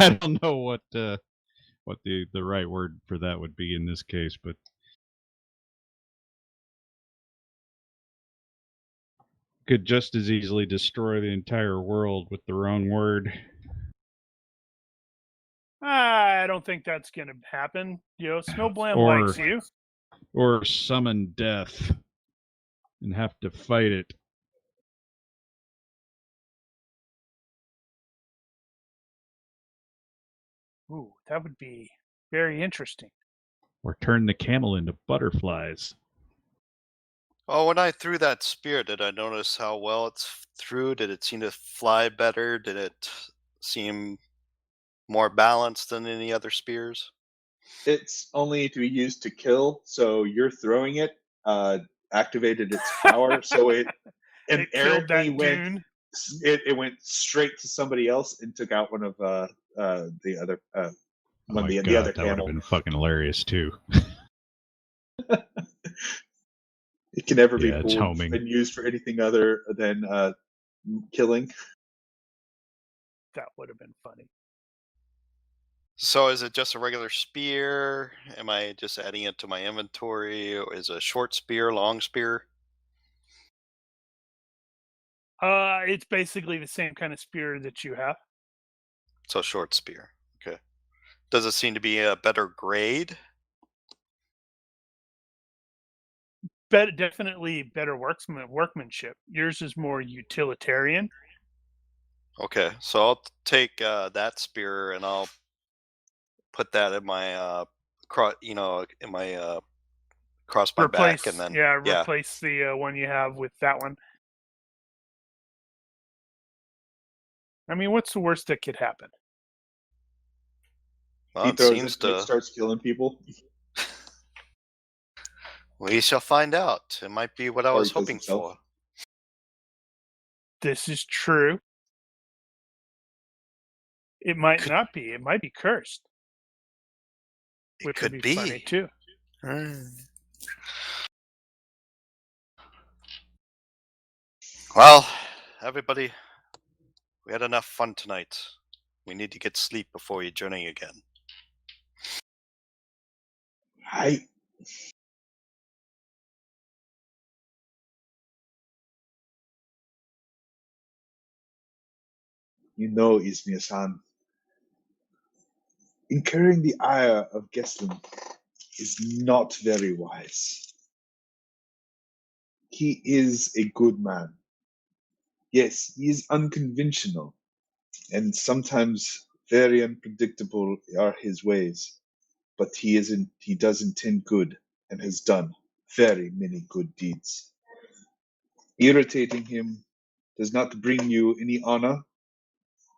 I don't know what the right word for that would be in this case, but could just as easily destroy the entire world with the wrong word. I don't think that's going to happen. Smillblam likes you. Or summon death and have to fight it. Ooh, that would be very interesting. Or turn the camel into butterflies. Oh, when I threw that spear, did I notice how well it threw? Did it seem to fly better? Did it seem more balanced than any other spears? It's only to be used to kill, so you're throwing it activated its power, so it It killed that inherently went. dune. It went straight to somebody else and took out one of the other Oh one my the God, other that would have camel. been fucking hilarious too. It can never be Yeah, it's pulled homing. and used for anything other than killing. That would have been funny. So is it just a regular spear? Am I just adding it to my inventory? Or is it a short spear, long spear? It's basically the same kind of spear that you have. So short spear. Okay. Does it seem to be a better grade? Definitely better workmanship. Yours is more utilitarian. Okay, so I'll take that spear and I'll put that in my across my back, and then Replace the one you have with that one. I mean, what's the worst that could happen? Well, He it throws seems it and it to. starts killing people. We shall find out. It might be what I Or was he kills hoping himself. for. This is true. It might not be. It might be cursed. It Which could would be funny too. Well, everybody, we had enough fun tonight. We need to get sleep before we journey again. You know, Izmir-san, incurring the ire of Gestlin is not very wise. He is a good man. Yes, he is unconventional, and sometimes very unpredictable are his ways. But he does intend good and has done very many good deeds. Irritating him does not bring you any honor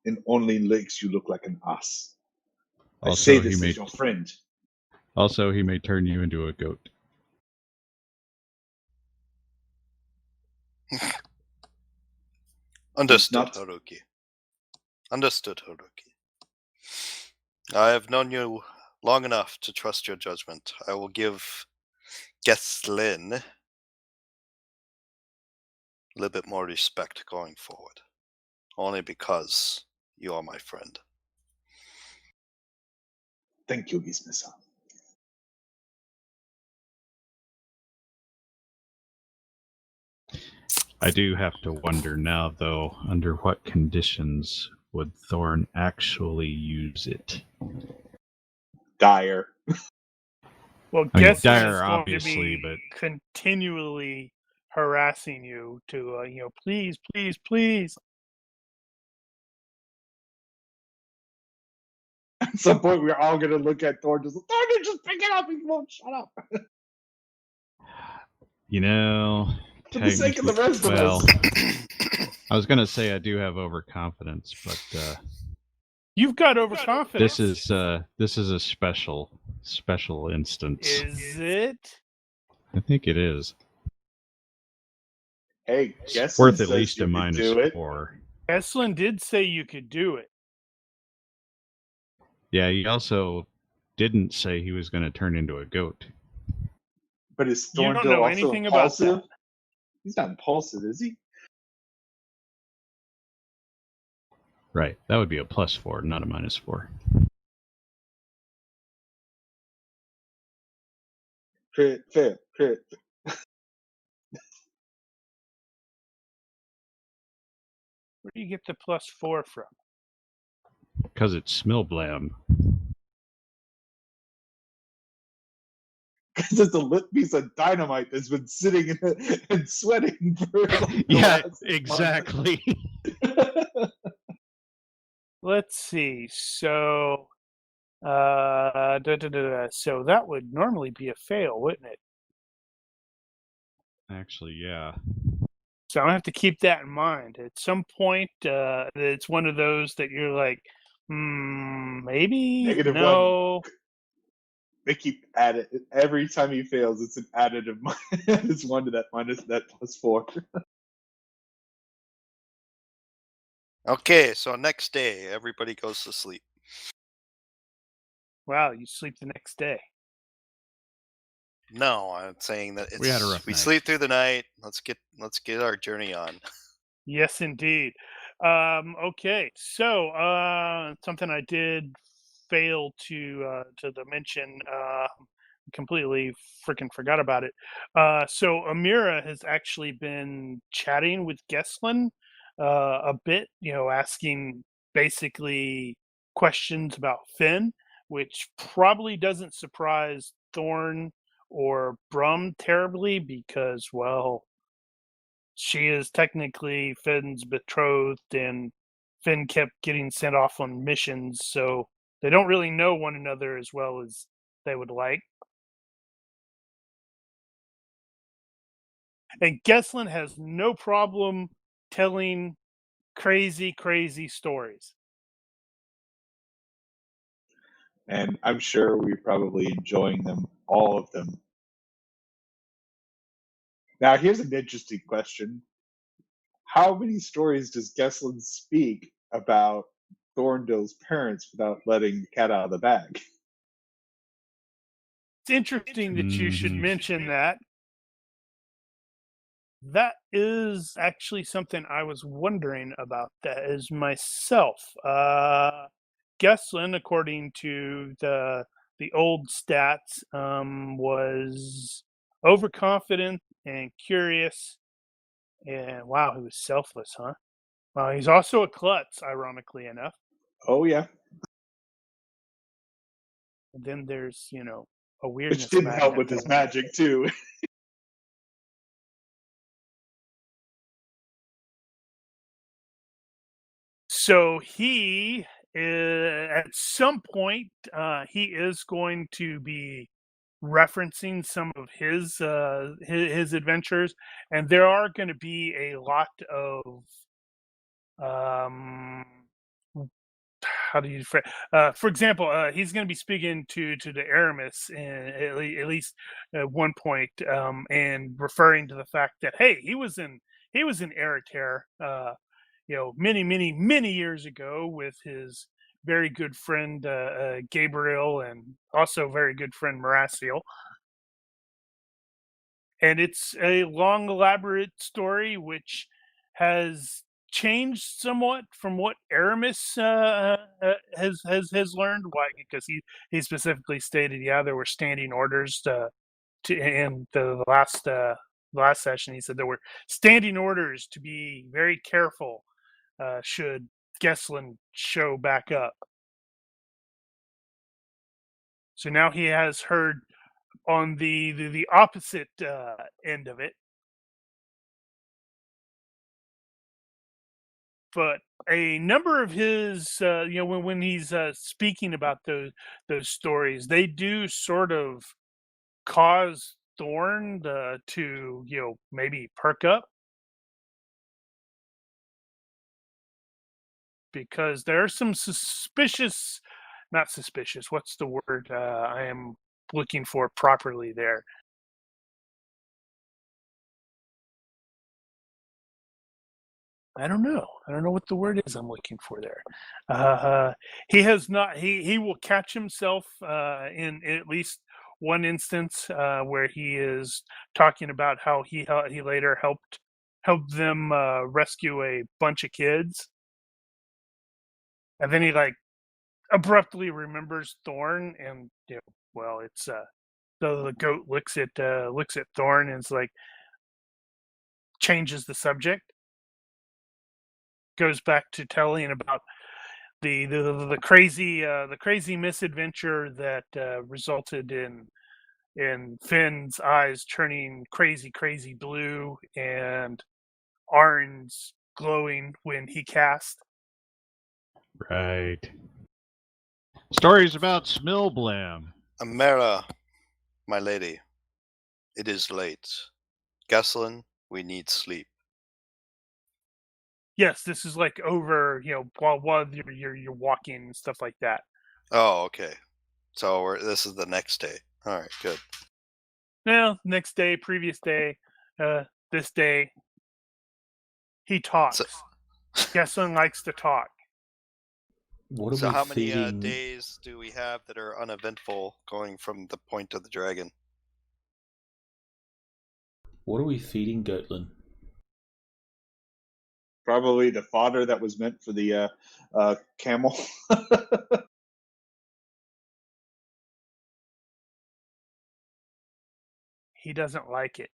and only makes you look like an ass. I say this as your friend. Also, he may turn you into a goat. Understood, Haruki. Understood, Haruki. I have known you long enough to trust your judgment. I will give Gestlin a little bit more respect going forward. Only because you are my friend. Thank you, Izmir-san. I do have to wonder now, though, under what conditions would Thorn actually use it? Dire. Well, I mean, Gestlin dire, is going obviously, to be but continually harassing you to, please, please, please. At some point, we're all going to look at Thor. Just pick it up. He won't shut up. For the sake of the rest of us. I was going to say I do have overconfidence, but You've got overconfidence. this is a special instance. Is it? I think it is. Hey, It's worth at least a -4. Gestlin did say you could do it. Yeah, he also didn't say he was going to turn into a goat. But is You don't Thornville know also anything about impulsive? that. He's not impulsive, is he? Right, that would be a +4, not a -4. Fair. Where do you get the +4 from? Because it's Smilblam. Because it's a lit piece of dynamite that's been sitting and sweating for Yeah, exactly. Let's see. So So that would normally be a fail, wouldn't it? Actually, yeah. So I'm gonna have to keep that in mind. At some point, it's one of those that you're like, maybe -1. no. They keep adding every time he fails. It's an additive. It's 1 to that minus that +4. Okay, so next day, everybody goes to sleep. Wow, you sleep the next day. No, I'm saying that We had a rough we night. sleep through the night. Let's get our journey on. Yes, indeed. Okay, so something I did fail to mention. Completely freaking forgot about it. So Amira has actually been chatting with Gestlin a bit. Asking basically questions about Finn, which probably doesn't surprise Thorn or Brum terribly because, well, she is technically Finn's betrothed, and Finn kept getting sent off on missions, so they don't really know one another as well as they would like. And Gestlin has no problem telling crazy, crazy stories. And I'm sure we're probably enjoying them, all of them. Now, here's an interesting question. How many stories does Gesslin speak about Thorndale's parents without letting the cat out of the bag? It's interesting that you should Mhm. mention that. That is actually something I was wondering about that is myself. Gesslin, according to the old stats, was overconfident and curious. And wow, he was selfless, huh? Well, he's also a klutz, ironically enough. Oh, yeah. And then there's, a Which weirdness didn't magnet. help with his magic, too. So he, at some point, he is going to be referencing some of his adventures, and there are going to be a lot of how do you for example, he's going to be speaking to the Aramis at least at one point, and referring to the fact that, hey, he was in Eritere, many years ago with his very good friend Gabriel, and also very good friend Maraciel. And it's a long, elaborate story which has changed somewhat from what Aramis has learned. Why? Because he specifically stated, yeah, there were standing orders to in the last session. He said there were standing orders to be very careful should Gestlin show back up. So now he has heard on the opposite end of it. But a number of his, when he's speaking about those stories, they do sort of cause Thorn to maybe perk up, because there are some not suspicious. What's the word I am looking for properly there? I don't know. I don't know what the word is I'm looking for there. He has not. He will catch himself in at least one instance where he is talking about how he later helped them rescue a bunch of kids, and then he like abruptly remembers Thorn, and well, it's the goat looks at Thorn and is like, changes the subject, goes back to telling about the crazy misadventure that resulted in Finn's eyes turning crazy blue and Arn's glowing when he cast. Right. Stories about Smilblam. Amara, my lady, it is late. Gestlin, we need sleep. Yes, this is like over, while you're walking and stuff like that. Oh, okay. So this is the next day. All right, good. Now, next day, previous day, this day, he talks. Gestlin likes to talk. What are So we how many feeding? days do we have that are uneventful going from the point of the dragon? What are we feeding Goatlin? Probably the fodder that was meant for the camel. He doesn't like it.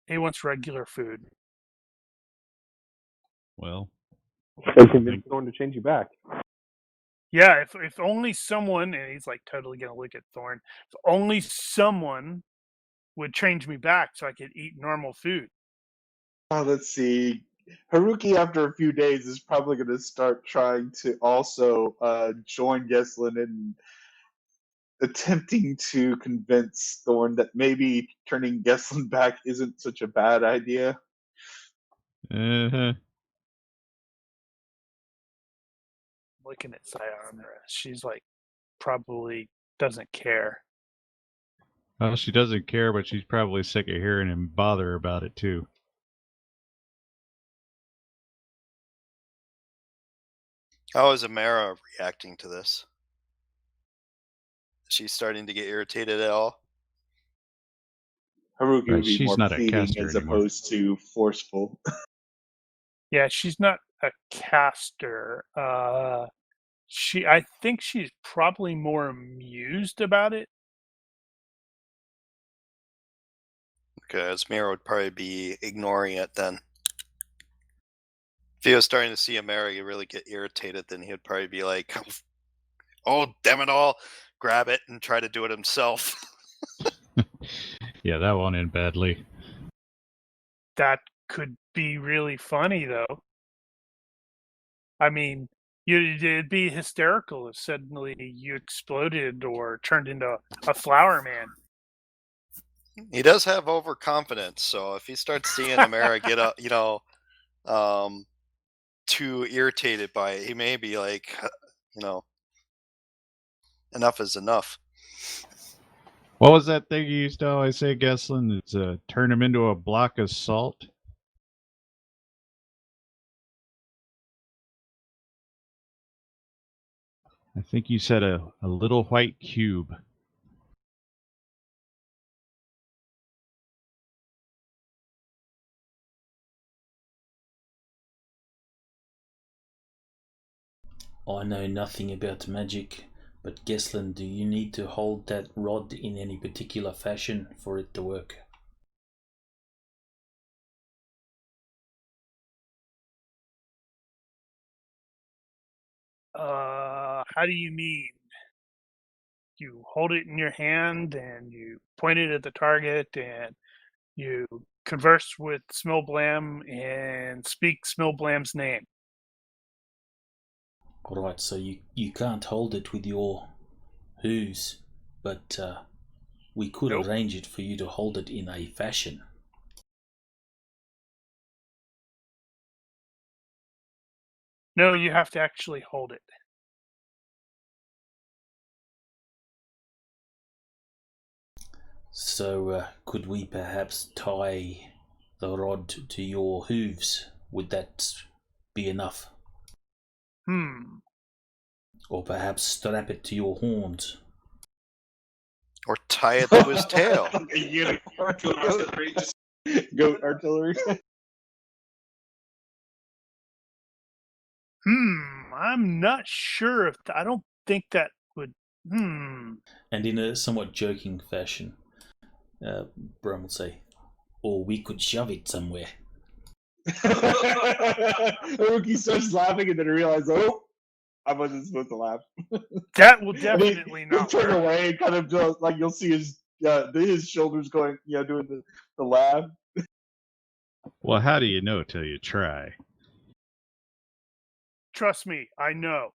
He wants regular food. Well, And convince Thorn to change you back. Yeah, if only someone, and he's like totally gonna look at Thorn, if only someone would change me back so I could eat normal food. Let's see. Haruki, after a few days, is probably going to start trying to also join Gestlin in attempting to convince Thorn that maybe turning Gestlin back isn't such a bad idea. Looking at Sayonara, she's like probably doesn't care. Well, she doesn't care, but she's probably sick of hearing him bother about it too. How is Amara reacting to this? Is she starting to get irritated at all? Haruki Right, would be she's more not a pleading caster as anymore. opposed to forceful. Yeah, she's not a caster. I think she's probably more amused about it. Okay, Asmira would probably be ignoring it then. If he was starting to see Amara really get irritated, then he would probably be like, oh, damn it all, grab it and try to do it himself. Yeah, that won't end badly. That could be really funny, though. I mean, it'd be hysterical if suddenly you exploded or turned into a flower man. He does have overconfidence, so if he starts seeing Amara get up, too irritated by it, he may be like, enough is enough. What was that thing you used to always say, Gesslin? It's turn him into a block of salt. I think you said a little white cube. I know nothing about magic, but Gestlin, do you need to hold that rod in any particular fashion for it to work? How do you mean? You hold it in your hand and you point it at the target and you converse with Smilblam and speak Smilblam's name. Alright, so you can't hold it with your hooves, but we could Nope. arrange it for you to hold it in a fashion. No, you have to actually hold it. So could we perhaps tie the rod to your hooves? Would that be enough? Or perhaps strap it to your horns? Or tie it to his tail. Goat artillery. I'm not sure if I don't think that would. And in a somewhat joking fashion, Brum will say, or we could shove it somewhere. Haruki starts laughing and then realizes, oh, I wasn't supposed to laugh. That will definitely not turn work. away and kind of just, like you'll see his shoulders going, doing the laugh. Well, how do you know till you try? Trust me, I know.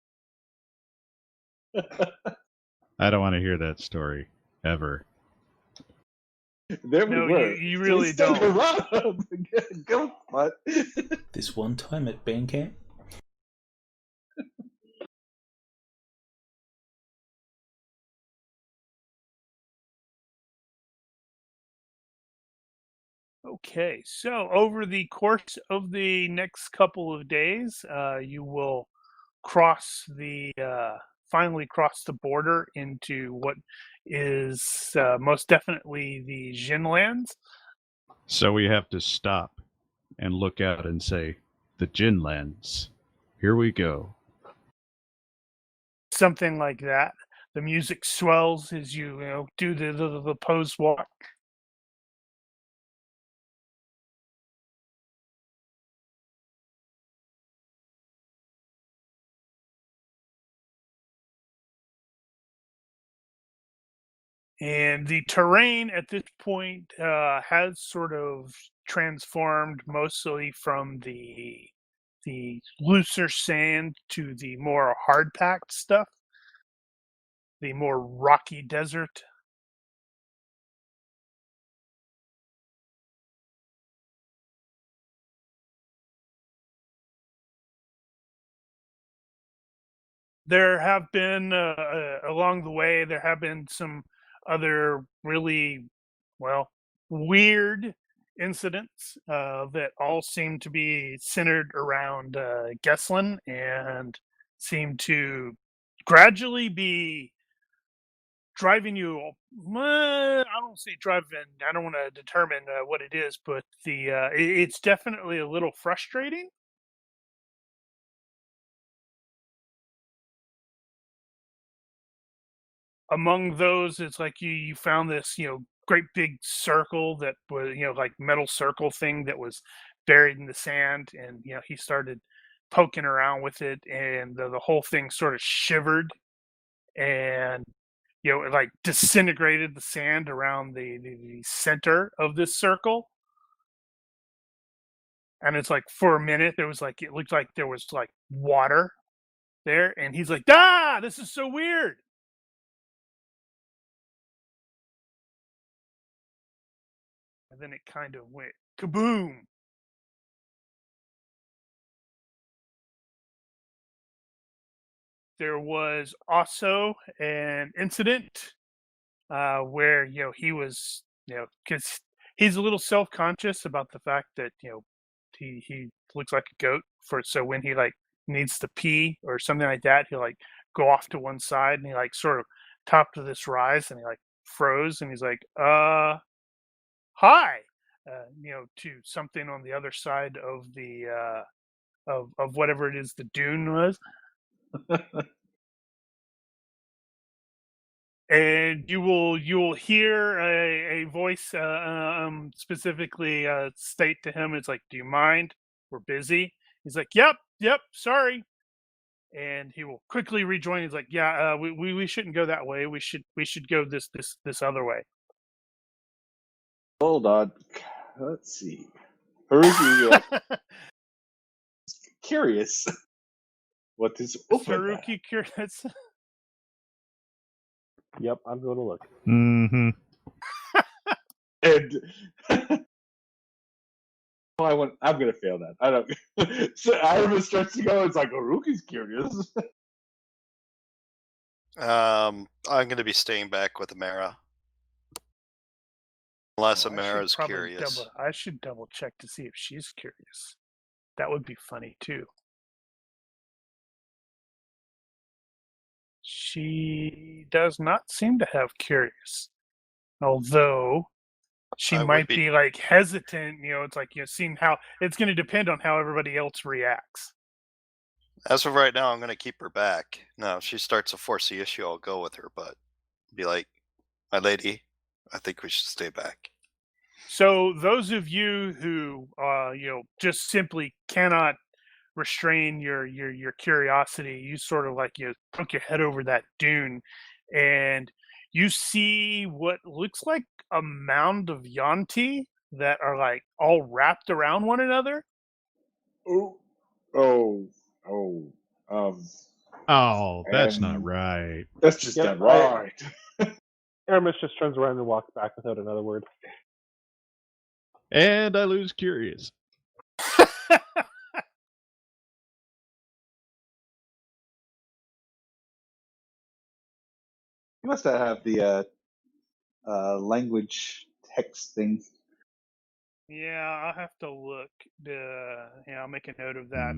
I don't want to hear that story ever. There we No, were. you really we stuck don't. around. Go, what? This one time at band camp? Okay, so over the course of the next couple of days, you will finally cross the border into what is most definitely the Djinn Lands. So we have to stop and look out and say, the Djinn Lands. Here we go. Something like that. The music swells as you do the pose walk. And the terrain at this point has sort of transformed mostly from the looser sand to the more hard packed stuff, the more rocky desert. There have been along the way, there have been some other really weird incidents that all seem to be centered around Gestlin and seem to gradually be driving you. I don't say driving. I don't want to determine what it is, but it's definitely a little frustrating. Among those, it's like you found this great big circle that was like metal circle thing that was buried in the sand, and he started poking around with it, and the whole thing sort of shivered, and it like disintegrated the sand around the center of this circle. And it's like for a minute there was like, it looked like there was like water there, and he's like, this is so weird. And then it kind of went kaboom. There was also an incident where he was because he's a little self-conscious about the fact that he looks like a goat, so when he like needs to pee or something like that, he'll like go off to one side, and he like sort of topped to this rise, and he like froze, and he's like hi, to something on the other side of the of whatever it is the dune was. And you'll hear a voice specifically state to him, it's like, do you mind, we're busy? He's like, yep, sorry. And he will quickly rejoin. He's like, yeah, we shouldn't go that way, we should go this other way. Hold on. Let's see. Haruki, curious. What is Haruki curious? Yep, I'm going to look. Mm-hmm. And I'm gonna fail that. I don't. So Artemis starts to go. It's like Haruki's curious. I'm gonna be staying back with Amara. Unless Amara's curious. I should double check to see if she's curious. That would be funny too. She does not seem to have curious, although she might be like hesitant. It's like seeing how it's going to depend on how everybody else reacts. As of right now, I'm going to keep her back. Now, if she starts to force the issue, I'll go with her, but be like, my lady, I think we should stay back. So those of you who just simply cannot restrain your curiosity, you sort of like poke your head over that dune, and you see what looks like a mound of Yanti that are like all wrapped around one another. Oh, that's not And right. That's just Yep, done right. Aramis just turns around and walks back without another word. And I lose Curious. You must have the language text thing. Yeah, I'll have to look. I'll make a note of that.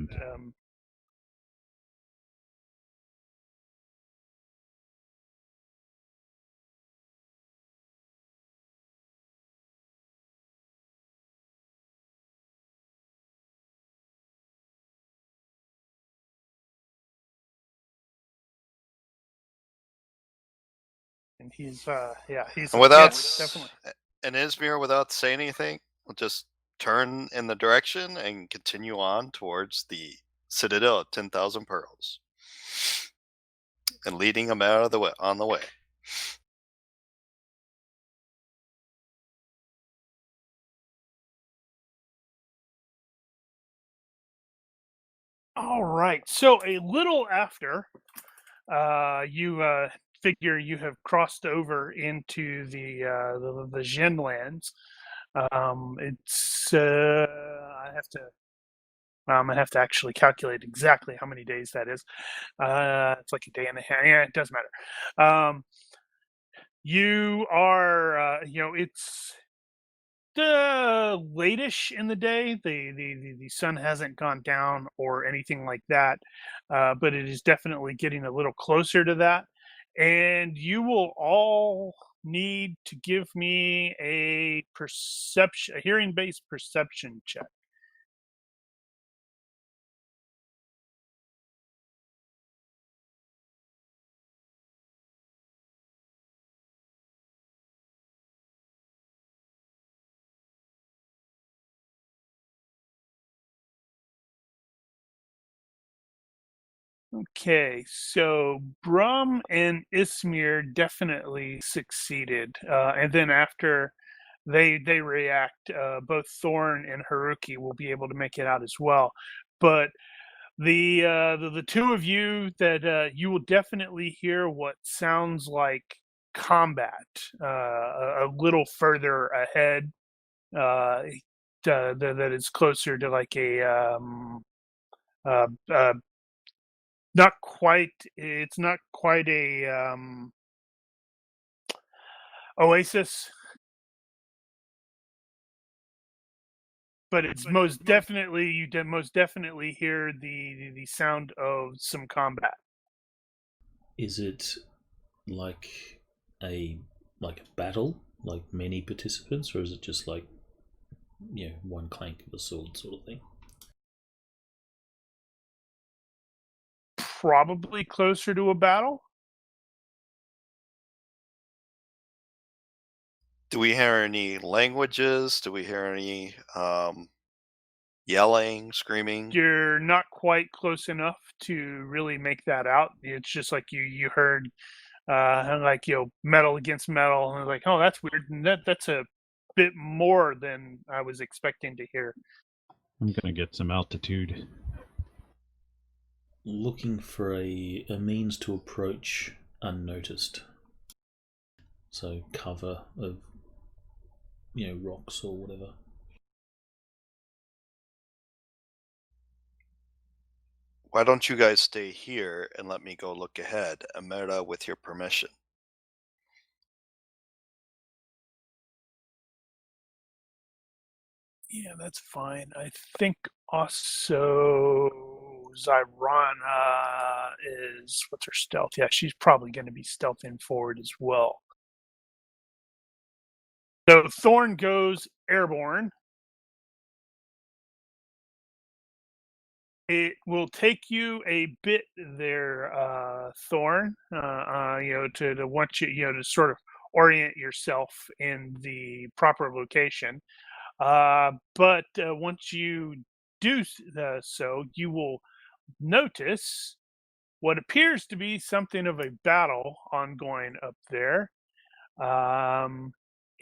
And he's And without definitely. and Izmir, without saying anything, will just turn in the direction and continue on towards the Citadel of 10,000 Pearls, and leading him out of the way on the way. All right. So a little after you figure you have crossed over into the Djinn Lands, it's I'm gonna have to actually calculate exactly how many days that is. It's like a day and a half. Yeah, it doesn't matter. You are, it's late-ish in the day. The sun hasn't gone down or anything like that, but it is definitely getting a little closer to that. And you will all need to give me a hearing-based perception check. Okay, so Brum and Ismir definitely succeeded, and then after they react, both Thorn and Haruki will be able to make it out as well. But the two of you that you will definitely hear what sounds like combat a little further ahead. That is closer to like a uh, uh, not quite. It's not quite a oasis, but it's most definitely most definitely hear the sound of some combat. Is it like a battle, like many participants, or is it just like one clank of a sword sort of thing? Probably closer to a battle. Do we hear any languages? Do we hear any yelling, screaming? You're not quite close enough to really make that out. It's just like you heard like metal against metal, and like, oh, that's weird. And that's a bit more than I was expecting to hear. I'm gonna get some altitude. Looking for a means to approach unnoticed. So cover of rocks or whatever. Why don't you guys stay here and let me go look ahead, Emerda, with your permission? Yeah, that's fine. I think also Zyrana is, what's her stealth? Yeah, she's probably going to be stealthing forward as well. So Thorn goes airborne. It will take you a bit there, Thorn, to want you, to sort of orient yourself in the proper location. But once you do so, you will notice what appears to be something of a battle ongoing up there.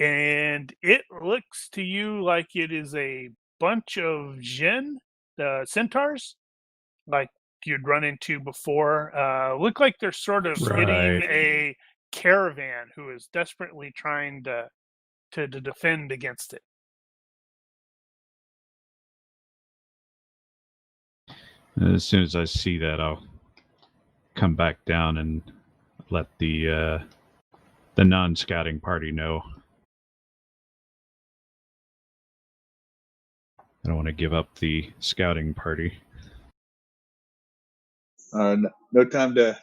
And it looks to you like it is a bunch of Djinn, the centaurs, like you'd run into before. Look like they're sort of hitting a caravan who is desperately trying to defend against it. As soon as I see that, I'll come back down and let the non-scouting party know. I don't want to give up the scouting party. No time to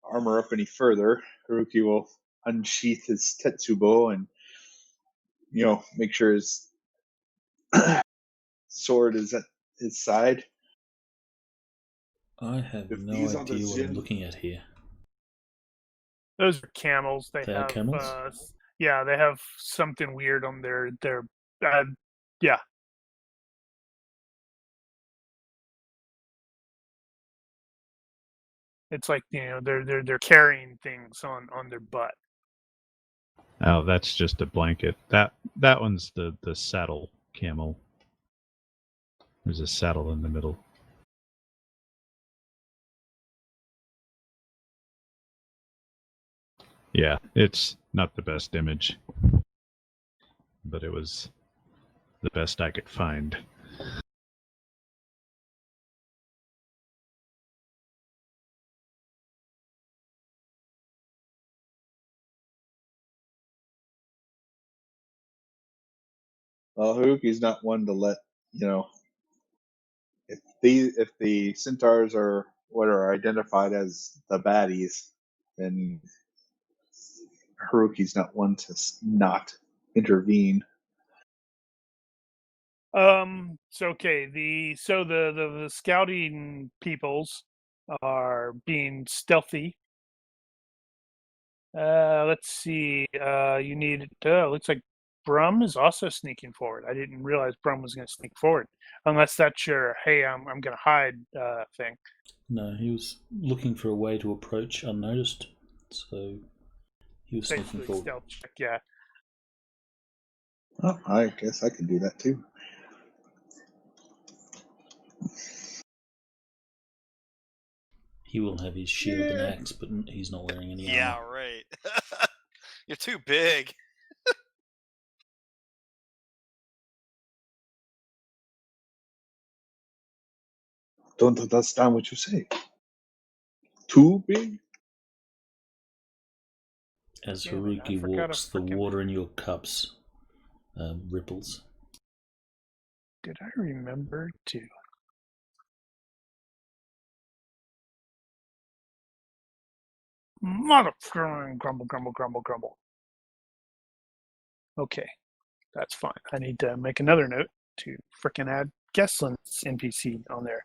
armor up any further. Haruki will unsheath his Tetsubo and, make sure his sword is at his side. I have If no these are the idea what I'm Djinn- looking at here. Those are camels. They They are have camels? yeah, they have something weird on their yeah. It's like, they're carrying things on their butt. Oh, that's just a blanket. That one's the saddle camel. There's a saddle in the middle. Yeah, it's not the best image, but it was the best I could find. Well, Haruki's not one to let, if the centaurs are what are identified as the baddies, then Haruki's not one to not intervene. So okay, the scouting peoples are being stealthy. Let's see. You need. Looks like Brum is also sneaking forward. I didn't realize Brum was going to sneak forward, unless that's your "hey, I'm going to hide" thing. No, he was looking for a way to approach unnoticed, so he was sneaking Basically, forward. stealth check. Yeah. Oh, I guess I can do that too. He will have his shield and axe, but he's not wearing any Yeah, armor. right. You're too big. Don't understand what you say. Too big? As Damn it, I Haruki forgot walks, a the frickin- water in your cups ripples. Did I remember to? Motherfucking grumble, grumble, grumble, grumble. Okay, that's fine. I need to make another note to frickin' add Gestlin's NPC on there.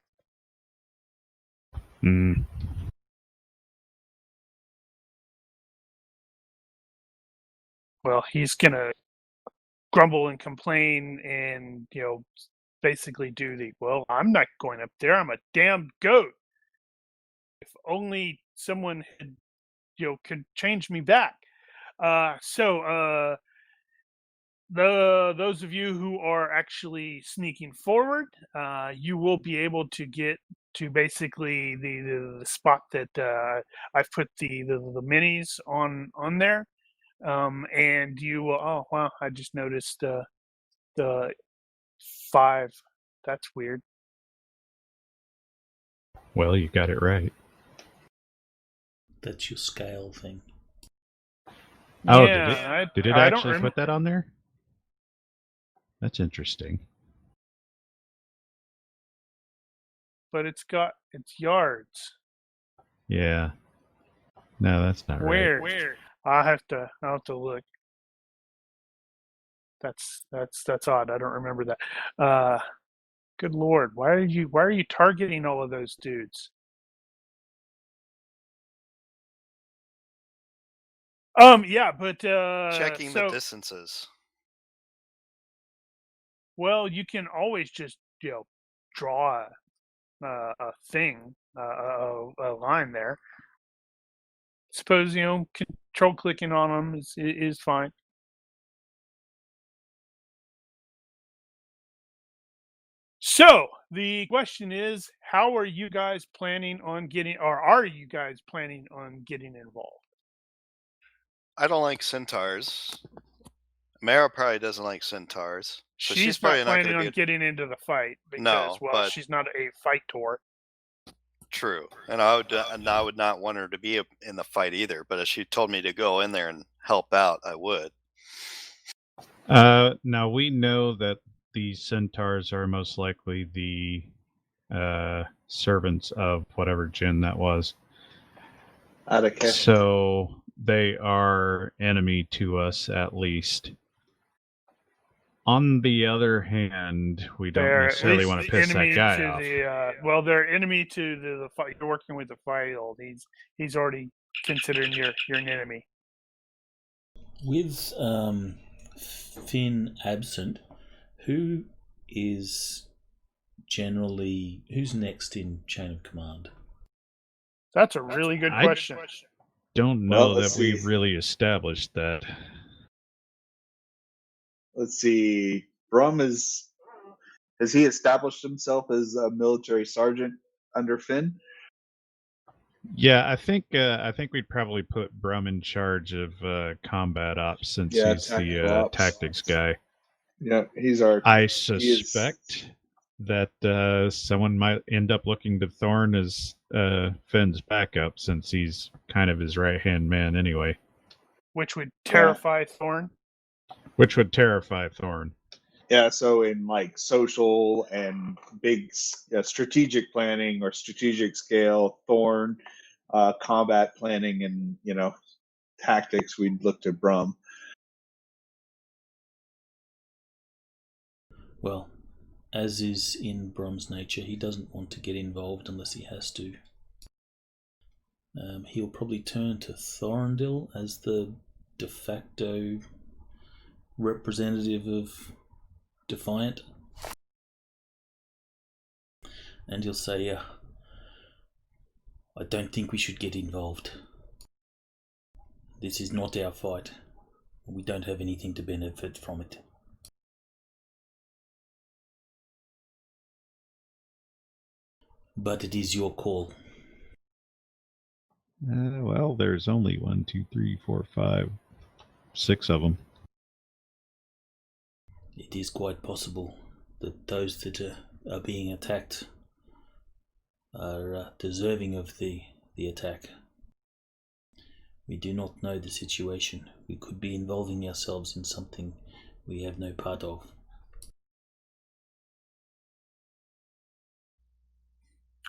Well, he's gonna grumble and complain and, basically do well, I'm not going up there. I'm a damn goat. If only someone had, could change me back. Those of you who are actually sneaking forward, you will be able to get to basically the spot that I've put the minis on there, and you will. Oh wow! I just noticed the 5. That's weird. Well, you got it right. That's your scale thing. Oh, Yeah, did it I don't actually put that on there? That's interesting. But it's yards. Yeah. No, that's not right. Where? I'll have to look. That's odd. I don't remember that. Good Lord, why are you targeting all of those dudes? Yeah, but Checking the distances. Well, you can always just draw a thing, a line there. Suppose control clicking on them is fine. So the question is, how are you guys planning on getting, or are you guys planning on getting involved? I don't like centaurs. Mara probably doesn't like centaurs. So She's probably not not planning going to on be getting into the fight because, No, well, but she's not a fighter. true. And I would not want her to be in the fight either. But if she told me to go in there and help out, I would. Now we know that these centaurs are most likely the servants of whatever Djinn that was. Attica. So they are enemy to us, at least. On the other hand, we don't They're at necessarily least want to the piss enemy that guy to off. well, they're enemy to the fight. You're working with the field. He's already considering you're an enemy. With Finn absent, who's next in chain of command? That's a really good question. Don't know that we've really established that. Let's see. Brum has he established himself as a military sergeant under Finn? Yeah, I think we'd probably put Brum in charge of combat ops since he's the tactics guy. Yeah, he's our. I suspect that someone might end up looking to Thorn as Finn's backup since he's kind of his right-hand man anyway. Which would terrify Thorn? Which would terrify Thorn. Yeah, so in like social and big strategic planning or strategic scale, Thorn, combat planning and, tactics, we'd look to Brum. Well, as is in Brum's nature, he doesn't want to get involved unless he has to. He'll probably turn to Thorndil as the de facto representative of Defiant. And he'll say, I don't think we should get involved. This is not our fight. We don't have anything to benefit from it. But it is your call. Well, there's only 1, 2, 3, 4, 5, 6 of them. It is quite possible that those that are being attacked are deserving of the attack. We do not know the situation. We could be involving ourselves in something we have no part of.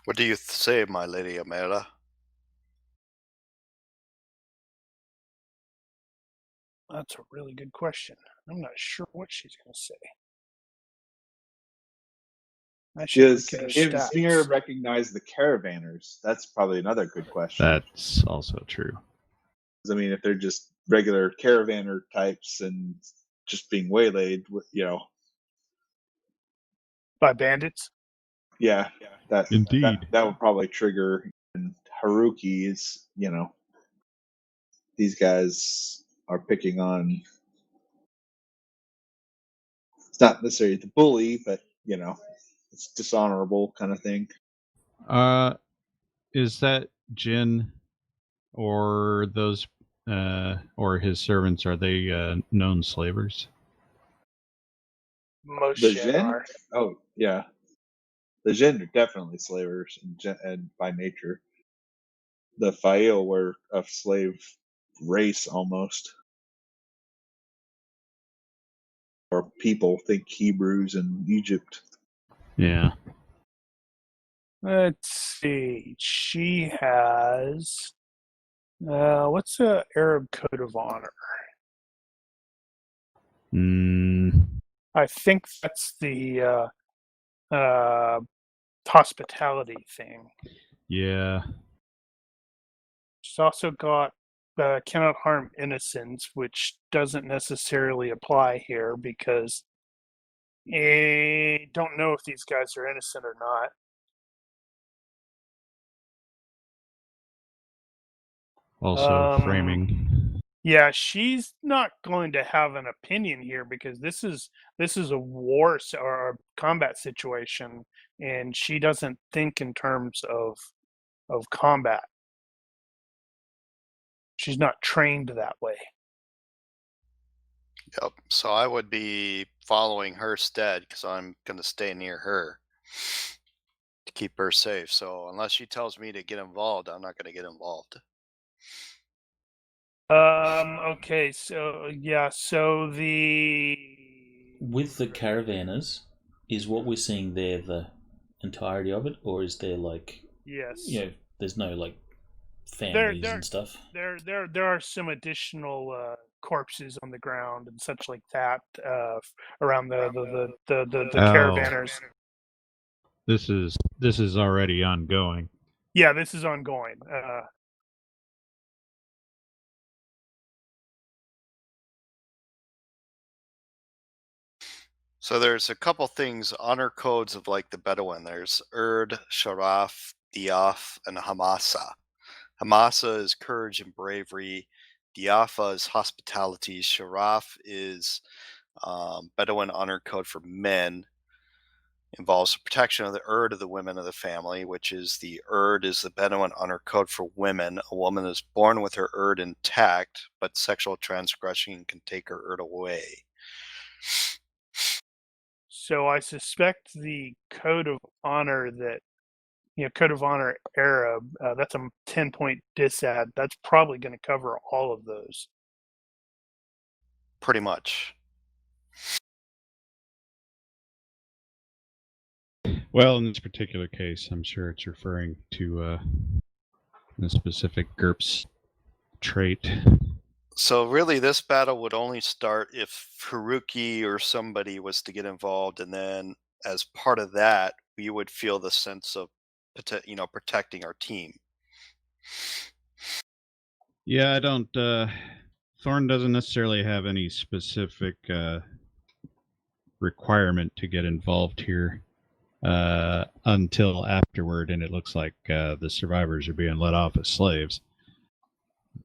What do you say, my lady Amara? That's a really good question. I'm not sure what she's going to say. Does Smear recognize the caravanners? That's probably another good question. That's also true. I mean, if they're just regular caravaner types and just being waylaid, by bandits. Yeah, that indeed that would probably trigger. And Haruki is, these guys are picking on. It's not necessarily the bully, but it's dishonorable kind of thing. Is that Djinn or those or his servants? Are they known slavers? Most Djinn are. Oh yeah, the Djinn are definitely slavers and by nature. The Fail were a slave race almost. Or people think Hebrews in Egypt. Yeah. Let's see. She has what's the Arab code of honor? I think that's the hospitality thing. Yeah. She's also got cannot harm innocents, which doesn't necessarily apply here because I don't know if these guys are innocent or not. Also framing. Yeah, she's not going to have an opinion here because this is a or a combat situation, and she doesn't think in terms of combat. She's not trained that way. Yep. So I would be following her stead because I'm going to stay near her to keep her safe. So unless she tells me to get involved, I'm not going to get involved. Okay, so yeah, so With the caravanners, is what we're seeing there the entirety of it, or is there like, yes, there's no like there families there and stuff? there are some additional corpses on the ground and such like that around the Oh. caravanners. This is already ongoing. Yeah, this is ongoing. So there's a couple things, honor codes of like the Bedouin. There's Erd, Sharaf, Diaf, and Hamasa. Hamasa is courage and bravery. Diafa is hospitality. Sharaf is Bedouin honor code for men. Involves the protection of the Erd of the women of the family, which is the Erd is the Bedouin honor code for women. A woman is born with her Erd intact, but sexual transgression can take her Erd away. So I suspect the code of honor code of honor Arab, that's a 10-point disad. That's probably going to cover all of those. Pretty much. Well, in this particular case, I'm sure it's referring to a specific GURPS trait. So really, this battle would only start if Haruki or somebody was to get involved, and then as part of that, we would feel the sense of protecting our team. Yeah, I don't. Thorn doesn't necessarily have any specific requirement to get involved here until afterward, and it looks like the survivors are being let off as slaves.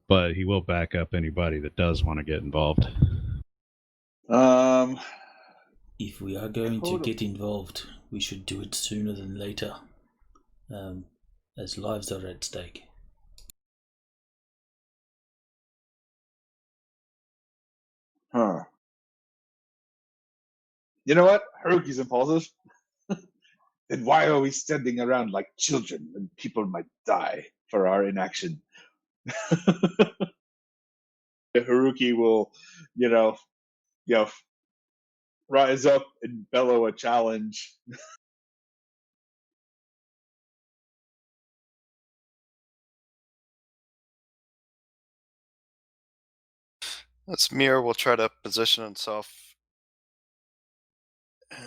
But he will back up anybody that does want to get involved. If we are going to get involved, we should do it sooner than later, as lives are at stake. Huh. You know what? Haruki's impulsive. Then why are we standing around like children when people might die for our inaction? Haruki will, you know, rise up and bellow a challenge. This Mir will try to position himself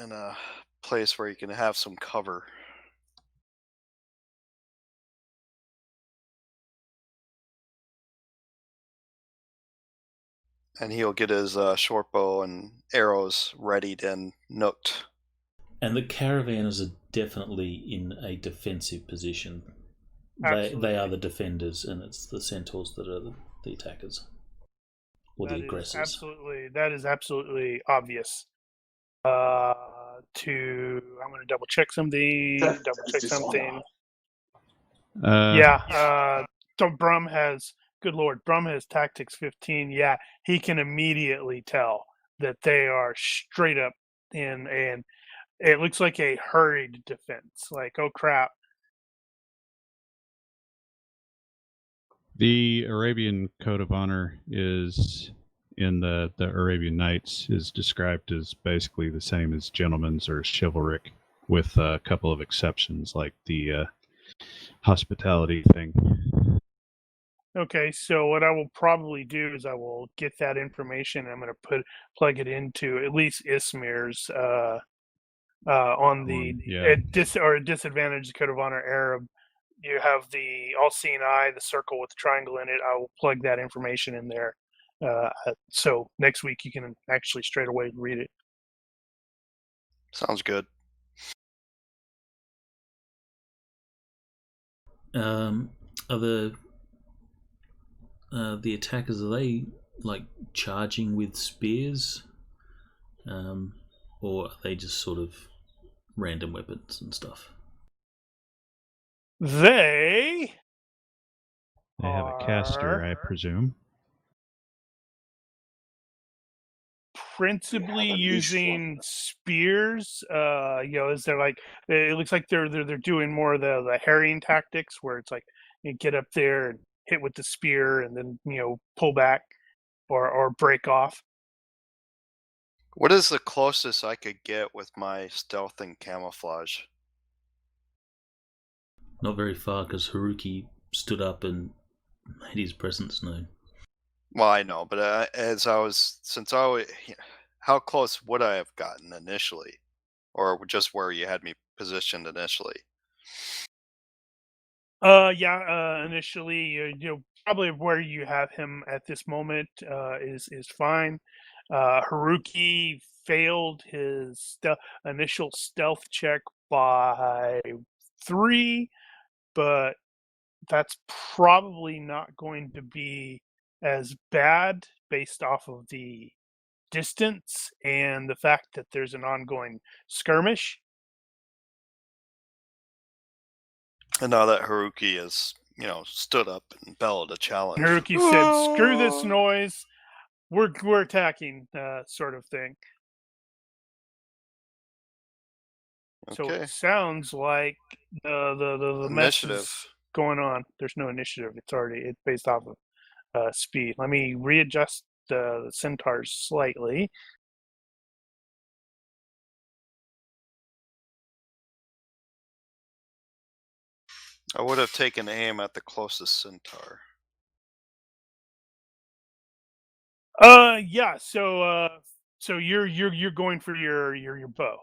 in a place where he can have some cover. And he'll get his short bow and arrows readied and nooked. And the caravanners are definitely in a defensive position. They are the defenders, and it's the centaurs that are the attackers. Or the aggressors. That is absolutely obvious. I'm going to double check something. So Brum has, good lord, Brum has tactics 15. Yeah, he can immediately tell that they are straight up in, and it looks like a hurried defense. Like, oh crap. The Arabian Code of Honor is in the Arabian Nights is described as basically the same as gentleman's or chivalric, with a couple of exceptions like the hospitality thing. Okay, so what I will probably do is I will get that information. I'm going to plug it into at least Ismir's on the disadvantage Code of Honor Arab. You have the all-seeing eye, the circle with the triangle in it. I will plug that information in there. So next week you can actually straight away read it. Sounds good. Are the attackers, are they like charging with spears, or are they just sort of random weapons and stuff? They have a caster, I presume. Principally Yeah, the niche using one. spears. Is there like it looks like they're doing more of the harrying tactics where it's like you get up there and hit with the spear and then pull back or break off. What is the closest I could get with my stealth and camouflage? Not very far, because Haruki stood up and made his presence known. Well, I know, but how close would I have gotten initially, or just where you had me positioned initially? Initially, probably where you have him at this moment is fine. Haruki failed his initial stealth check by 3, but that's probably not going to be as bad based off of the distance and the fact that there's an ongoing skirmish. And now that Haruki has, stood up and bellowed a challenge. Haruki said, "Screw this noise. We're attacking," sort of thing. So Okay. it sounds like the mess is Initiative. going on. There's no initiative. It's based off of speed. Let me readjust the centaurs slightly. I would have taken aim at the closest centaur. Yeah. So you're going for your bow.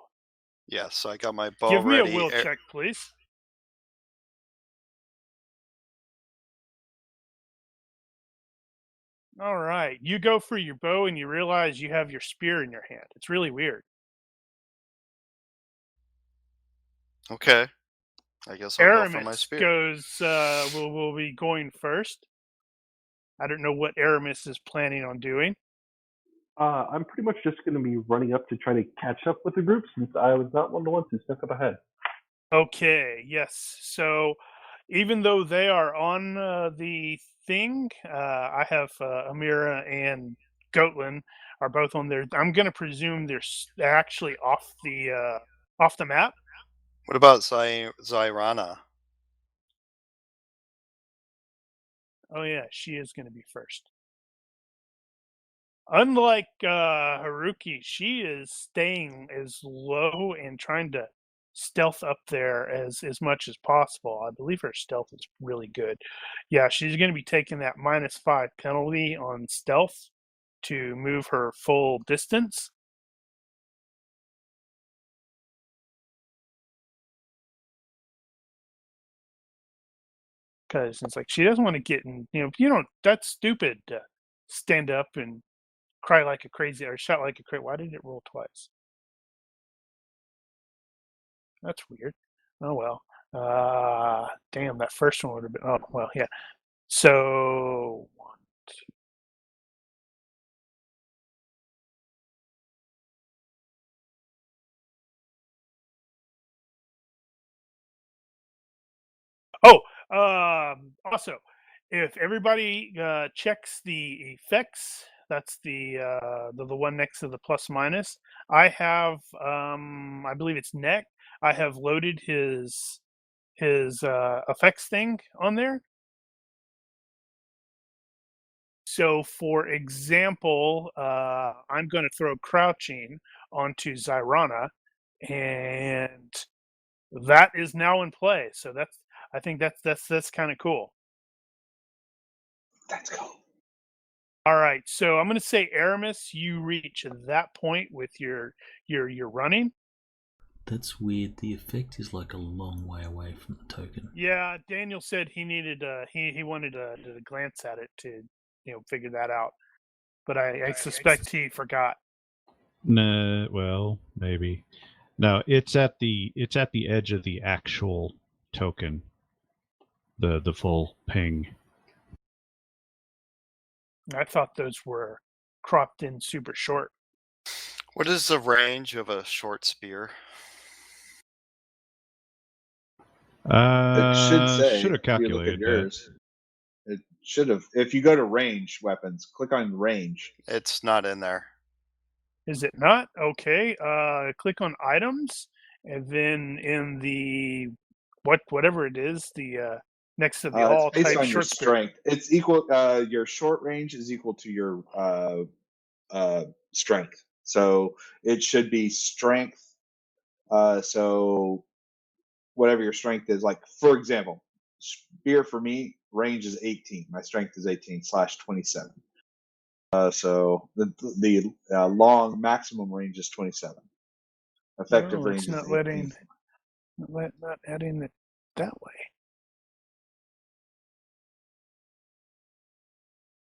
Yes, I got my bow Give me ready. a will check, please. All right. You go for your bow and you realize you have your spear in your hand. It's really weird. Okay. I guess I'll go for my Aramis spear. will be going first. I don't know what Aramis is planning on doing. I'm pretty much just going to be running up to try to catch up with the group since I was not one of the ones who stuck up ahead. Okay, yes. So even though they are on the thing, I have Amira and Gestlin are both on there. I'm going to presume they're actually off the map. What about Zyrana? Oh yeah, she is going to be first. Unlike Haruki, she is staying as low and trying to stealth up there as much as possible. I believe her stealth is really good. Yeah, she's going to be taking that -5 penalty on stealth to move her full distance. Because it's like she doesn't want to get in, that's stupid to stand up and cry like a crazy or shout like a crazy. Why did it roll twice? That's weird. Oh well. Damn, that first one would have been. Oh well, yeah. So 1, 2. Oh, also, if everybody checks the effects, that's the one next to the plus minus. I have, I believe it's Neck. I have loaded his effects thing on there. So, for example, I'm going to throw crouching onto Zyrana, and that is now in play. So I think that's kind of cool. That's cool. All right, so I'm going to say Aramis, you reach that point with your running. That's weird. The effect is like a long way away from the token. Yeah, Daniel said he needed he wanted to glance at it to figure that out, but I suspect he forgot. Nah, well, maybe. No, it's at the edge of the actual token. The full ping. I thought those were cropped in super short. What is the range of a short spear? It should say. Should have If you look at calculated that. yours, it should have. If you go to range weapons, click on range. It's not in there. Is it not? Okay. Click on items, and then in the whatever it is, the next to the all it's based type on your short spear. strength. It's equal. Your short range is equal to your strength. So it should be strength. So whatever your strength is, like for example, spear for me range is 18. My strength is 18/27. So the long maximum range is 27. Effective Oh, range it's is not 18. letting, not adding it that way.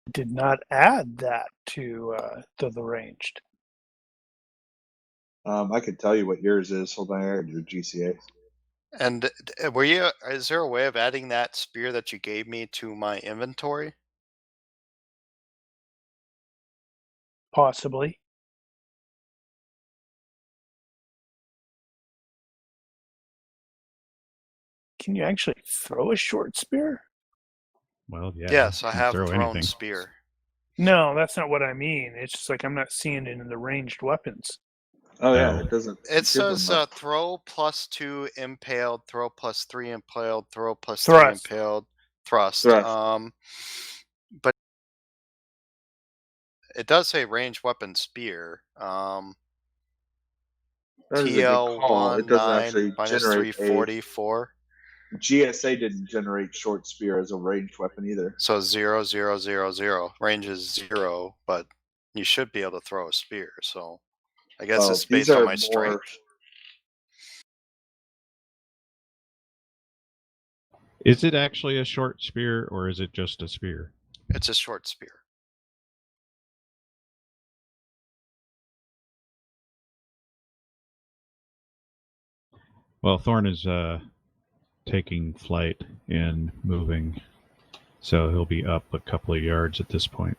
It did not add that to the ranged. I could tell you what yours is. Hold on, I got your GCA. And is there a way of adding that spear that you gave me to my inventory? Possibly. Can you actually throw a short spear? Well, yeah. Yes, you I can have throw thrown anything. spear. No, that's not what I mean. It's just like I'm not seeing it in the ranged weapons. Oh yeah, No. it doesn't. It give says them a- throw +2 impaled, throw +3 impaled, throw +3 Thrust. impaled, thrust. Thrust. But it does say ranged weapon spear. That is a good TL call. It doesn't 19 actually minus generate 344. GSA didn't generate short spear as a ranged weapon either. So 0, 0, 0, 0. Range is 0, but you should be able to throw a spear. So I guess it's These based on are my more. strength. Is it actually a short spear or is it just a spear? It's a short spear. Well, Thorn is taking flight and moving, so he'll be up a couple of yards at this point.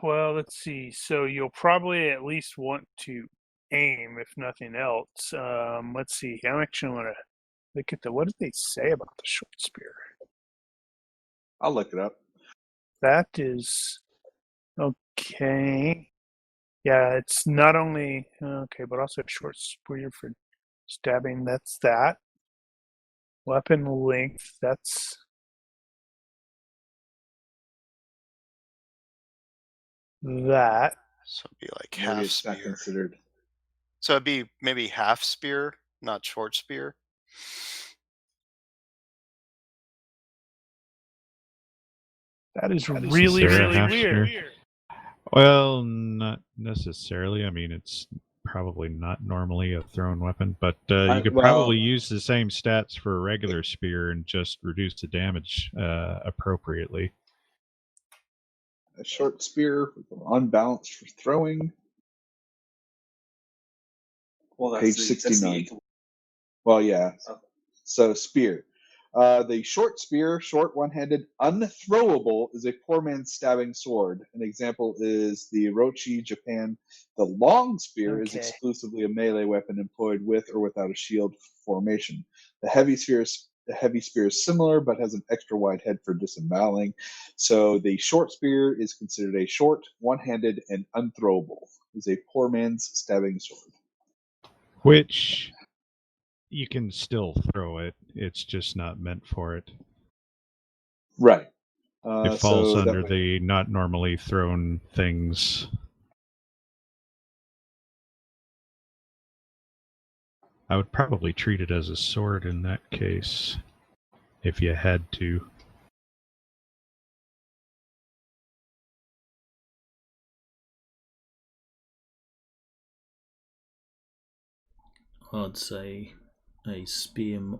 Well, let's see. So you'll probably at least want to aim, if nothing else. Let's see. I'm actually want to look at what did they say about the short spear? I'll look it up. That is okay. Yeah, it's not only okay, but also short spear for stabbing. That's that. Weapon length. That's that. So it'd be like Maybe half it's not spear. considered. So it'd be maybe half spear, not short spear. That is really, really weird. Well, not necessarily. I mean, it's probably not normally a thrown weapon, but you could probably use the same stats for a regular spear and just reduce the damage appropriately. A short spear unbalanced for throwing. Well, Page 69. Well, yeah. Okay. So spear. The short spear, short one-handed, unthrowable, is a poor man's stabbing sword. An example is the Orochi, Japan. The long spear is exclusively a melee weapon employed with or without a shield formation. The heavy spear is similar, but has an extra wide head for disemboweling. So the short spear is considered a short, one-handed, and unthrowable. Is a poor man's stabbing sword. Which you can still throw it. It's just not meant for it. Right. It falls under the not normally thrown things. I would probably treat it as a sword in that case, if you had to. I'd say a spear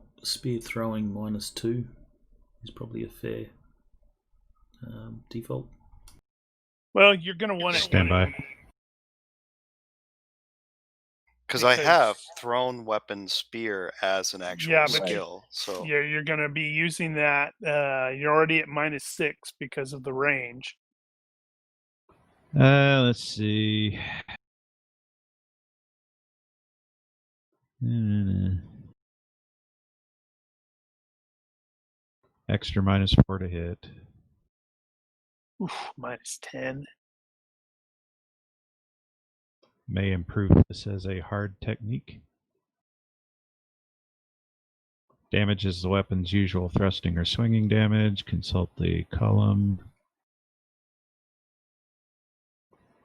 throwing -2 is probably a fair default? Well, you're going to want to Stand by. Because I Because- have thrown weapon spear as an actual Yeah, but skill. So Yeah, you're going to be using that. You're already at -6 because of the range. Let's see. Extra -4 to hit. Oof, -10. May improve this as a hard technique. Damages the weapon's usual thrusting or swinging damage. Consult the column.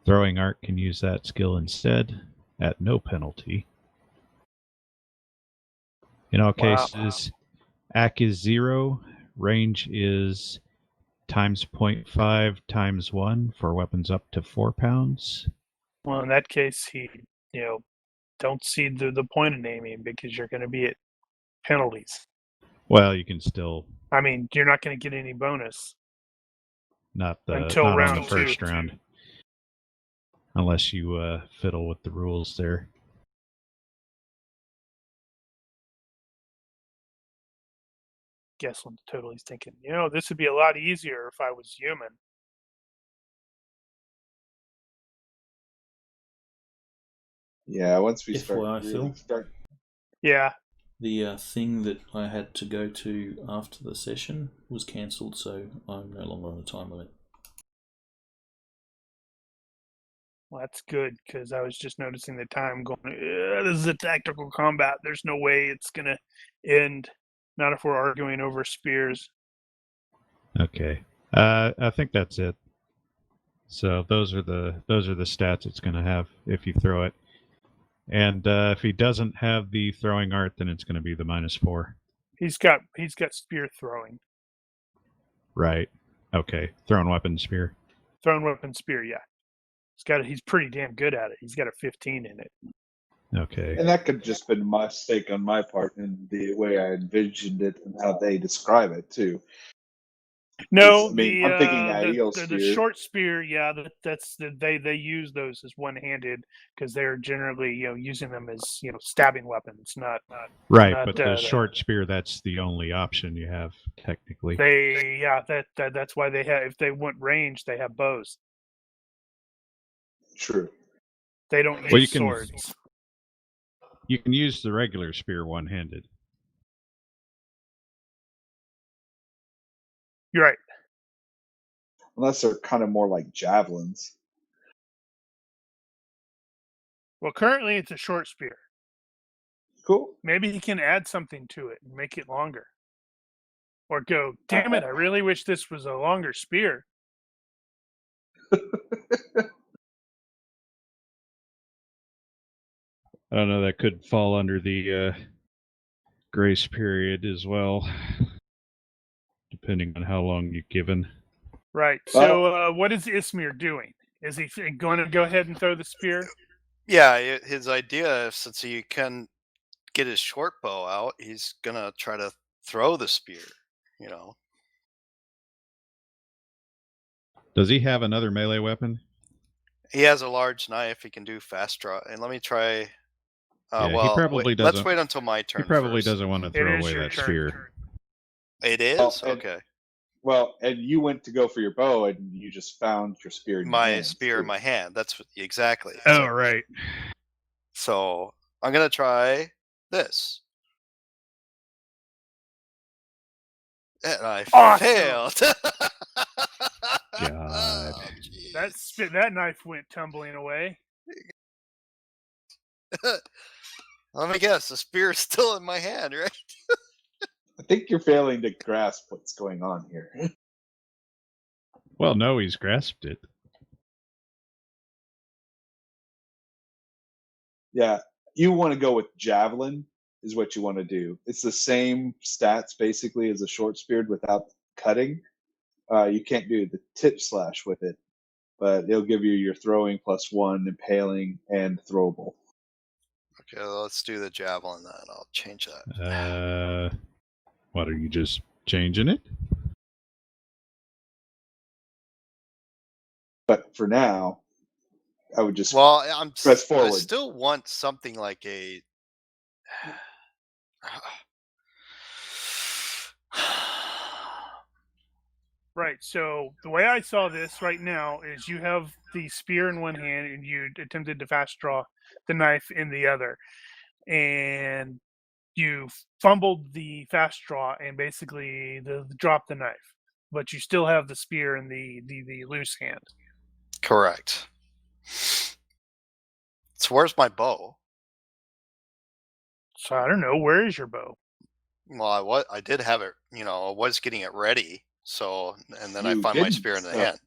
Throwing Art can use that skill instead at no penalty. In all Wow. cases, AC is 0. Range is times 0.5 times 1 for weapons up to 4 pounds. Well, in that case, don't see the point in aiming because you're going to be at penalties. Well, you can still I mean, you're not going to get any bonus. not Until on the round first 2. round, unless you fiddle with the rules there. Gestlin totally is thinking, this would be a lot easier if I was human. Yeah, once we FYI, Phil. start. Yeah. The thing that I had to go to after the session was cancelled, so I'm no longer on a time limit. Well, that's good because I was just noticing the time going, this is a tactical combat. There's no way it's going to end. Not if we're arguing over spears. Okay, I think that's it. So those are the stats it's going to have if you throw it, and if he doesn't have the throwing art, then it's going to be the -4. He's got spear throwing. Right. Okay. Thrown weapon spear. Thrown weapon spear, yeah. He's pretty damn good at it. He's got a 15 in it. Okay. And that could just been a mistake on my part in the way I envisioned it and how they describe it too. No, I'm thinking ideal spear. the short spear, yeah, they use those as one-handed because they're generally using them as stabbing weapons, not Right, not, but the short spear, that's the only option you have technically. That's why they have, if they want range, they have bows. True. They don't use Well, you can- swords. You can use the regular spear one-handed. You're right. Unless they're kind of more like javelins. Well, currently it's a short spear. Cool. Maybe he can add something to it and make it longer. Or go, damn it, I really wish this was a longer spear. I don't know, that could fall under the grace period as well, depending on how long you've given. Right. So what is Ismir doing? Is he going to go ahead and throw the spear? yeah, his idea, since he can get his short bow out, he's gonna try to throw the spear. Does he have another melee weapon? He has a large knife. He can do fast draw. And let me try. Yeah, he well, probably let's doesn't- wait until my turn. He probably first. doesn't want to It throw is away your that turn. spear. It is? Oh, and- Okay. Well, and you went to go for your bow, and you just found your spear in your My hand, spear in too. my hand. That's exactly. Oh, right. So I'm gonna try this. And I Awesome. failed. God. Oh, jeez. That knife went tumbling away. Let me guess. The spear is still in my hand, right? I think you're failing to grasp what's going on here. Well, no, he's grasped it. Yeah, you want to go with javelin is what you want to do. It's the same stats basically as a short spear without cutting. You can't do the tip slash with it, but it'll give you your throwing +1, impaling, and throwable. Okay, let's do the javelin then. I'll change that. What, are you just changing it? But for now, I would just Well, press I forward. still want something like a. Right. So the way I saw this right now is you have the spear in one hand and you attempted to fast draw the knife in the other. And you fumbled the fast draw and basically dropped the knife. But you still have the spear in the loose hand. Correct. So where's my bow? So I don't know, where is your bow? Well, I did have it. I was getting it ready. So, and then I You find my didn't, spear in the so hand.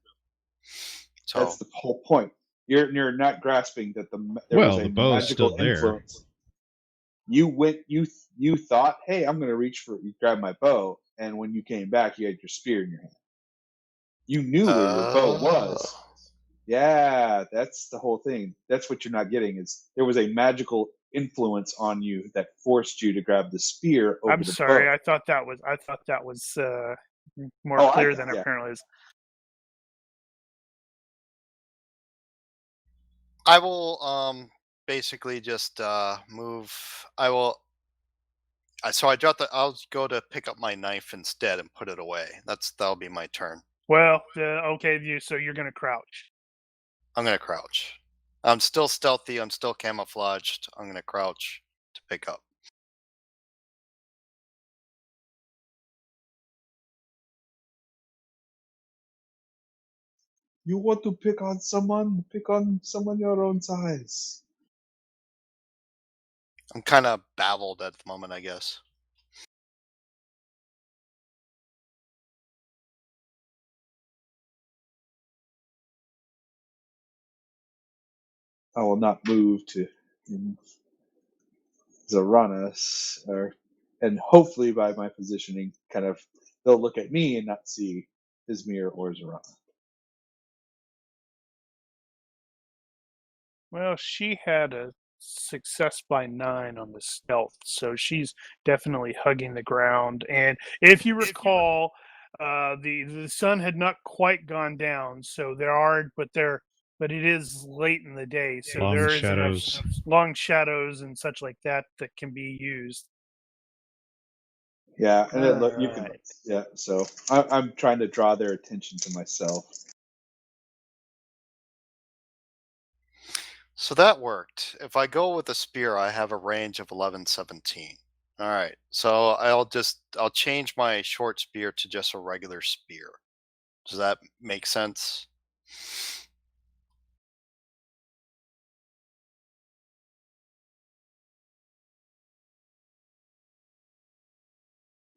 So that's the whole point. You're not grasping that there was a the bow is magical still there. influence. You thought, hey, I'm going to reach for you, grab my bow, and when you came back, you had your spear in your hand. You knew where your bow was. Yeah, that's the whole thing. That's what you're not getting is there was a magical influence on you that forced you to grab the spear over I'm the sorry, bow. I thought that was more clear than apparently is. I will basically just move. I will. So I dropped I'll go to pick up my knife instead and put it away. That'll be my turn. Well, okay, so you're going to crouch. I'm gonna crouch. I'm still stealthy. I'm still camouflaged. I'm gonna crouch to pick up. You want to pick on someone your own size. I'm kind of baffled at the moment, I guess. I will not move to Zaranas, and hopefully by my positioning, kind of they'll look at me and not see Izmir or Zarana. Well, she had a success by 9 on the stealth, so she's definitely hugging the ground. And if you recall, the sun had not quite gone down, so but it is late in the day, so Long there is shadows. enough long shadows and such like that can be used. Yeah, and you can. Alright. Yeah, so I'm trying to draw their attention to myself. So that worked. If I go with a spear, I have a range of 11, 17. All right. So I'll change my short spear to just a regular spear. Does that make sense?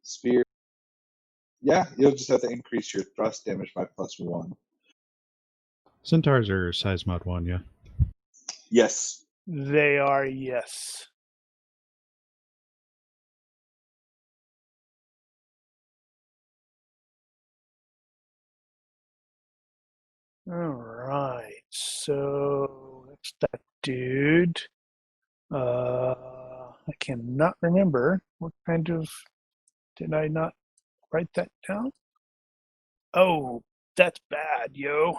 Spear. Yeah, you'll just have to increase your thrust damage by +1. Centaurs are size mod 1, yeah. Yes. They are, yes. Alright, so that's that dude. I cannot remember what kind of. Did I not write that down? Oh, that's bad, yo.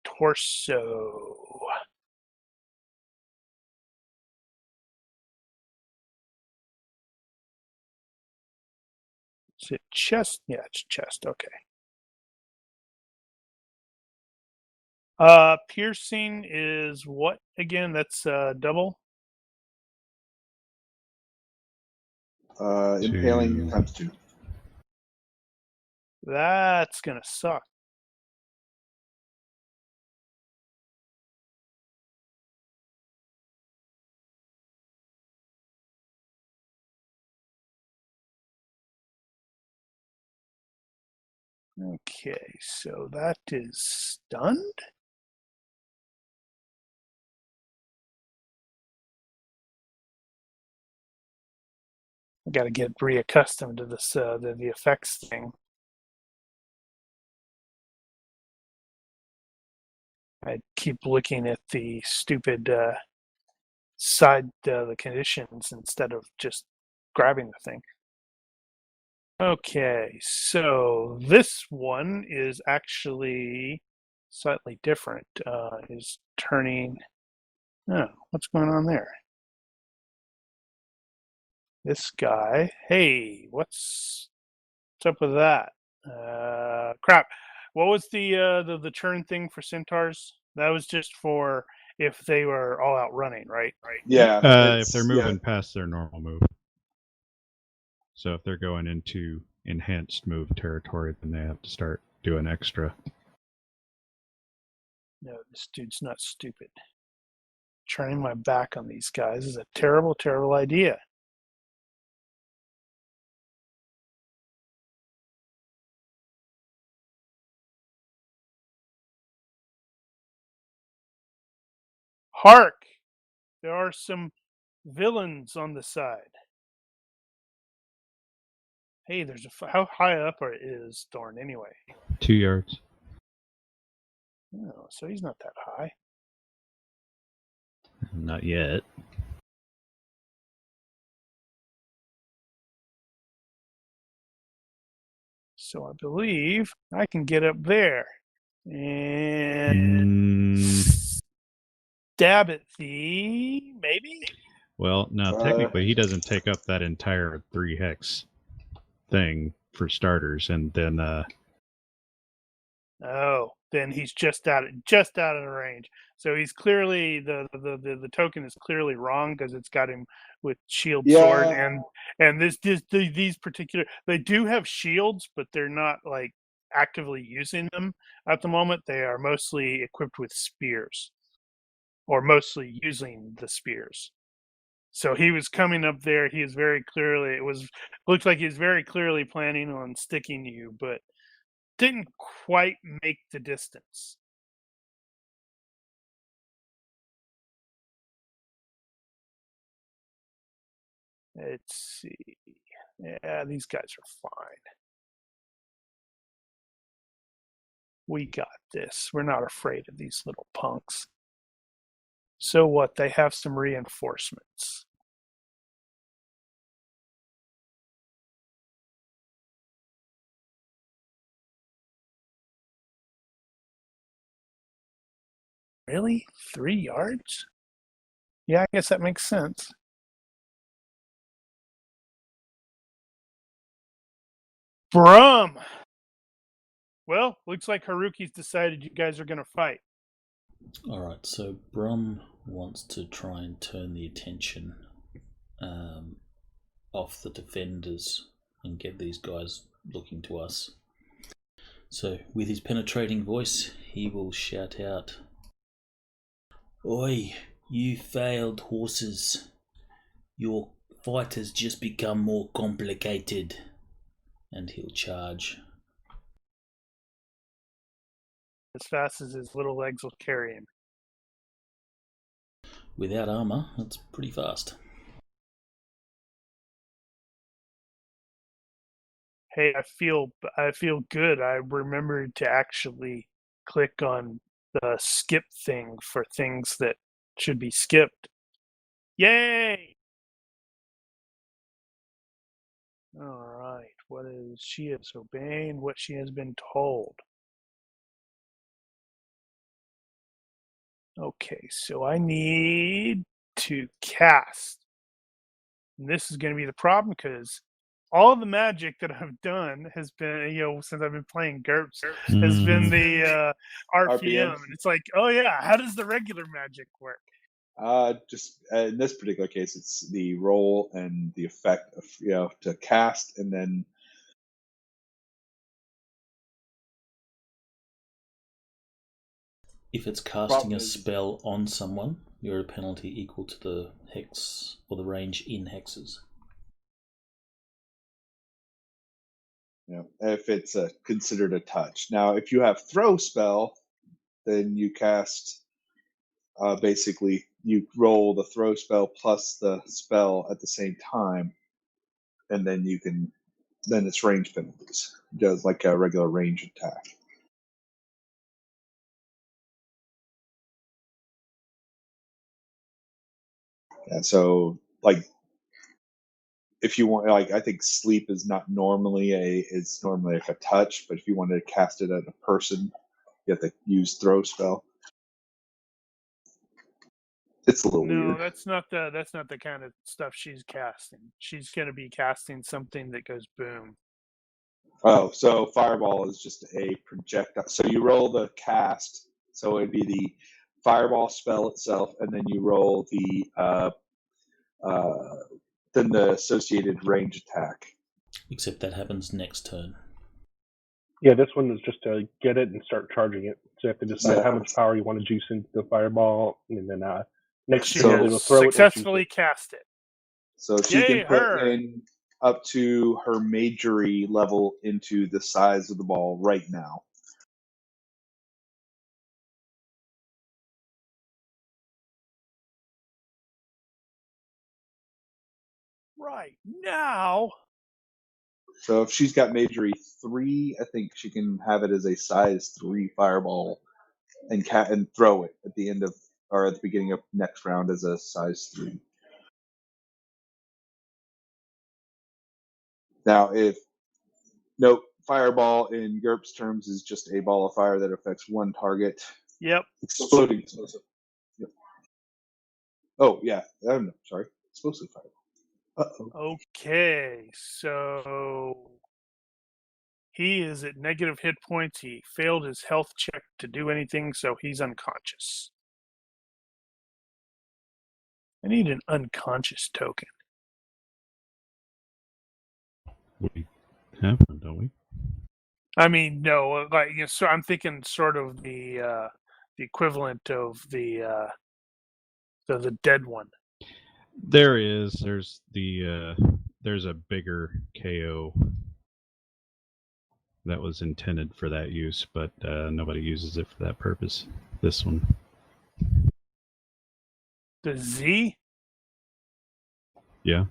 Torso. Is it chest? Yeah, it's chest. Okay. Piercing is what again? That's double. Impaling times 2. That's gonna suck. Okay, so that is stunned. I got to get reaccustomed to this the effects thing. I keep looking at the stupid side the conditions instead of just grabbing the thing. Okay, so this one is actually slightly different. Is turning. Oh, what's going on there? This guy. Hey, what's up with that? Crap. What was the turn thing for centaurs? That was just for if they were all out running, right? Yeah, If they're moving past their normal move. So if they're going into enhanced move territory, then they have to start doing extra. No, this dude's not stupid. Turning my back on these guys is a terrible, terrible idea. Hark! There are some villains on the side. Hey, there's how high up is Thorn anyway? 2 yards. Oh, so he's not that high. Not yet. So I believe I can get up there and stab at thee, maybe? Well, now technically he doesn't take up that entire 3 hex thing for starters, and then Oh, then he's just out of the range. So he's clearly the token is clearly wrong because it's got him with shield sword and these particular they do have shields, but they're not like actively using them at the moment. They are mostly equipped with spears, or mostly using the spears. So he was coming up there. He is very clearly looked like he was very clearly planning on sticking you, but didn't quite make the distance. Let's see. Yeah, these guys are fine. We got this. We're not afraid of these little punks. So what? They have some reinforcements. Really? 3 yards? Yeah, I guess that makes sense. Brum! Well, looks like Haruki's decided you guys are going to fight. Alright, so Brum wants to try and turn the attention off the defenders and get these guys looking to us. So, with his penetrating voice, he will shout out, "Oi, you failed horses. Your fight has just become more complicated." And he'll charge. As fast as his little legs will carry him. Without armor, that's pretty fast. Hey, I feel good. I remembered to actually click on the skip thing for things that should be skipped. Yay! All right. She is obeying what she has been told. Okay, so I need to cast. And this is going to be the problem because all the magic that I've done has been, since I've been playing GURPS, has been the RPM. And it's like, oh yeah, how does the regular magic work? Just in this particular case, it's the roll and the effect of to cast, and then if it's casting a spell on someone, you're at a penalty equal to the hex or the range in hexes. If it's considered a touch. Now, if you have throw spell, then you cast. Basically, you roll the throw spell plus the spell at the same time, and then then it's range penalties, just like a regular range attack. And so, like, if you want, like, I think sleep is not normally it's normally like a touch, but if you wanted to cast it at a person, you have to use throw spell. It's a little No, weird. that's not the kind of stuff she's casting. She's going to be casting something that goes boom. Oh, so fireball is just a projectile. So you roll the cast. So it'd be the fireball spell itself, and then you roll then the associated range attack. Except that happens next turn. Yeah, this one is just to get it and start charging it. So you have to decide how much power you want to juice into the fireball, and then next She turn has you'll throw it. successfully cast it. So she Yay, can put her. in up to her majory level into the size of the ball right now. Right now. So if she's got majory 3, I think she can have it as a size 3 fireball and throw it at the end of or at the beginning of next round as a size 3. Now, fireball in GURPS terms is just a ball of fire that affects one target. Yep. Exploding explosive. Yep. Oh yeah, sorry, explosive fireball. Uh-oh. Okay, so he is at negative hit points. He failed his health check to do anything, so he's unconscious. I need an unconscious token. We have one, don't we? I mean, no, like so I'm thinking sort of the equivalent of the dead one. There is. There's there's a bigger KO that was intended for that use, but nobody uses it for that purpose. This one. The Z? Yeah.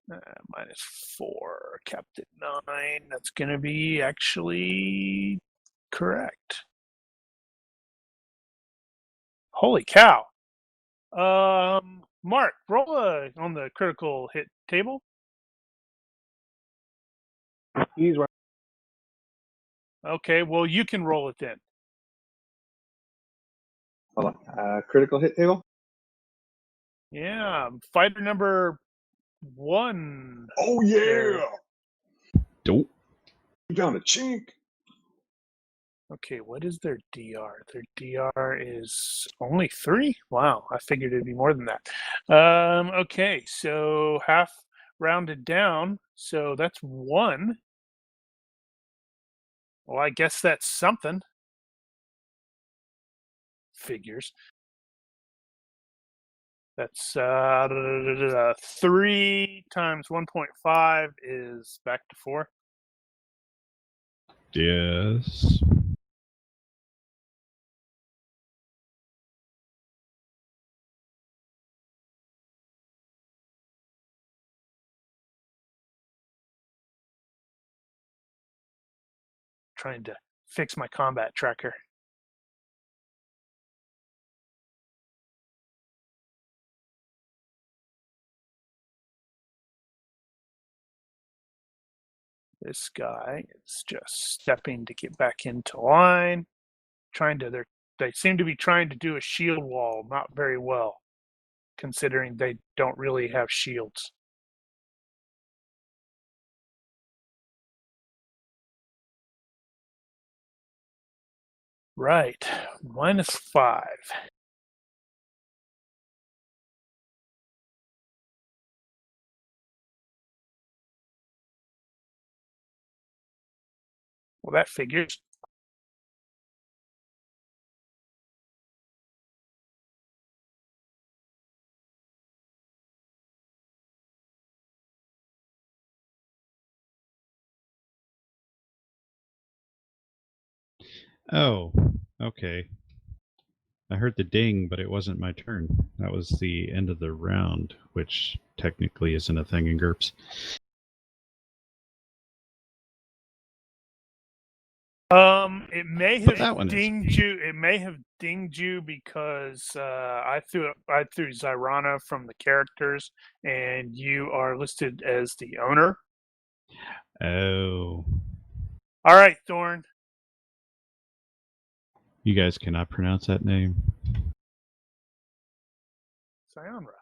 -4, Captain 9. That's going to be actually correct. Holy cow. Mark, roll on the critical hit table. He's right. Okay, well, you can roll it then. Hold on. Critical hit table? Yeah, fighter number 1. Oh, yeah! There. Dope. You found a chink! Okay, what is their DR? Their DR is only 3? Wow, I figured it'd be more than that. Okay, so half rounded down, so that's 1. Well, I guess that's something. Figures. That's 3 times 1.5 is back to 4. Yes. Trying to fix my combat tracker. This guy is just stepping to get back into line. They seem to be trying to do a shield wall not very well, considering they don't really have shields. Right, -5. Well, that figures. Oh, okay. I heard the ding, but it wasn't my turn. That was the end of the round, which technically isn't a thing in GURPS. It may But have that one is. dinged you. It may have dinged you because I threw Zyrana from the characters, and you are listed as the owner. Oh. All right, Thorn. You guys cannot pronounce that name. Sayonara.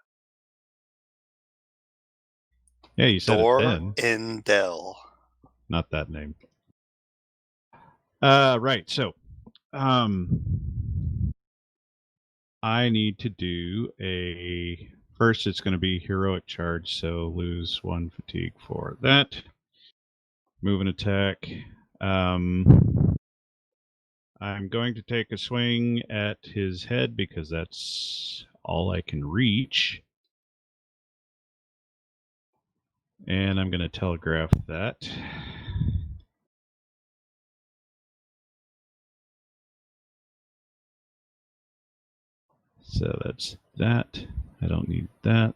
Yeah, you said Door it then. in Dell. Not that name. Right. So, I need to do a first. It's going to be heroic charge, so lose 1 fatigue for that. Move and attack. I'm going to take a swing at his head because that's all I can reach. And I'm going to telegraph that. So that's that. I don't need that.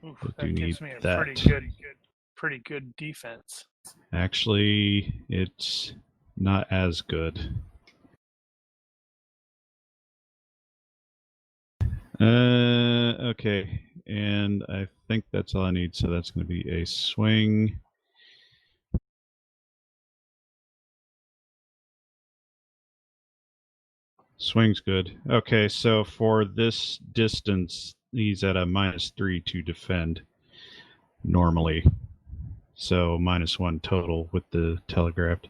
Oof, I do that gives need me a that. pretty good defense. Actually, it's not as good. Okay, and I think that's all I need, so that's going to be a swing. Swing's good. Okay, so for this distance, he's at a -3 to defend normally. So -1 total with the telegraphed.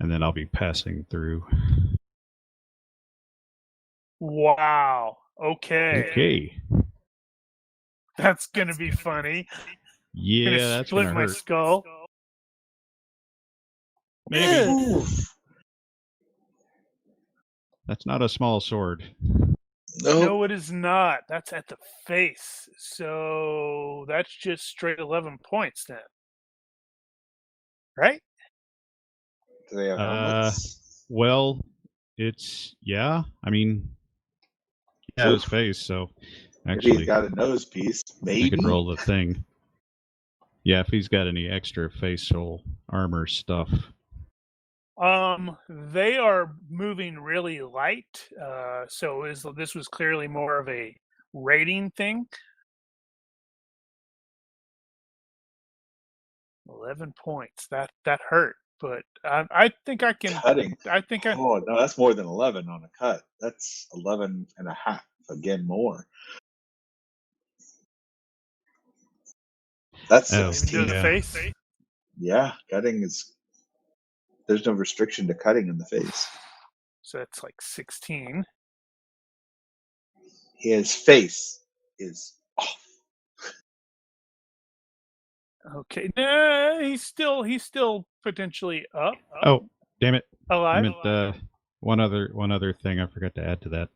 And then I'll be passing through. Wow. Okay. Okay. That's gonna be funny. Yeah, Gonna that's split gonna my hurt. skull. Maybe. Oof. That's not a small sword. No, it is not. That's at the face. So that's just straight 11 points then. Right? Do they have helmets? Well, it's I mean, yeah, his Oof. face. So Maybe actually, he's got a nose piece. I Maybe. could roll the thing. Yeah, if he's got any extra facial armor stuff. They are moving really light. So this was clearly more of a rating thing. 11 points. That hurt, but I think I can. Cutting. I think I. Oh no, that's more than 11 on a cut. That's 11 and a half. Again, more. That's Oh, Even to 16. the yeah. face. Yeah, cutting is. There's no restriction to cutting in the face. So that's like 16. His face is off. Okay. Nah, he's still potentially up. Oh, damn it! I Alive. meant one other thing I forgot to add to that.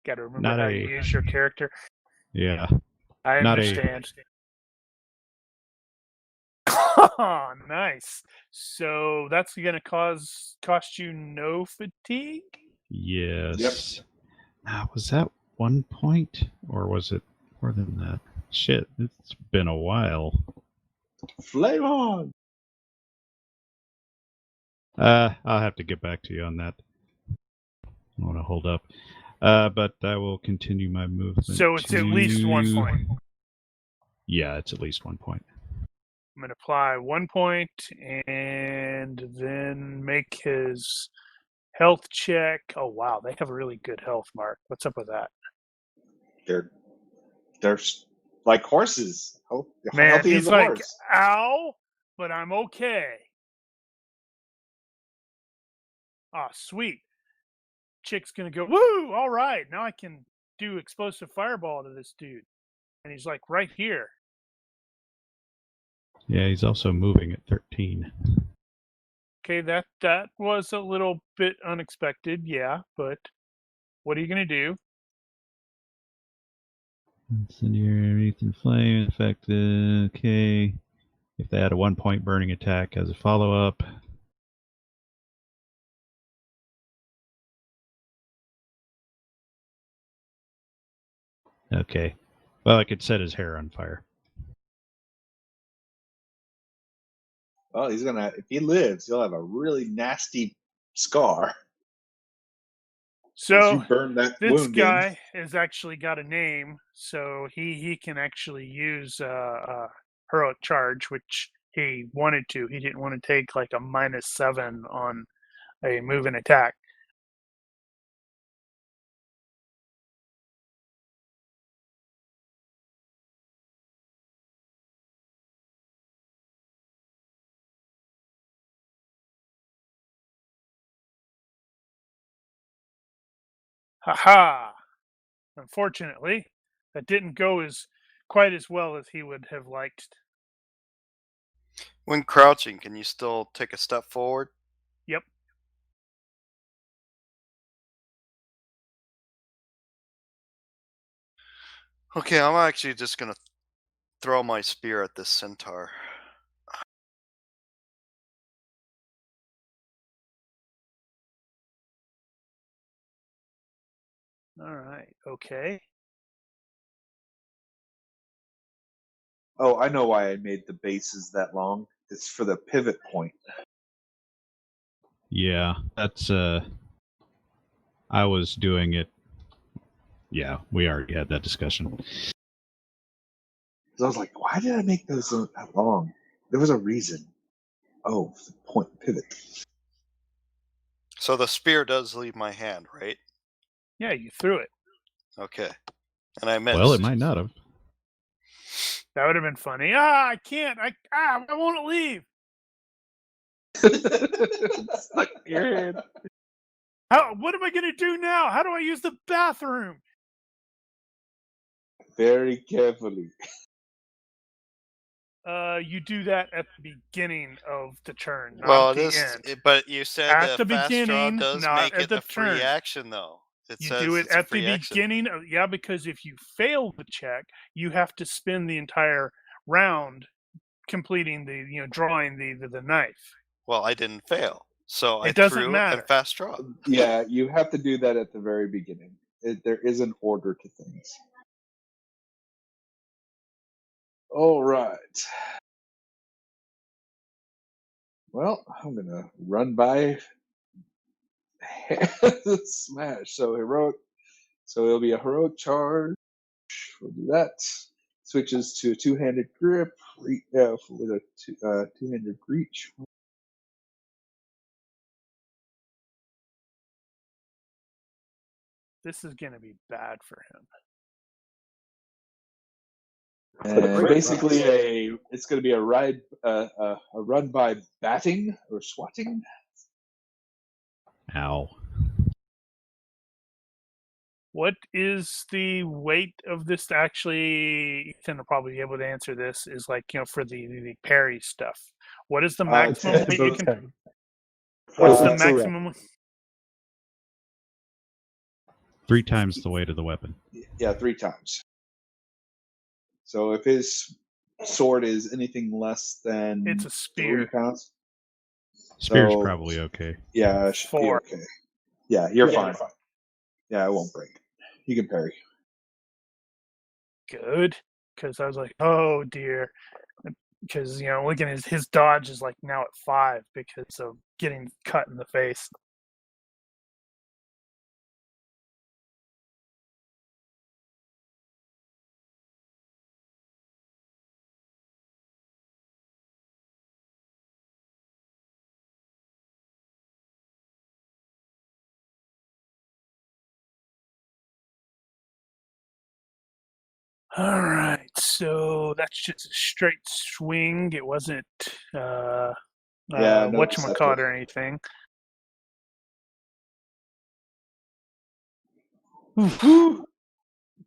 Got to remember not how a- you use your character. Yeah. I Not a- understand. Nice. So that's going to cost you no fatigue? Yes. Now, was that 1 point or was it more than that? Shit, it's been a while. Flame on. I'll have to get back to you on that. I want to hold up. But I will continue my movement. So it's at least 1 point. Yeah, it's at least 1 point. I'm going to apply 1 point and then make his health check. Oh, wow. They have a really good health, Mark. What's up with that? They're like horses. Man, Healthy as he's a like, horse. ow, but I'm okay. Ah, sweet. Chick's going to go, woo, all right. Now I can do explosive fireball to this dude. And he's like right here. Yeah, he's also moving at 13. Okay, that was a little bit unexpected, yeah, but what are you going to do? Incendiary, wreath and flame, infected. Okay. If they had a 1-point burning attack as a follow-up. Okay. Well, I could set his hair on fire. Well, he's gonna. If he lives, he'll have a really nasty scar. As you So burn that this wound guy has actually got a name, so he can actually use heroic charge, which he wanted to. He didn't want to take like a -7 on a move and attack. Haha! Unfortunately, that didn't go as quite as well as he would have liked. When crouching, can you still take a step forward? Yep. Okay, I'm actually just gonna throw my spear at this centaur. All right. Okay. Oh, I know why I made the bases that long. It's for the pivot point. Yeah, that's I was doing it. Yeah, we already had that discussion. So I was like, why did I make those that long? There was a reason. Oh, the point pivot. So the spear does leave my hand, right? Yeah, you threw it. Okay. And I missed. Well, it might not have. That would have been funny. I can't. I won't leave. Stuck in your hand. What am I going to do now? How do I use the bathroom? Very carefully. You do that at the beginning of the turn, not Well, at the end. but you said At the the fast draw beginning, does not make at it the a free turn. action, though. It You says do it it's a at the free action. beginning. Yeah, because if you fail the check, you have to spend the entire round completing drawing the knife. Well, I didn't fail, so I It doesn't threw matter. and fast draw. Yeah, you have to do that at the very beginning. There is an order to things. All right. Well, I'm gonna run by smash. So heroic. So it'll be a heroic charge. We'll do that. Switches to a two-handed grip with a two-handed reach. This is going to be bad for him. And basically, it's going to be a run by batting or swatting. Ow. What is the weight of this? Actually, Ethan will probably be able to answer this. Is like for the parry stuff. What is the maximum weight you can? What's the maximum? 3 times the weight of the weapon. Yeah, 3 times. So if his sword is anything less than It's a spear. 3 pounds, Spear's so, probably okay. Yeah, it should be 4. okay. Yeah, you're fine. Yeah, it won't break. You can parry. Good, because I was like, oh dear, because looking at his dodge is like now at 5 because of getting cut in the face. All right, so that's just a straight swing. It wasn't No whatchamacallit or anything.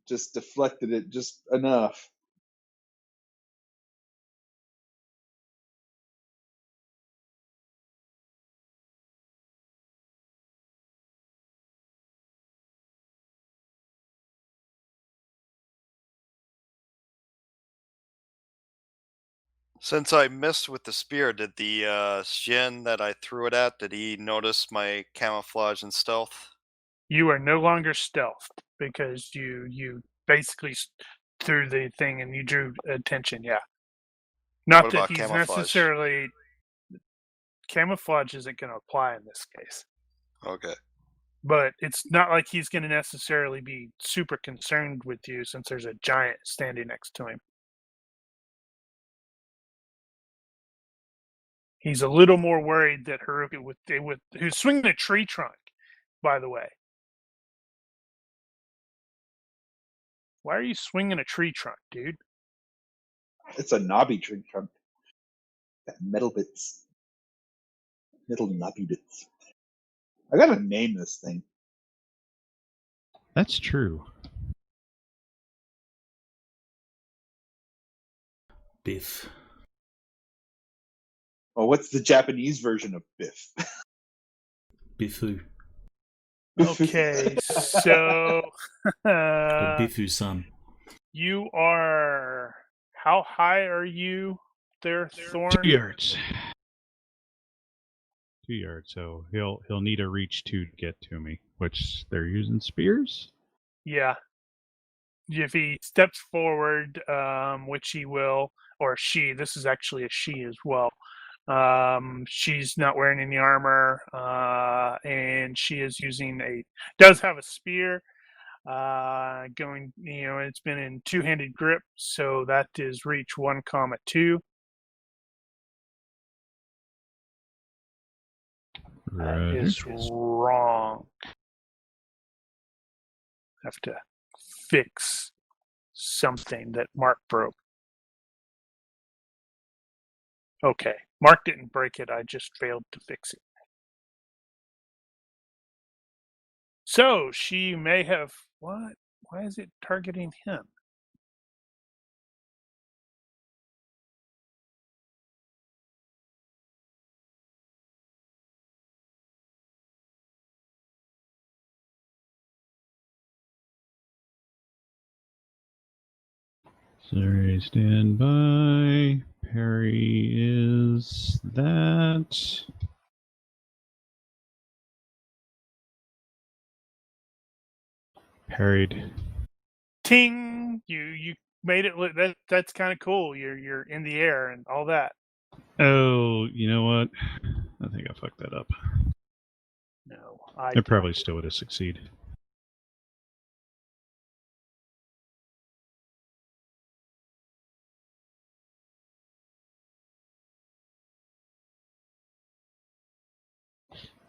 Just deflected it just enough. Since I missed with the spear, did the Djinn that I threw it at, did he notice my camouflage and stealth? You are no longer stealthed because you basically threw the thing and you drew attention. Yeah. Not What that about he's camouflage? necessarily. Camouflage isn't going to apply in this case. Okay. But it's not like he's going to necessarily be super concerned with you since there's a giant standing next to him. He's a little more worried that Haruka who's swinging a tree trunk, by the way. Why are you swinging a tree trunk, dude? It's a knobby tree trunk. That metal bits. Little knobby bits. I gotta name this thing. That's true. Biff. Oh, what's the Japanese version of Biff? Biffu. Okay, so Or Biffu-san. you are. How high are you there, Thorn? 2 yards. 2 yards. So he'll need a reach 2 to get to me, which they're using spears. Yeah. If he steps forward, which he will, or she. This is actually a she as well. She's not wearing any armor, and she is does have a spear. Going, it's been in two-handed grip, so that is reach 1,2. That is wrong. Have to fix something that Mark broke. Okay, Mark didn't break it. I just failed to fix it. So she may have what? Why is it targeting him? Sorry, stand by. Parry is that. Parried. Ting! You made it look that's kind of cool. You're in the air and all that. Oh, you know what? I think I fucked that up. No, I probably still would have succeeded.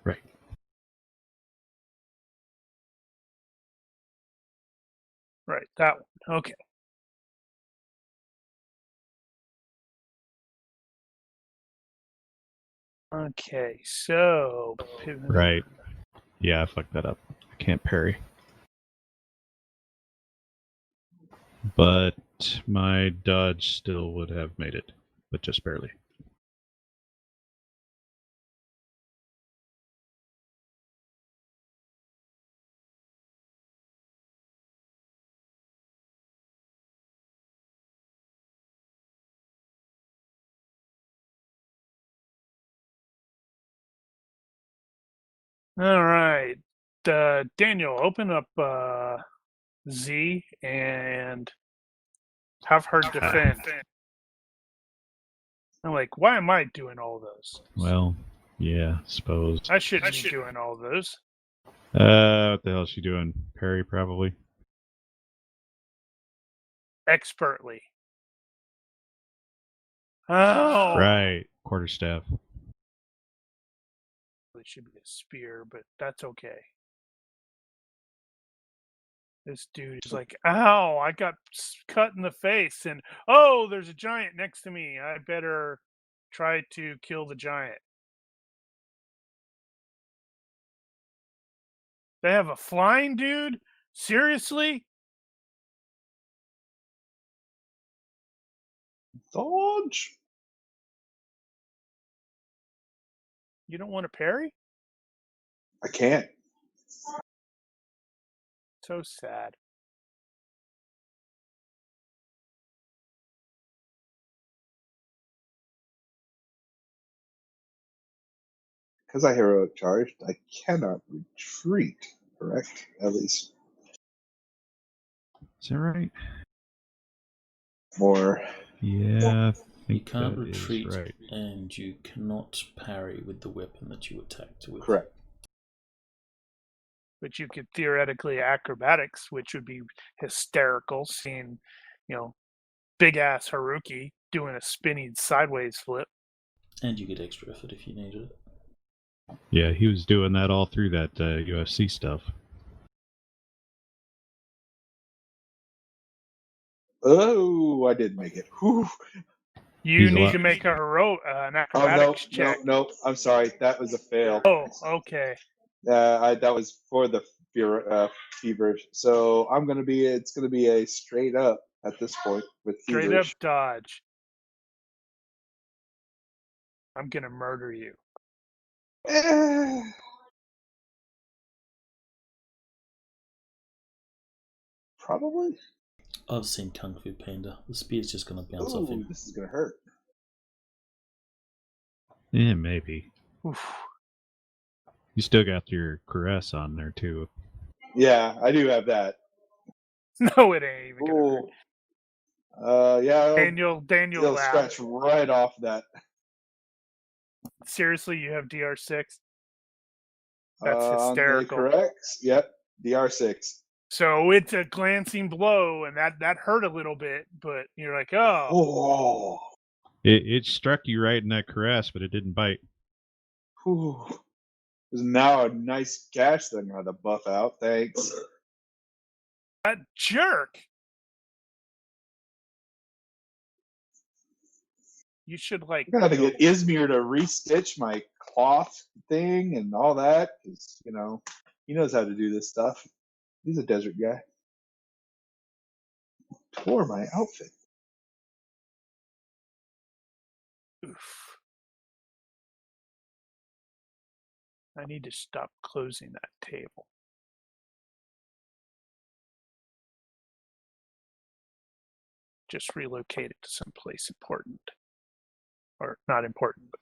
Right. Right, that one. Okay. Okay, so Right. Yeah, I fucked that up. I can't parry. But my dodge still would have made it, but just barely. All right. Daniel, open up Z and have her defend. I'm like, why am I doing all those? Well, yeah, suppose. I shouldn't be doing all those. What the hell is she doing? Parry, probably. Expertly. Oh! Right. Quarterstaff. It should be a spear, but that's okay. This dude is like, ow, I got cut in the face, and oh, there's a giant next to me. I better try to kill the giant. They have a flying dude? Seriously? Dodge. You don't want to parry? I can't. So sad. because I heroic charged, I cannot retreat. Correct? At least. Is that right? Or Yeah, I think You can't that is retreat, right. and you cannot parry with the weapon that you attacked with. correct. But you could theoretically acrobatics, which would be hysterical, seeing, big ass Haruki doing a spinning sideways flip. And you get extra effort if you needed it. Yeah, he was doing that all through that UFC stuff. Oh, I did make it. Whew. You He's a need lot- to make an Oh acrobatics no, check. no! I'm sorry. That was a fail. Oh, okay. That was for the fever. So it's gonna be a straight up at this point with Straight feverish. up dodge. I'm gonna murder you. Probably. I've seen Kung Fu Panda. The spear's just going to bounce off Ooh, him. this is gonna hurt. Yeah, maybe. Oof. You still got your caress on there too. Yeah, I do have that. No, it ain't even gonna hurt. Ooh. Yeah. Daniel It'll laughed. scratch right off that. Seriously, you have DR6? That's On the hysterical. corrects. Yep. DR6. So it's a glancing blow, and that hurt a little bit, but you're like, oh. Oh. It struck you right in that caress, but it didn't bite. Whew. There's now a nice gash that I'm gonna have to buff out. Thanks. That jerk. You should I'm gonna have to get Izmir to restitch my cloth thing and all that, because he knows how to do this stuff. He's a desert guy. Tore my outfit. Oof. I need to stop closing that table. Just relocate it to someplace important. Or not important, but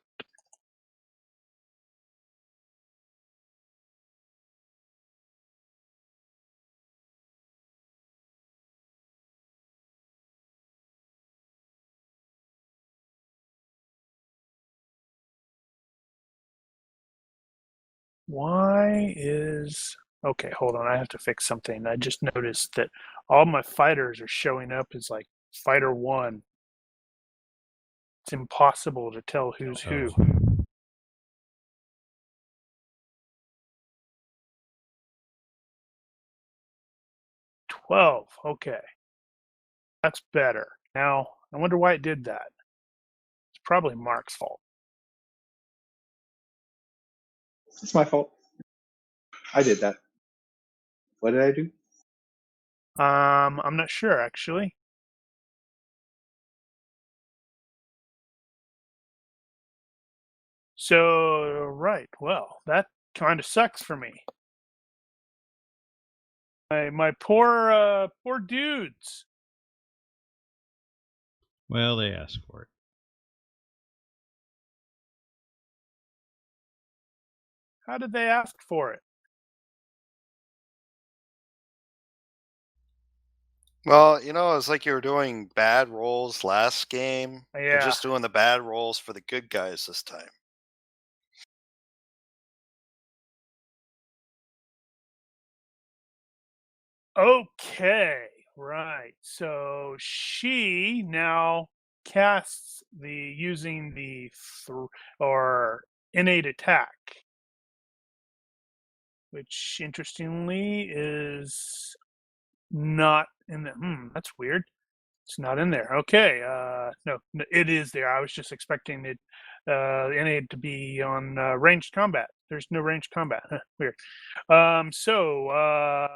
okay, hold on, I have to fix something. I just noticed that all my fighters are showing up as like fighter 1. It's impossible to tell who's who. 12, okay. That's better. Now, I wonder why it did that. It's probably Mark's fault. It's my fault. I did that. What did I do? I'm not sure, actually. So, right, well, that kind of sucks for me. My poor dudes. Well, they asked for it. How did they ask for it? Well, it's like you were doing bad rolls last game. Yeah. You're just doing the bad rolls for the good guys this time. Okay, right. So she now casts using the innate attack, which interestingly is not in the. That's weird. It's not in there. Okay. No, it is there. I was just expecting it, innate to be on ranged combat. There's no ranged combat. Weird. So,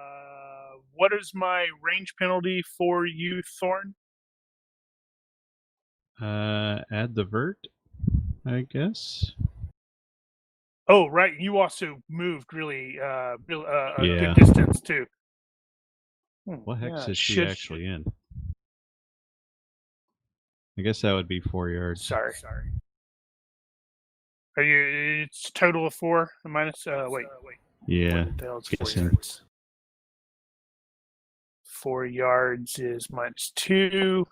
what is my range penalty for you, Thorn? Add the vert, I guess. Oh, right. You also moved really, a Yeah. good distance too. What hex is she actually in? I guess that would be 4 yards. Sorry. Are you? It's a total of 4 minus. Wait. Yeah. What the hell is 4 guessing. yards? 4 yards is -2.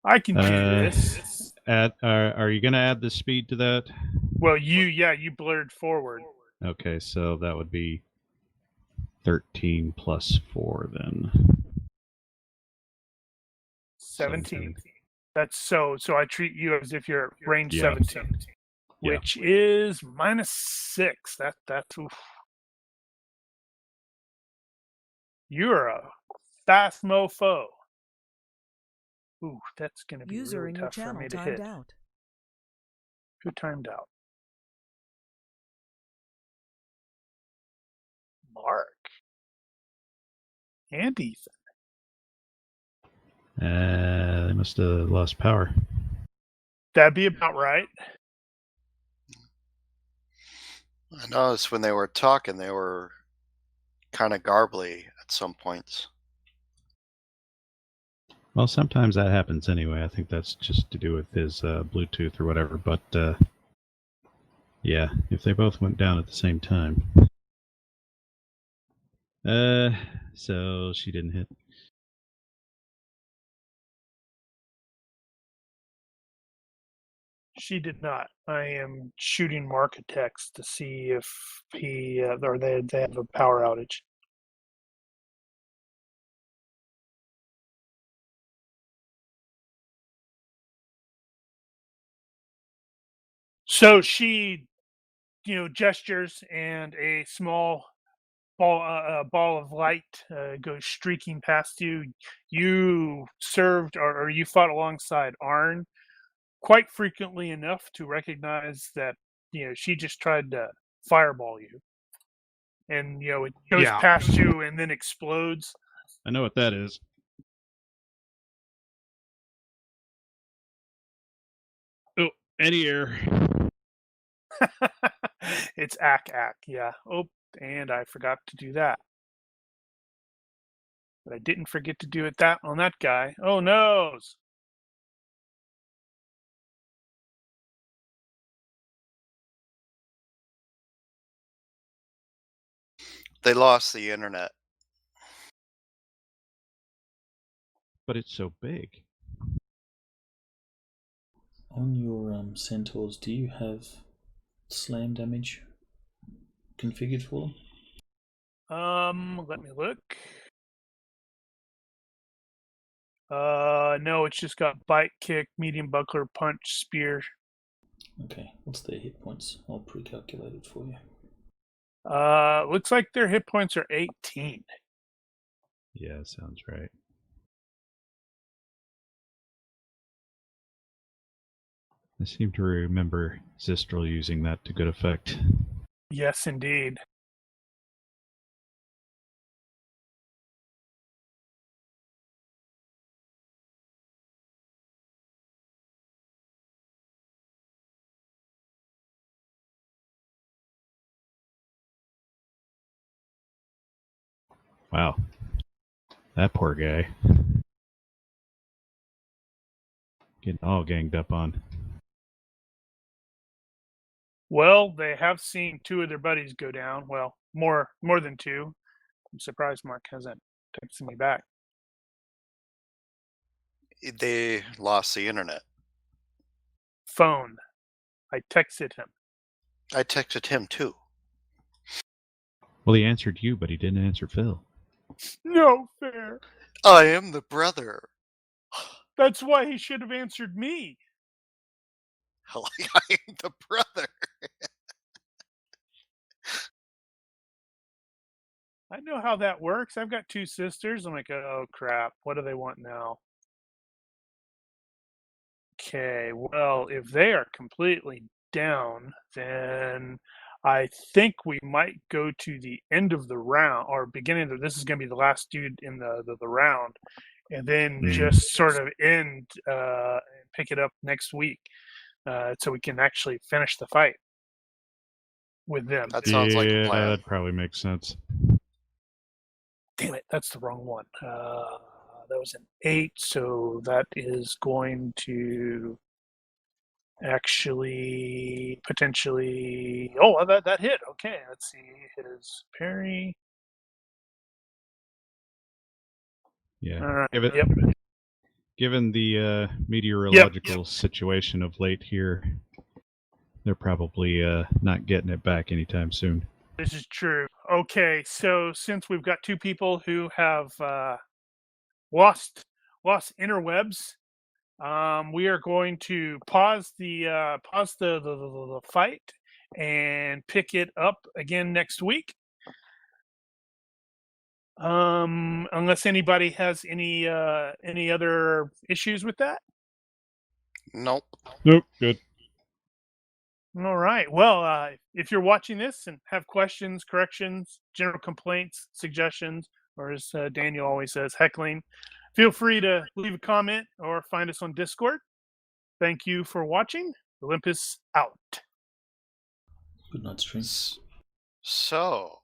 I can do this. Are you going to add the speed to that? Well, you blurred forward. Okay, so that would be 13 plus 4 then. 17. That's so I treat you as if you're at range Yeah. 17, Yeah. which is -6. That's oof. You're a fast mofo. Ooh, that's gonna be User really in your tough for channel me to timed hit. out. Who timed out? Mark and Ethan. They must have lost power. That'd be about right. I noticed when they were talking, they were kind of garbly at some points. Well, sometimes that happens anyway. I think that's just to do with his Bluetooth or whatever. But yeah, if they both went down at the same time. So she didn't hit. She did not. I am shooting Mark a text to see if he or they have a power outage. So she, gestures, and a small ball of light goes streaking past you. You served or you fought alongside Arn quite frequently enough to recognize that she just tried to fireball you, and it goes past you and then explodes. I know what that is. Oh, anti-air. It's ack, yeah. Oh, and I forgot to do that. But I didn't forget to do it on that guy. Oh, no! They lost the internet. But it's so big. On your centaurs, do you have slam damage configured for them? Let me look. No, it's just got bite, kick, medium buckler, punch, spear. Okay, what's their hit points? I'll pre-calculate it for you. Looks like their hit points are 18. Yeah, sounds right. I seem to remember Zistral using that to good effect. Yes, indeed. Wow. That poor guy. Getting all ganged up on. Well, they have seen 2 of their buddies go down. Well, more than 2. I'm surprised Mark hasn't texted me back. They lost the internet. Phone. I texted him. I texted him too. Well, he answered you, but he didn't answer Phil. No fair. I am the brother. That's why he should have answered me. I am the brother. I know how that works. I've got 2 sisters. I'm like, oh crap, what do they want now? Okay, well, if they are completely down, then I think we might go to the end of the round, or beginning of this is going to be the last dude in the round, and then just sort of end and pick it up next week, so we can actually finish the fight with them. That sounds like a plan. That probably makes sense. Damn it, that's the wrong one. That was an 8, so that is going to actually potentially. Oh, that hit. Okay, let's see his parry. Yeah. Yep. Given the meteorological situation of late here, they're probably not getting it back anytime soon. This is true. Okay, so since we've got two people who have lost interwebs, we are going to pause the fight and pick it up again next week. Unless anybody has any other issues with that. Nope. Nope. Good. All right. Well, if you're watching this and have questions, corrections, general complaints, suggestions, or as Daniel always says, heckling, feel free to leave a comment or find us on Discord. Thank you for watching. Olympus out. Good night, stream. So,